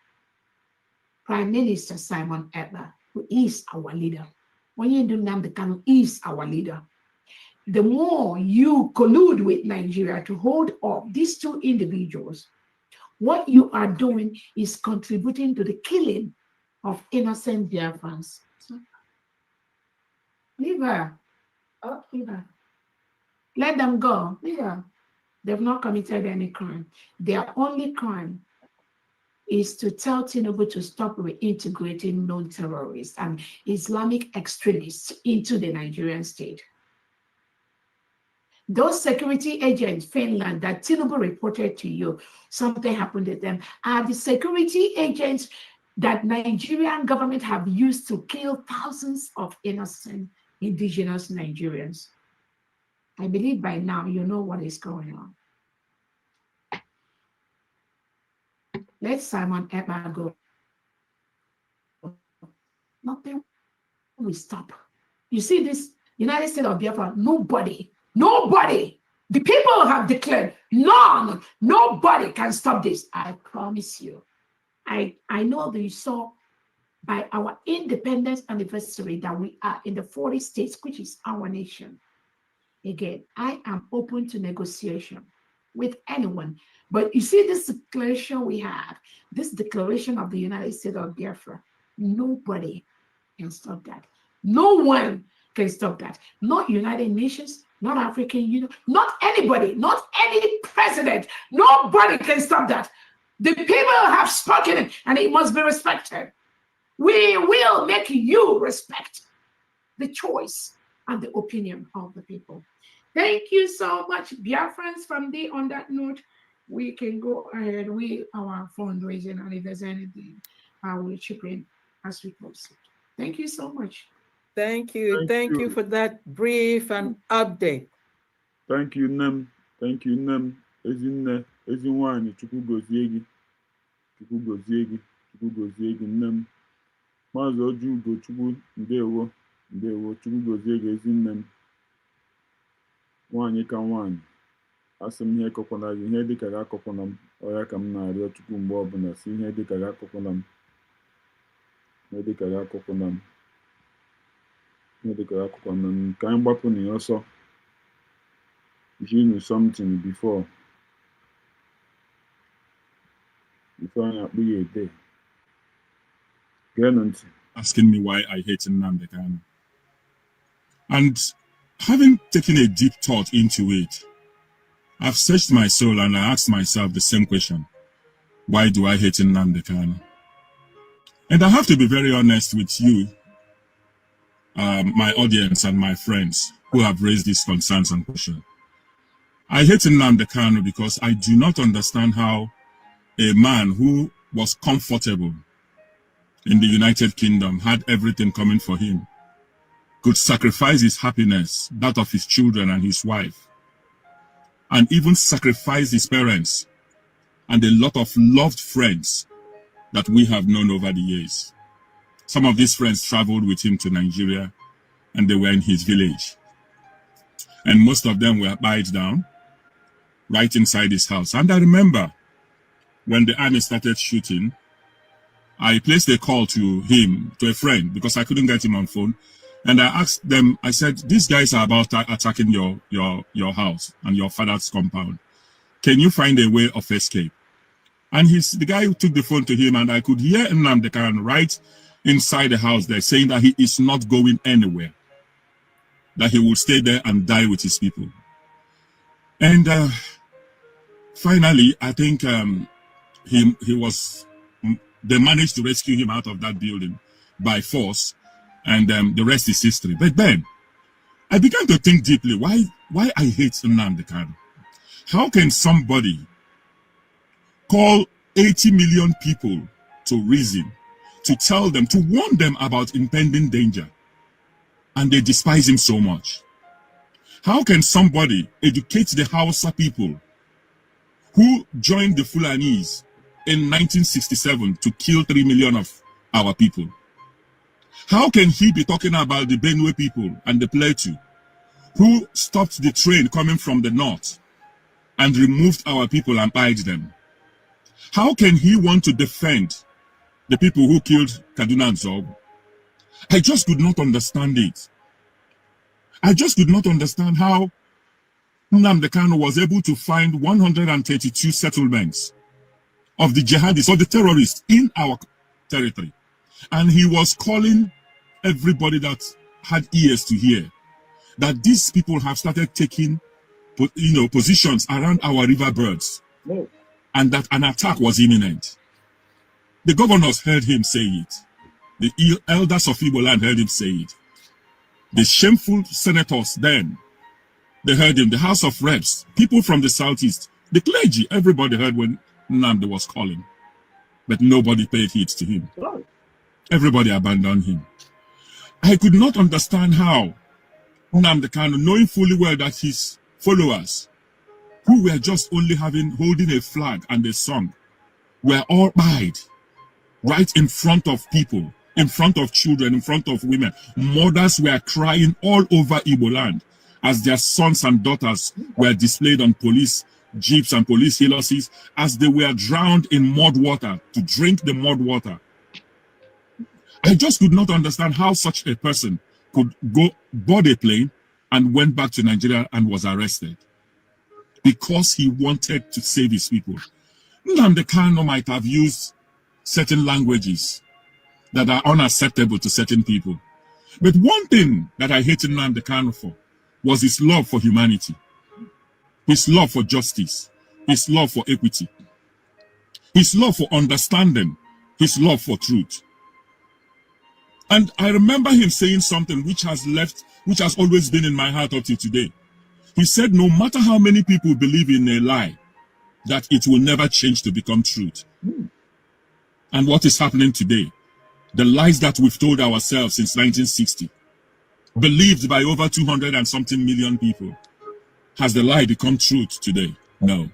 Prime Minister Simon Ekpa, who is our leader. When you do Nnamdi Kanu is our leader. The more you collude with Nigeria to hold up these two individuals, what you are doing is contributing to the killing of innocent Biafrans. So, leave her. Oh, leave her. Let them go. Leave her. They've not committed any crime. Their only crime is to tell Tinubu to stop reintegrating known terrorists and Islamic extremists into the Nigerian state. Those security agents, Finland, that Tinubu reported to you, something happened to them, are the security agents that Nigerian government have used to kill thousands of innocent indigenous Nigerians. I believe by now you know what is going on. Let Simon Ekpa go. Nothing will stop. You see this United States of Biafra, nobody, the people have declared, nobody can stop this. I promise you. I know that you saw by our independence anniversary that we are in the 40 states, which is our nation. Again, I am open to negotiation with anyone. But you see this declaration we have, this declaration of the United States of Biafra, nobody can stop that. No one can stop that. Not United Nations, not African Union, not anybody, not any president. Nobody can stop that. The people have spoken and it must be respected. We will make you respect the choice and the opinion of the people. Thank you so much, Biafrans. From the on that note, we can go ahead with our fundraising, and if there's anything, I will chip in as we proceed. Thank you so much. Thank you. Thank you for that brief and update. Thank you, Nem. Thank you, Nem. Ezinne, Ezinwani, Chukwu gozie gị. Chukwu gozie gị. Chukwu gozie gị, Nem. Maazị Ojugo, Chukwu ndewo. Ndewo, Chukwu gozie gị, Ezinne m. Nwaanyị ka nwaanyị. Asị m ihe kọkwana gị, ihe dịka gị akọkwana m. Ọ ya ka m na-arịọ Chukwu mgbe ọbụla si ihe dịka gị akọkwana m. Ihe dịka gị akọkwana m. Ihe dịka gị akọkwana m. Ka anyị gbapụ na ya ọsọ. You knew something before I be a day. Asking me why I hate Nnamdi Kanu. And having taken a deep thought into it, I've searched my soul and I asked myself the same question. Why do I hate Nnamdi Kanu? And I have to be very honest with you, my audience and my friends who have raised these concerns and questions. I hate Nnamdi Kanu because I do not understand how a man who was comfortable in the United Kingdom, had everything coming for him, could sacrifice his happiness, that of his children and his wife, and even sacrifice his parents and a lot of loved friends that we have known over the years. Some of these friends traveled with him to Nigeria and they were in his village. And most of them were buried down right inside his house. And I remember when the army started shooting, I placed a call to him, to a friend, because I couldn't get him on phone. And I asked them, I said, these guys are about attacking your house and your father's compound. Can you find a way of escape? And the guy who took the phone to him, and I could hear Nnamdi Kanu right inside the house there saying that he is not going anywhere, that he will stay there and die with his people. And finally, I think they managed to rescue him out of that building by force, and the rest is history. But then I began to think deeply, why I hate Nnamdi Kanu. How can somebody call 80 million people to reason, to tell them, to warn them about impending danger, and they despise him so much? How can somebody educate the Hausa people who joined the Fulanis in 1967 to kill 3 million of our people? How can he be talking about the Benue people and the Plateau who stopped the train coming from the north and removed our people and buried them? How can he want to defend the people who killed Kaduna and Zob? I just could not understand it. I just could not understand how Nnamdi Kanu was able to find 132 settlements of the jihadists or the terrorists in our territory. And he was calling everybody that had ears to hear that these people have started taking positions around our riverbirds, and that an attack was imminent. The governors heard him say it. The elders of Igbo land heard him say it. The shameful senators then, they heard him. The House of Reps, people from the Southeast, the clergy, everybody heard when Nnamdi was calling. But nobody paid heed to him. Everybody abandoned him. I could not understand how Nnamdi Kanu, knowing fully well that his followers, who were just only holding a flag and a song, were all buried right in front of people, in front of children, in front of women. Mothers were crying all over Igbo land as their sons and daughters were displayed on police jeeps and police helices as they were drowned in mud water to drink the mud water. I just could not understand how such a person could go board a plane and went back to Nigeria and was arrested because he wanted to save his people. Nnamdi Kanu might have used certain languages that are unacceptable to certain people. But one thing that I hated Nnamdi Kanu for was his love for humanity, his love for justice, his love for equity. his love for understanding, his love for truth. And I remember him saying something which has always been in my heart up to today. He said, no matter how many people believe in a lie, that it will never change to become truth. And what is happening today? The lies that we've told ourselves since 1960, believed by over 200 and something million people, has the lie become truth today? No.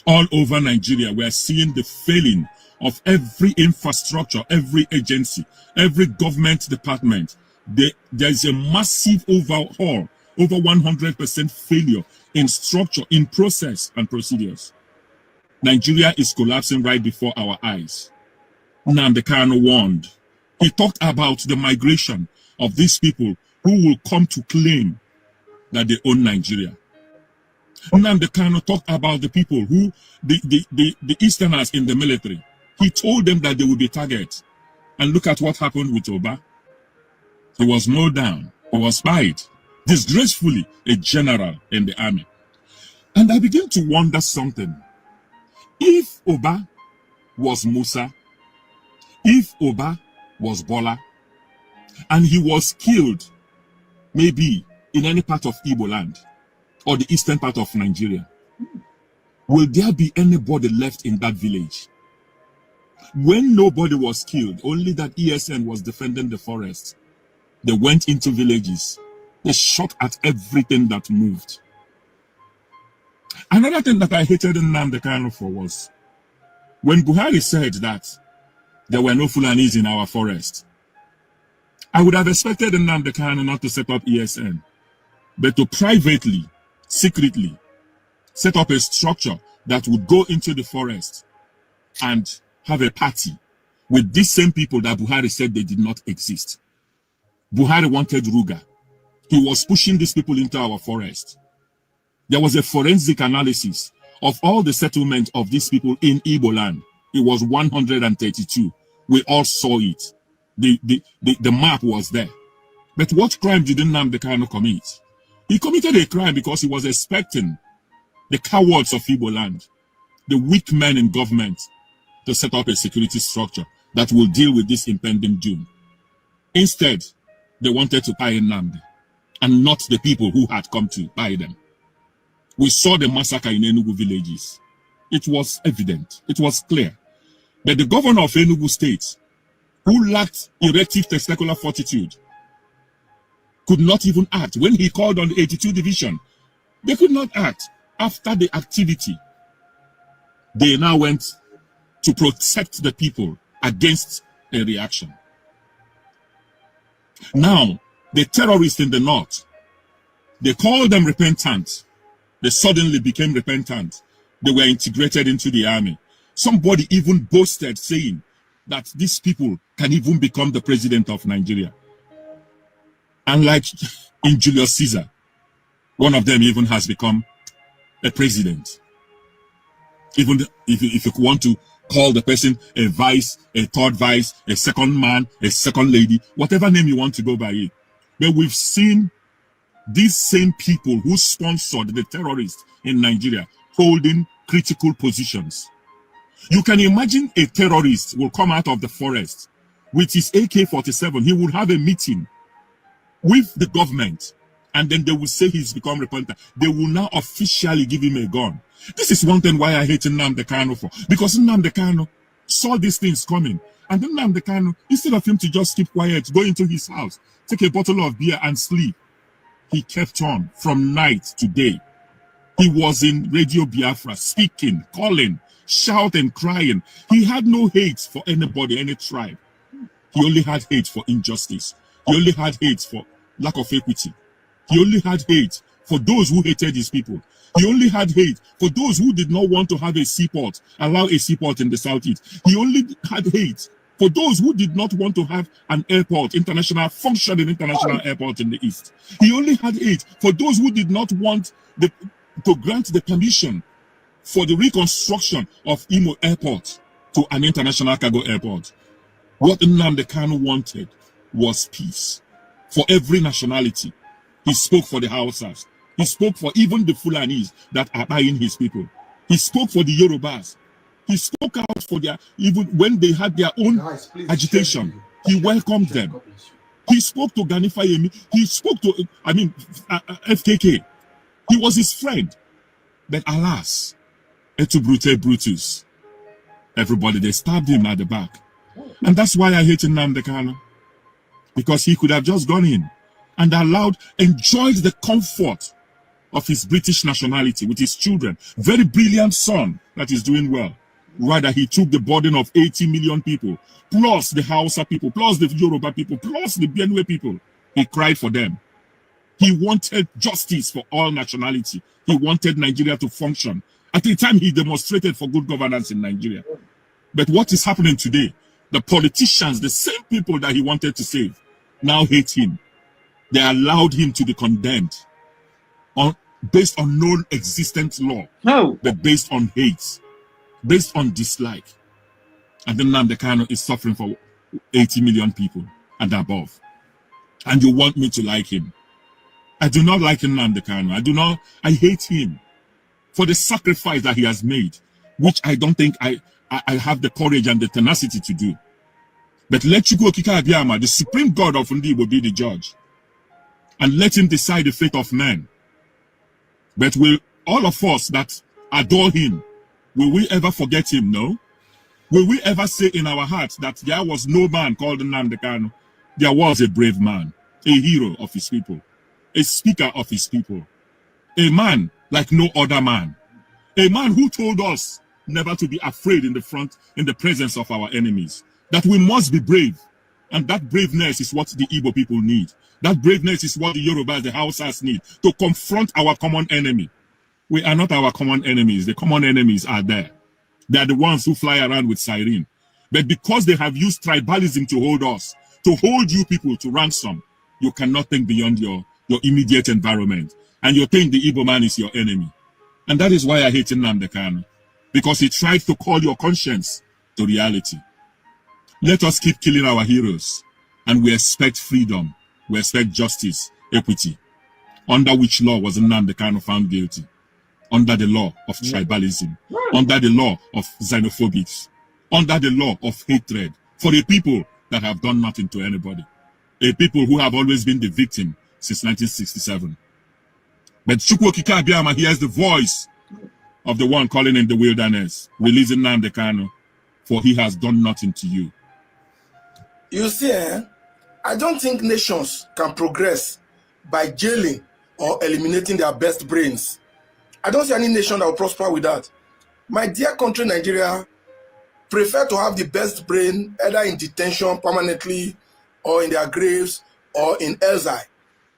All over Nigeria, we are seeing the failing of every infrastructure, every agency, every government department. There is a massive overhaul, over 100% failure in structure, in process and procedures. Nigeria is collapsing right before our eyes. Nnamdi Kanu warned. He talked about the migration of these people who will come to claim that they own Nigeria. Nnamdi Kanu talked about the people who, the Easterners in the military. He told them that they would be targets. And look at what happened with Oba. He was mowed down. He was spied. Disgracefully, a general in the army. And I begin to wonder something. If Oba was Musa, if Oba was Bola, and he was killed, maybe in any part of Igbo land, or the eastern part of Nigeria, will there be anybody left in that village? When nobody was killed, only that ESN was defending the forest, they went into villages. They shot at everything that moved. Another thing that I hated Nnamdi Kanu for was when Buhari said that there were no Fulanis in our forest. I would have expected Nnamdi Kanu not to set up ESN, but to privately, secretly, set up a structure that would go into the forest and have a party with these same people that Buhari said they did not exist. Buhari wanted Ruga. He was pushing these people into our forest. There was a forensic analysis of all the settlement of these people in Igbo land. It was 132. We all saw it. The map was there. But what crime did Nnamdi Kanu commit? He committed a crime because he was expecting the cowards of Igbo land, the weak men in government, to set up a security structure that will deal with this impending doom. Instead, they wanted to buy Nnamdi, and not the people who had come to buy them. We saw the massacre in Enugu villages. It was evident. It was clear. But the governor of Enugu State, who lacked erective testicular fortitude, could not even act. When he called on the 82 division, they could not act. After the activity, they now went to protect the people against a reaction. Now, the terrorists in the north, they called them repentant. They suddenly became repentant. They were integrated into the army. Somebody even boasted saying that these people can even become the president of Nigeria. And like in Julius Caesar, one of them even has become a president. Even if you want to call the person a vice, a third vice, a second man, a second lady, whatever name you want to go by it. But we've seen these same people who sponsored the terrorists in Nigeria holding critical positions. You can imagine a terrorist will come out of the forest with his AK-47. He will have a meeting with the government, and then they will say he's become repentant. They will now officially give him a gun. This is one thing why I hate Nnamdi Kanu for. Because Nnamdi Kanu saw these things coming. And then Nnamdi Kanu, instead of him to just keep quiet, go into his house, take a bottle of beer and sleep, he kept on from night to day. He was in Radio Biafra, speaking, calling, shouting, crying. He had no hate for anybody, any tribe. He only had hate for injustice. He only had hate for lack of equity. He only had hate for those who hated his people. He only had hate for those who did not want to have a seaport, allow a seaport in the southeast. He only had hate for those who did not want to have an airport, functioning international airport in the east. He only had hate for those who did not want to grant the permission for the reconstruction of Imo Airport to an international cargo airport. What Nnamdi Kanu wanted was peace for every nationality. He spoke for the Hausas. He spoke for even the Fulanis that are buying his people. He spoke for the Yorubas. He spoke out for their, even when they had their own agitation, he welcomed them. He spoke to Gani Fayemi. He spoke to, FKK. He was his friend. But alas, et tu brute Brutus. Everybody, they stabbed him at the back. And that's why I hate Nnamdi Kanu. Because he could have just gone in and enjoyed the comfort of his British nationality with his children. Very brilliant son that is doing well. Rather, he took the burden of 80 million people, plus the Hausa people, plus the Yoruba people, plus the Benue people. He cried for them. He wanted justice for all nationality. He wanted Nigeria to function. At the time, he demonstrated for good governance in Nigeria. But what is happening today? The politicians, the same people that he wanted to save, now hate him. They allowed him to be condemned based on no existent law, but based on hate, based on dislike. And then Nnamdi Kanu is suffering for 80 million people and above. And you want me to like him? I do not like Nnamdi Kanu. I hate him for the sacrifice that he has made, which I don't think I have the courage and the tenacity to do. But let Chukwu Okike Abiyama, the supreme God of Ndi, will be the judge. And let him decide the fate of men. But will all of us that adore him, will we ever forget him? No. Will we ever say in our hearts that there was no man called Nnamdi Kanu? There was a brave man, a hero of his people, a speaker of his people, a man like no other man, a man who told us never to be afraid in the presence of our enemies, that we must be brave. And that braveness is what the Igbo people need. That braveness is what the Yorubas, the Hausas need to confront our common enemy. We are not our common enemies. The common enemies are there. They are the ones who fly around with siren. But because they have used tribalism to hold us, to hold you people to ransom, you cannot think beyond your immediate environment. And you think the Igbo man is your enemy. And that is why I hate Nnamdi Kanu. Because he tried to call your conscience to reality. Let us keep killing our heroes. And we expect freedom. We expect justice, equity. Under which law was Nnamdi Kanu found guilty? Under the law of tribalism. Under the law of xenophobics. Under the law of hatred. For a people that have done nothing to anybody. A people who have always been the victim since 1967. But Chukwu Okike Abiyama hears the voice of the one calling in the wilderness, releasing Nnamdi Kanu, for he has done nothing to you. You see, I don't think nations can progress by jailing or eliminating their best brains. I don't see any nation that will prosper with that. My dear country, Nigeria, prefer to have the best brain either in detention permanently or in their graves or in exile.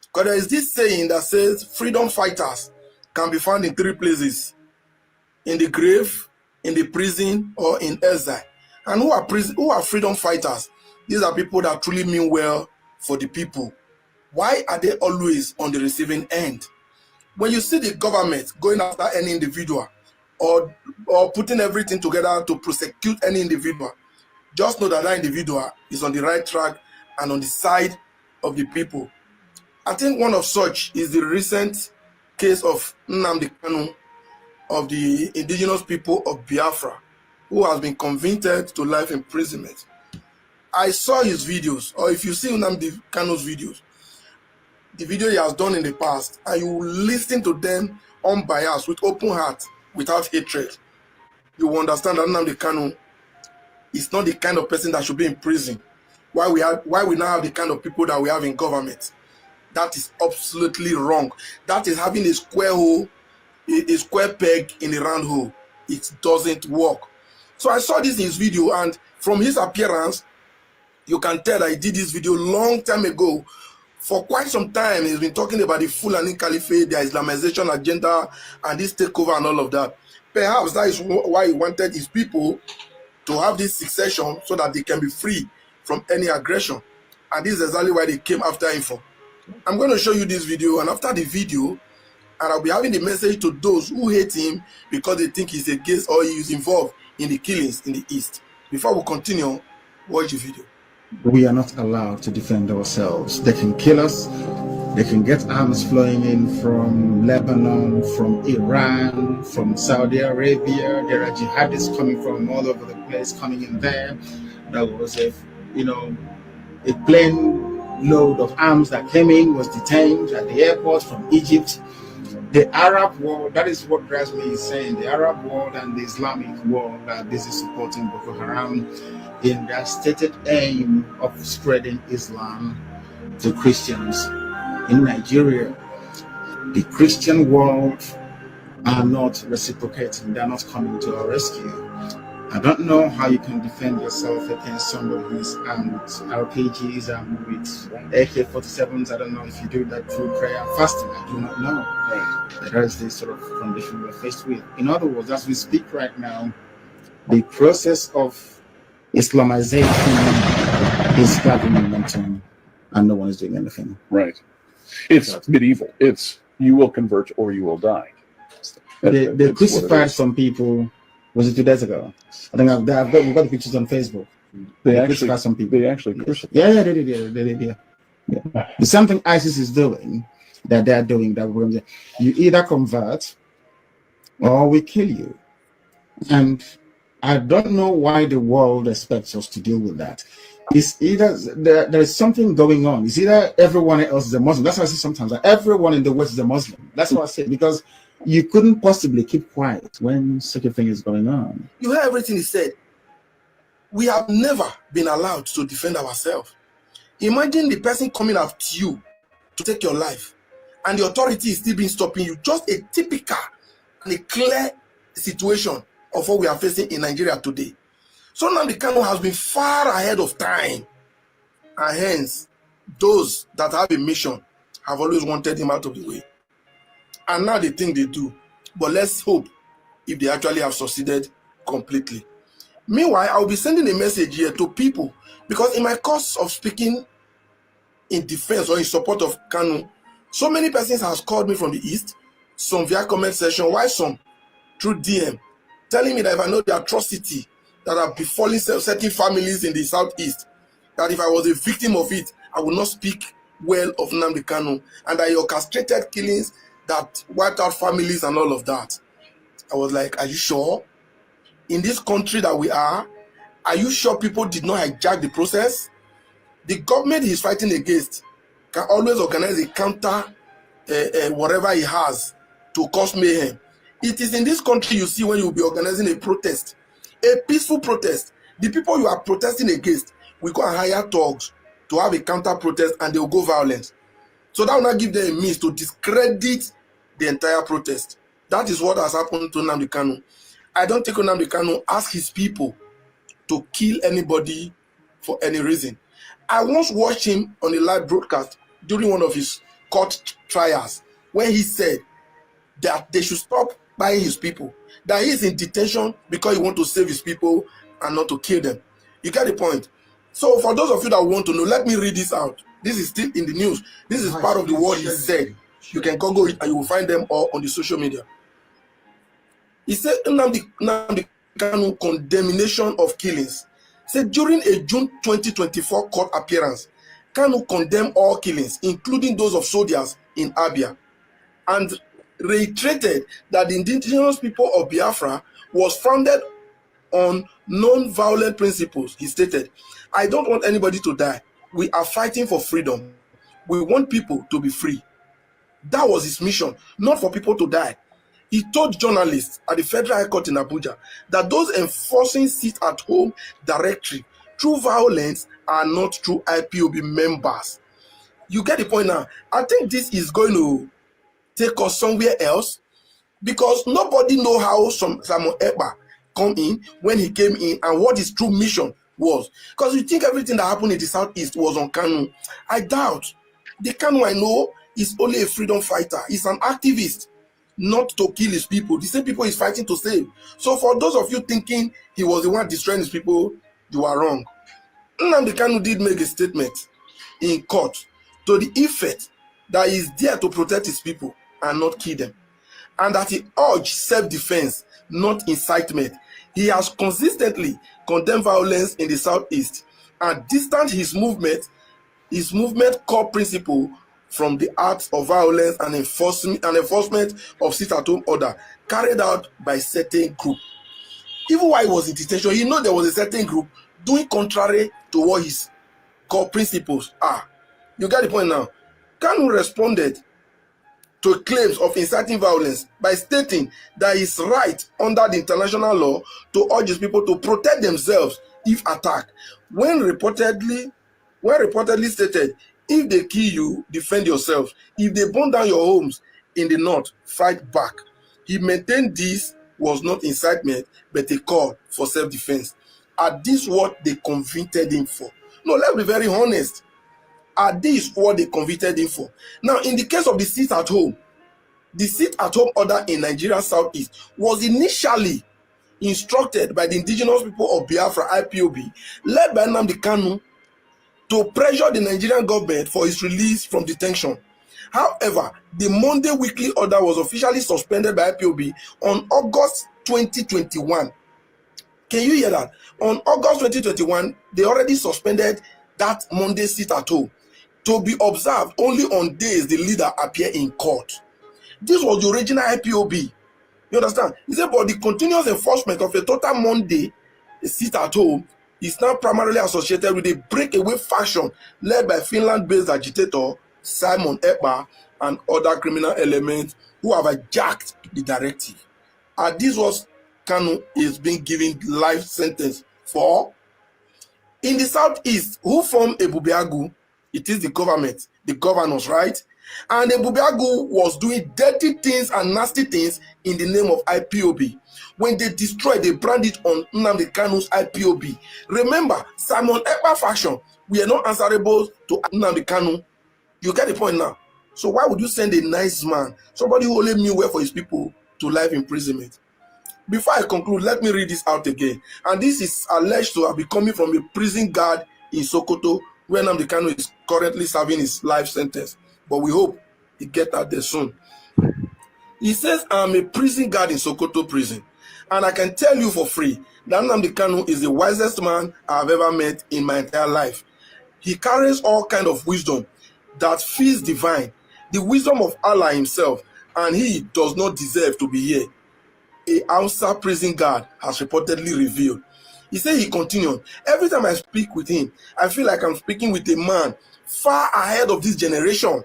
Because there is this saying that says freedom fighters can be found in 3 places: in the grave, in the prison, or in exile. And who are freedom fighters? These are people that truly mean well for the people. Why are they always on the receiving end? When you see the government going after any individual or putting everything together to prosecute any individual, just know that that individual is on the right track and on the side of the people. I think one of such is the recent case of Nnamdi Kanu, of the indigenous people of Biafra, who has been convicted to life imprisonment. I saw his videos, or if you see Nnamdi Kanu's videos, the video he has done in the past, and you will listen to them unbiased, with open heart, without hatred, you will understand that Nnamdi Kanu is not the kind of person that should be in prison. Why we now have the kind of people that we have in government. That is absolutely wrong. That is having a square hole, a square peg in a round hole. It doesn't work. So I saw this in his video, and from his appearance, you can tell that he did this video long time ago. For quite some time, he's been talking about the Fulani Caliphate, their Islamization agenda, and this takeover and all of that. Perhaps that is why he wanted his people to have this succession so that they can be free from any aggression. And this is exactly why they came after him for. I'm going to show you this video, and after the video, and I'll be having the message to those who hate him because they think he's against or he is involved in the killings in the East. Before we continue, watch the video. We are not allowed to defend ourselves. They can kill us, They can get arms flowing in from Lebanon, from Iran, from Saudi Arabia. There are jihadists coming from all over the place, coming in there. That was a plane load of arms that came in, was detained at the airport from Egypt. The Arab world, that is what drives me insane. The Arab world and the Islamic world are busy supporting Boko Haram in their stated aim of spreading Islam to Christians in Nigeria. The Christian world are not reciprocating, they're not coming to our rescue. I don't know how you can defend yourself against somebody who's armed with RPGs, armed with AK-47s. I don't know if you do that through prayer and fasting. I do not know. That is the sort of condition we're faced with. In other words, as we speak right now, the process of Islamization is gathering momentum, and no one is doing anything. Right. It's medieval. It's you will convert or you will die. They crucified some people. Was it 2 days ago? I think we've got the pictures on Facebook. They actually crucified some people. They actually crucified. Yeah, they did. Yeah. There's something ISIS is doing that they're doing that you either convert or we kill you. And I don't know why the world expects us to deal with that. It's either there's something going on. It's either everyone else is a Muslim. That's what I say sometimes. Like everyone in the West is a Muslim. That's what I say, because you couldn't possibly keep quiet when such a thing is going on. You heard everything he said. We have never been allowed to defend ourselves. Imagine the person coming after you to take your life, and the authority is still being stopping you. Just a typical and a clear situation of what we are facing in Nigeria today. So now the Kanu has been far ahead of time, and hence those that have a mission have always wanted him out of the way. And now they think they do. But let's hope if they actually have succeeded completely. Meanwhile, I'll be sending a message here to people, because in my course of speaking in defense or in support of Kanu, so many persons have called me from the East, some via comment section, while some through DM, telling me that if I know the atrocity that are befalling certain families in the Southeast, that if I was a victim of it, I would not speak well of Nnamdi Kanu, and that he orchestrated killings that wiped out families and all of that. I was like, are you sure? In this country that we are you sure people did not hijack the process? The government he's fighting against can always organize a counter whatever he has to cause mayhem. It is in this country you see when you'll be organizing a protest, a peaceful protest. The people you are protesting against will go and hire thugs to have a counter protest, and they will go violent. So that will not give them a means to discredit the entire protest. That is what has happened to Nnamdi Kanu. I don't think Nnamdi Kanu asked his people to kill anybody for any reason. I once watched him on a live broadcast during one of his court trials, when he said that they should stop buying his people, that he is in detention because he wants to save his people and not to kill them. You get the point? So for those of you that want to know, let me read this out. This is still in the news. This is part of the word he said. You can Google it and you will find them all on the social media. He said Nnamdi Kanu condemnation of killings. Said during a June 2024 court appearance, Kanu condemned all killings, including those of soldiers in Abia, and reiterated that the indigenous people of Biafra was founded on non-violent principles. He stated, I don't want anybody to die. We are fighting for freedom. We want people to be free. That was his mission, not for people to die. He told journalists at the Federal High Court in Abuja that those enforcing sit-at-home directory through violence are not true IPOB members. You get the point now? I think this is going to take us somewhere else, because nobody know how Samuel Ekpa come in, when he came in, and what his true mission was. Because you think everything that happened in the Southeast was on Kanu. I doubt. The Kanu I know is only a freedom fighter. He's an activist, not to kill his people. The same people he's fighting to save. So for those of you thinking he was the one destroying his people, you are wrong. Nnamdi Kanu did make a statement in court to the effect that he's there to protect his people and not kill them, and that he urged self-defense, not incitement. He has consistently condemned violence in the Southeast and distanced his movement core principle from the acts of violence and enforcement of sit-at-home order carried out by certain group. Even while he was in detention, he know there was a certain group doing contrary to what his core principles are. You get the point now? Kanu responded to claims of inciting violence by stating that it's right under the international law to urge his people to protect themselves if attacked. When reportedly stated, if they kill you, defend yourselves. If they burn down your homes in the north, fight back. He maintained this was not incitement, but a call for self-defense. Are this what they convicted him for? No, let's be very honest. Are this what they convicted him for? Now, in the case of the sit-at-home order in Nigeria Southeast was initially instructed by the indigenous people of Biafra, IPOB, led by Nnamdi Kanu, to pressure the Nigerian government for his release from detention. However, the Monday weekly order was officially suspended by IPOB on August 2021. Can you hear that? On August 2021, they already suspended that Monday sit-at-home to be observed only on days the leader appear in court. This was the original IPOB. You understand? He said, but the continuous enforcement of a total Monday sit-at-home is now primarily associated with a breakaway faction led by Finland-based agitator Simon Ekpa and other criminal elements who have hijacked the directive. And this was Kanu is being given life sentence for. In the Southeast, who form Ebubeagu? It is the government, the governors, right? And Ebubeagu was doing dirty things and nasty things in the name of IPOB. When they destroyed, they brand it on Nnamdi Kanu's IPOB. Remember, Simon Ekpa faction, we are not answerable to Nnamdi Kanu. You get the point now? So why would you send a nice man, somebody who only knew well for his people, to life imprisonment? Before I conclude, let me read this out again. And this is alleged to have been coming from a prison guard in Sokoto, where Nnamdi Kanu is currently serving his life sentence. But we hope he gets out there soon. He says, I'm a prison guard in Sokoto prison, and I can tell you for free that Nnamdi Kanu is the wisest man I've ever met in my entire life. He carries all kind of wisdom that feels divine, the wisdom of Allah himself, and he does not deserve to be here. A Hausa prison guard has reportedly revealed. He said he continued, every time I speak with him, I feel like I'm speaking with a man far ahead of this generation.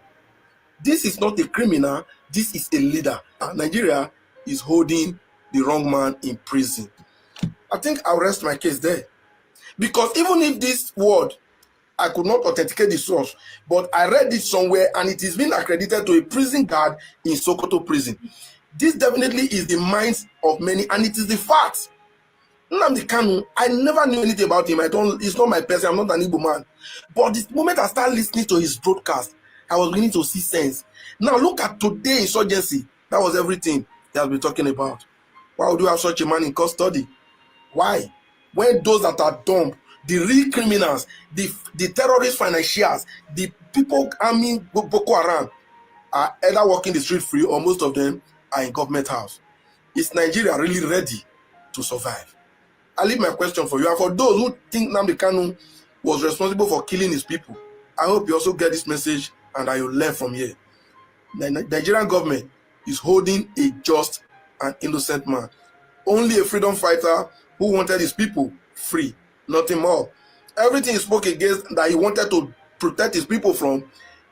This is not a criminal, this is a leader. And Nigeria is holding the wrong man in prison. I think I'll rest my case there. Because even if this word, I could not authenticate the source, but I read it somewhere and it is being accredited to a prison guard in Sokoto prison. This definitely is the minds of many, and it is the fact. Nnamdi Kanu, I never knew anything about him. It's not my person, I'm not an Igbo man. But the moment I started listening to his broadcast, I was beginning to see sense. Now look at today's insurgency. That was everything he has been talking about. Why would you have such a man in custody? Why? When those that are dumb, the real criminals, the terrorist financiers, the people arming Boko Haram are either walking the street free or most of them are in government house. Is Nigeria really ready to survive? I leave my question for you. And for those who think Nnamdi Kanu was responsible for killing his people, I hope you also get this message and that you learn from here. The Nigerian government is holding a just and innocent man. Only a freedom fighter who wanted his people free, nothing more. Everything he spoke against that he wanted to protect his people from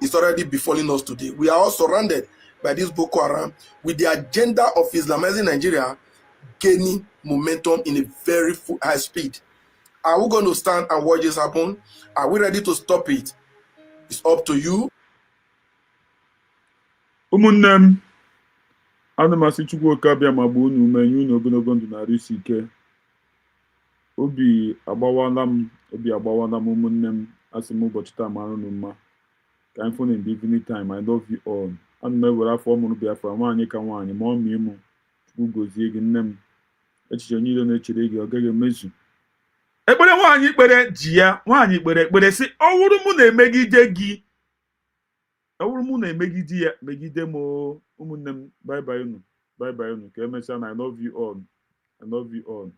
is already befalling us today. We are all surrounded by this Boko Haram with the agenda of Islamizing Nigeria gaining momentum in a very high speed. Are we going to stand and watch this happen? Are we ready to stop it? It's up to you. Ụmụnne ana m asị Chukwu oke abịa ma gbuo unu ume nye unu ogologo ndụ na arụ isi ike. Obi agbawala m ụmụnne m, asị m ụbọchị taa mara unu mma ka anyị fụnụ in the evening time. I love you all. Ana m ewere afọ ọmụrụ Biafra nwaanyị ka nwaanyị ma ọ mịa ịmụ. Chukwu gozie gị nne m, echiche niile na-echere gị ọ gaghị emezu. Ekpere nwaanyị kpere ji ya, nwaanyị kpere ekpere sị ọ wụrụ mụ na-emegide gị, ọ wụrụ mụ na-emegide ya megide m. Ụmụnne m, bye bye unu ka emesịa na I love you all.